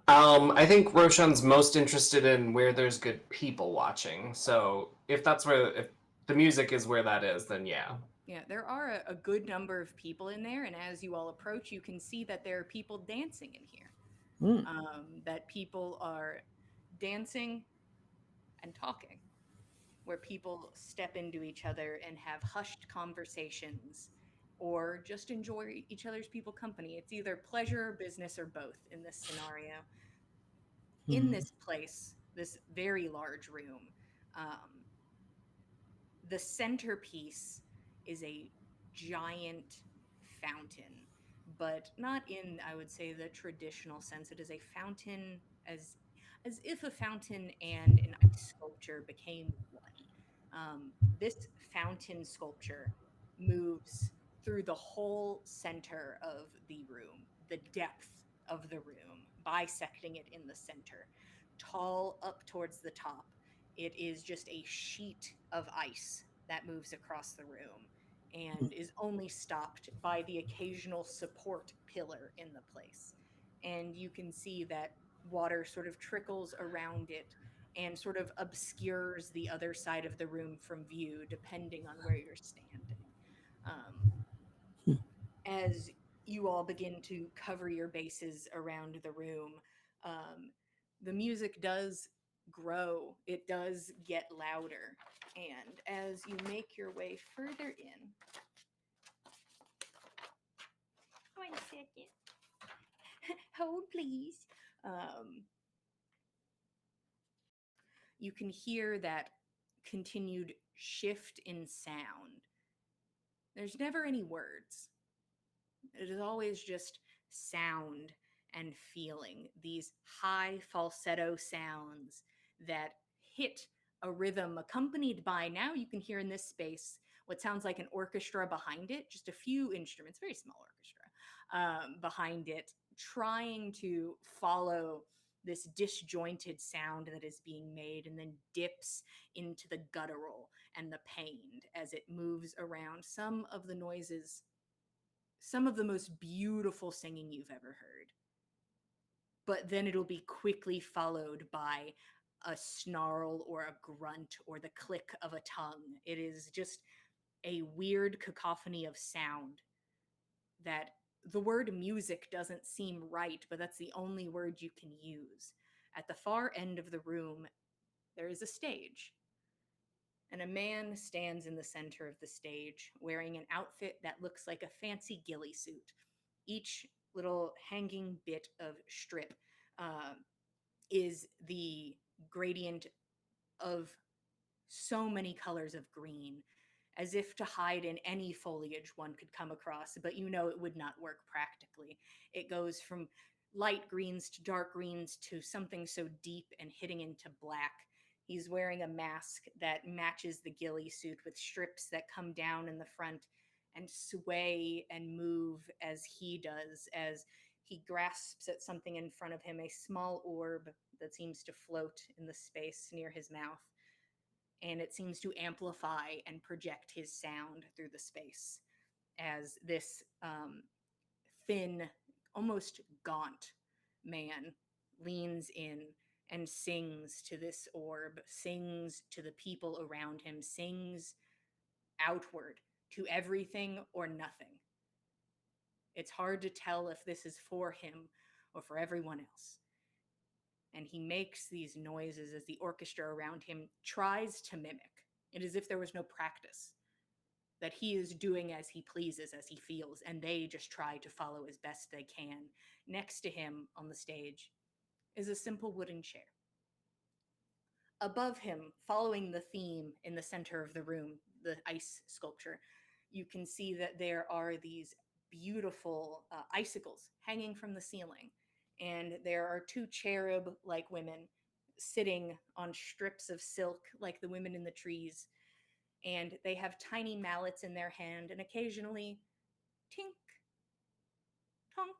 I think Roshan's most interested in where there's good people watching. So if the music is where that is, then yeah. Yeah, there are a good number of people in there, and as you all approach, you can see that there are people dancing in here. That people are dancing and talking, where people step into each other and have hushed conversations or just enjoy each other's people company. It's either pleasure or business or both in this scenario. In this place, this very large room, um, the centerpiece is a giant fountain, but not in, I would say, the traditional sense. It is a fountain as if a fountain and an ice sculpture became one. This fountain sculpture moves through the whole center of the room, the depth of the room, bisecting it in the center, tall up towards the top. It is just a sheet of ice that moves across the room and is only stopped by the occasional support pillar in the place. And you can see that water sort of trickles around it and sort of obscures the other side of the room from view, depending on where you're standing. As you all begin to cover your bases around the room, um, the music does grow, it does get louder. And as you make your way further in, one second, hold please. Um, you can hear that continued shift in sound. There's never any words. It is always just sound and feeling, these high falsetto sounds that hit a rhythm accompanied by, now you can hear in this space what sounds like an orchestra behind it, just a few instruments, very small orchestra behind it, trying to follow this disjointed sound that is being made, and then dips into the guttural and the pained as it moves around. Some of the noises, some of the most beautiful singing you've ever heard. But then it'll be quickly followed by a snarl or a grunt or the click of a tongue. It is just a weird cacophony of sound that the word music doesn't seem right, but that's the only word you can use. At the far end of the room, there is a stage, and a man stands in the center of the stage wearing an outfit that looks like a fancy ghillie suit. Each little hanging bit of strip uh, is the gradient of so many colors of green, as if to hide in any foliage one could come across, but you know it would not work practically. It goes from light greens to dark greens to something so deep and hitting into black. He's wearing a mask that matches the ghillie suit with strips that come down in the front and sway and move as he does, as he grasps at something in front of him, a small orb that seems to float in the space near his mouth, and it seems to amplify and project his sound through the space as this thin, almost gaunt man leans in and sings to this orb, sings to the people around him, sings outward to everything or nothing. It's hard to tell if this is for him or for everyone else. And he makes these noises as the orchestra around him tries to mimic. It is as if there was no practice, that he is doing as he pleases, as he feels, and they just try to follow as best they can. Next to him on the stage is a simple wooden chair. Above him, following the theme in the center of the room, the ice sculpture, you can see that there are these beautiful icicles hanging from the ceiling. And there are two cherub like women sitting on strips of silk like the women in the trees. And they have tiny mallets in their hand, and occasionally tink, tonk,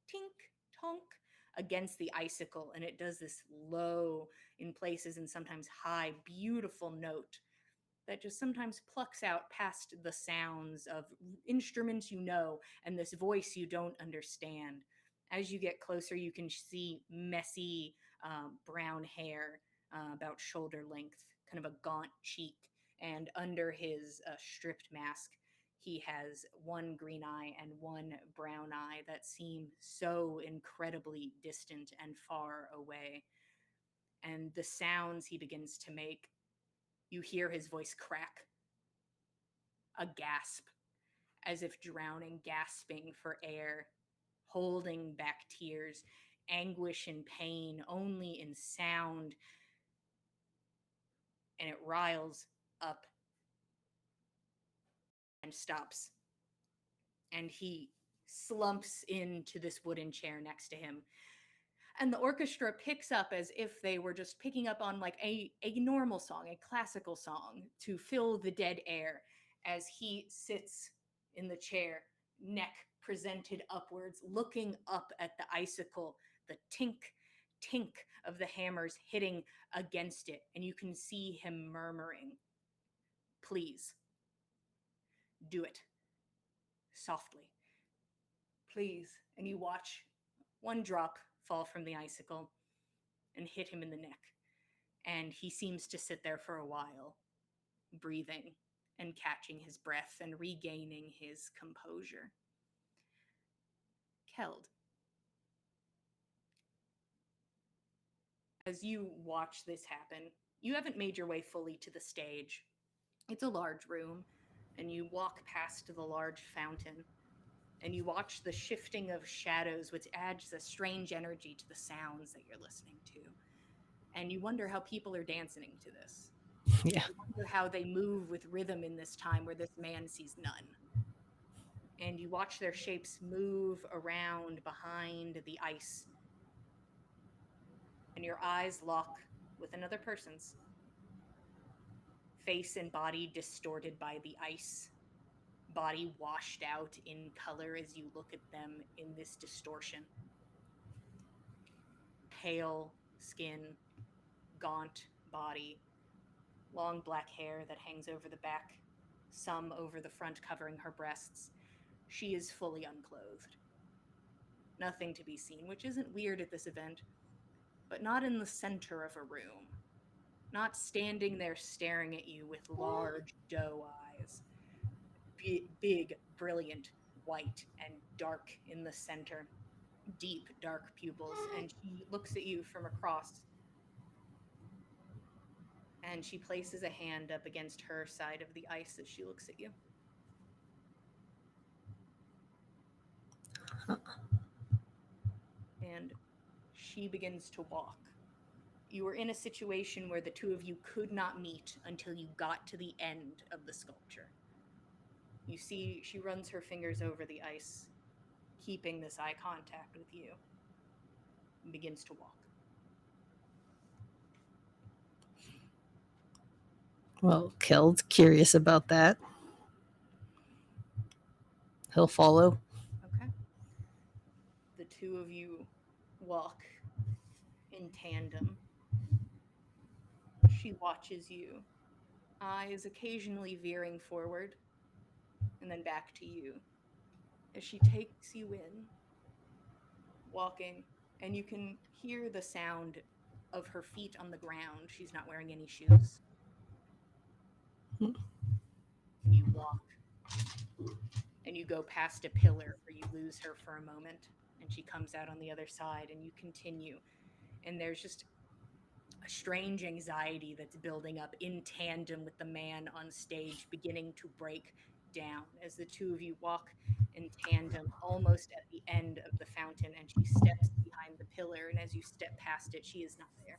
tink, tonk against the icicle. And it does this low, in places and sometimes high, beautiful note that just sometimes plucks out past the sounds of instruments you know and this voice you don't understand. As you get closer, you can see messy brown hair, about shoulder length, kind of a gaunt cheek, and under his stripped mask, he has one green eye and one brown eye that seem so incredibly distant and far away. And the sounds he begins to make, you hear his voice crack, a gasp, as if drowning, gasping for air, holding back tears, anguish and pain only in sound. And it riles up and stops. And he slumps into this wooden chair next to him. And the orchestra picks up as if they were just picking up on like a normal song, a classical song, to fill the dead air as he sits in the chair, neck presented upwards, looking up at the icicle, the tink, tink of the hammers hitting against it. And you can see him murmuring, "Please, do it. Softly. Please." And you watch one drop fall from the icicle and hit him in the neck. And he seems to sit there for a while, breathing and catching his breath and regaining his composure. Keld, as you watch this happen, you haven't made your way fully to the stage. It's a large room, and you walk past the large fountain, and you watch the shifting of shadows, which adds a strange energy to the sounds that you're listening to. And you wonder how people are dancing to this. Yeah. You wonder how they move with rhythm in this time where this man sees none. And you watch their shapes move around behind the ice. And your eyes lock with another person's. face and body distorted by the ice, body washed out in color as you look at them in this distortion. Pale skin, gaunt body, long black hair that hangs over the back, some over the front covering her breasts. She is fully unclothed. Nothing to be seen, which isn't weird at this event, but not in the center of a room. Not standing there staring at you with large doe eyes. Big, brilliant, white and dark in the center. Deep, dark pupils. And she looks at you from across. And she places a hand up against her side of the ice as she looks at you. And she begins to walk. You were in a situation where the two of you could not meet until you got to the end of the sculpture. You see, she runs her fingers over the ice, keeping this eye contact with you, and begins to walk. Well, Keld's curious about that. He'll follow. Okay. The two of you walk in tandem. She watches you, eyes occasionally veering forward and then back to you as she takes you in, walking, and you can hear the sound of her feet on the ground. She's not wearing any shoes. And you walk, and you go past a pillar where you lose her for a moment, and she comes out on the other side, and you continue. And there's just a strange anxiety that's building up in tandem with the man on stage beginning to break down as the two of you walk in tandem almost at the end of the fountain, and she steps behind the pillar, and as you step past it, she is not there.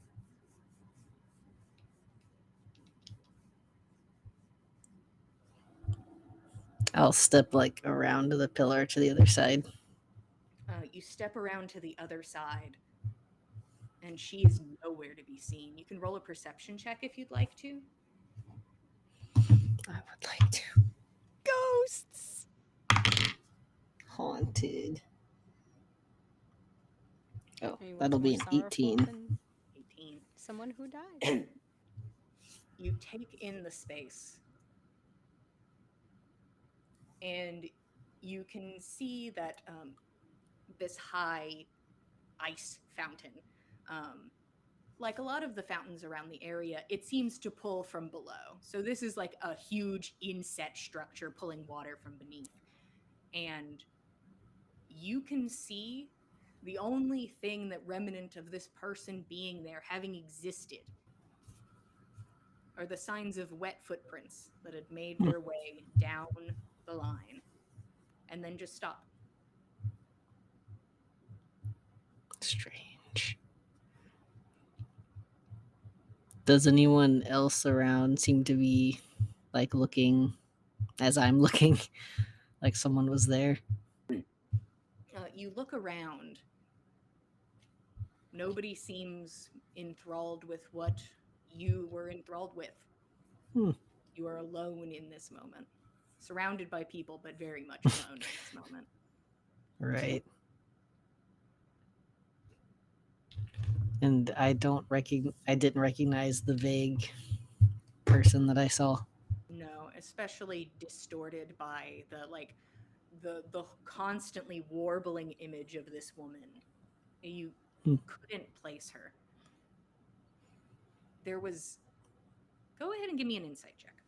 I'll step like around to the pillar to the other side. You step around to the other side, and she is nowhere to be seen. You can roll a perception check if you'd like to. I would like to. Ghosts! Haunted. Oh, Are you that'll what's be more an sorrowful 18. than 18. someone who died? You take in the space, and you can see that this high ice fountain, like a lot of the fountains around the area, it seems to pull from below. So this is like a huge inset structure pulling water from beneath. And you can see the only thing that remnant of this person being there, having existed, are the signs of wet footprints that had made their way down the line and then just stop. Strange. Does anyone else around seem to be like looking as I'm looking like someone was there? You look around. Nobody seems enthralled with what you were enthralled with. You are alone in this moment, surrounded by people, but very much alone in this moment. Right. And I didn't recognize the vague person that I saw. No, especially distorted by the constantly warbling image of this woman. You couldn't place her. There was. Go ahead and give me an insight check.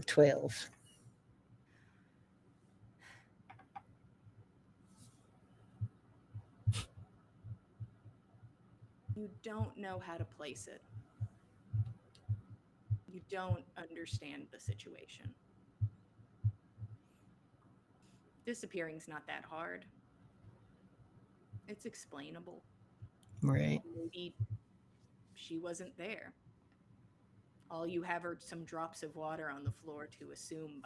12. You don't know how to place it. You don't understand the situation. Disappearing's not that hard. It's explainable. Right. Maybe she wasn't there. All you have are some drops of water on the floor to assume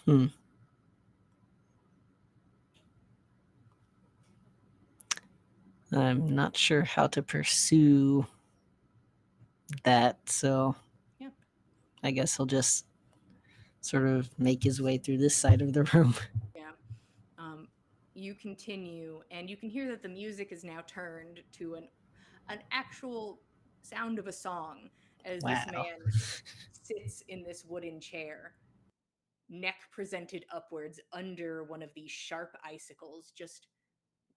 by. I'm not sure how to pursue that, so Yeah. I guess he'll just sort of make his way through this side of the room. Yeah. You continue, and you can hear that the music is now turned to an actual sound of a song as this Wow. man sits in this wooden chair, neck presented upwards under one of these sharp icicles, just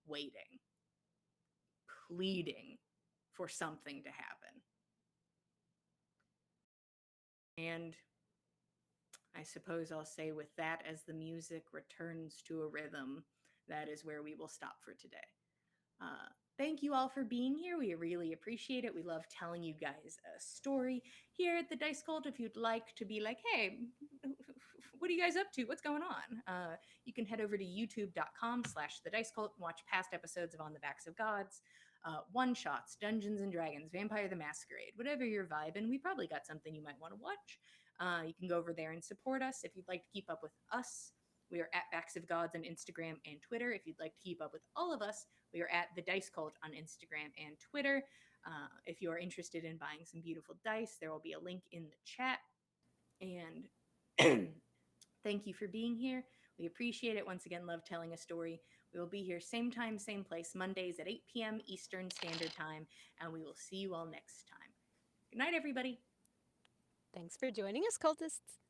waiting, pleading for something to happen. And I suppose I'll say, with that, as the music returns to a rhythm, that is where we will stop for today. Uh, Thank you all for being here. We really appreciate it. We love telling you guys a story here at the Dice Cult. If you'd like to be like, hey, what are you guys up to? What's going on? You can head over to youtube.com/the Dice Cult and watch past episodes of On the Backs of Gods, one shots, Dungeons and Dragons, Vampire the Masquerade, whatever your vibe, and we probably got something you might want to watch. You can go over there and support us. If you'd like to keep up with us, we are at Backs of Gods on Instagram and Twitter. If you'd like to keep up with all of us, we are at the Dice Cult on Instagram and Twitter. If you are interested in buying some beautiful dice, there will be a link in the chat. And thank you for being here. We appreciate it. Once again, love telling a story. We will be here same time, same place, Mondays at 8 p.m. Eastern Standard Time, and we will see you all next time. Good night, everybody. Thanks for joining us, cultists.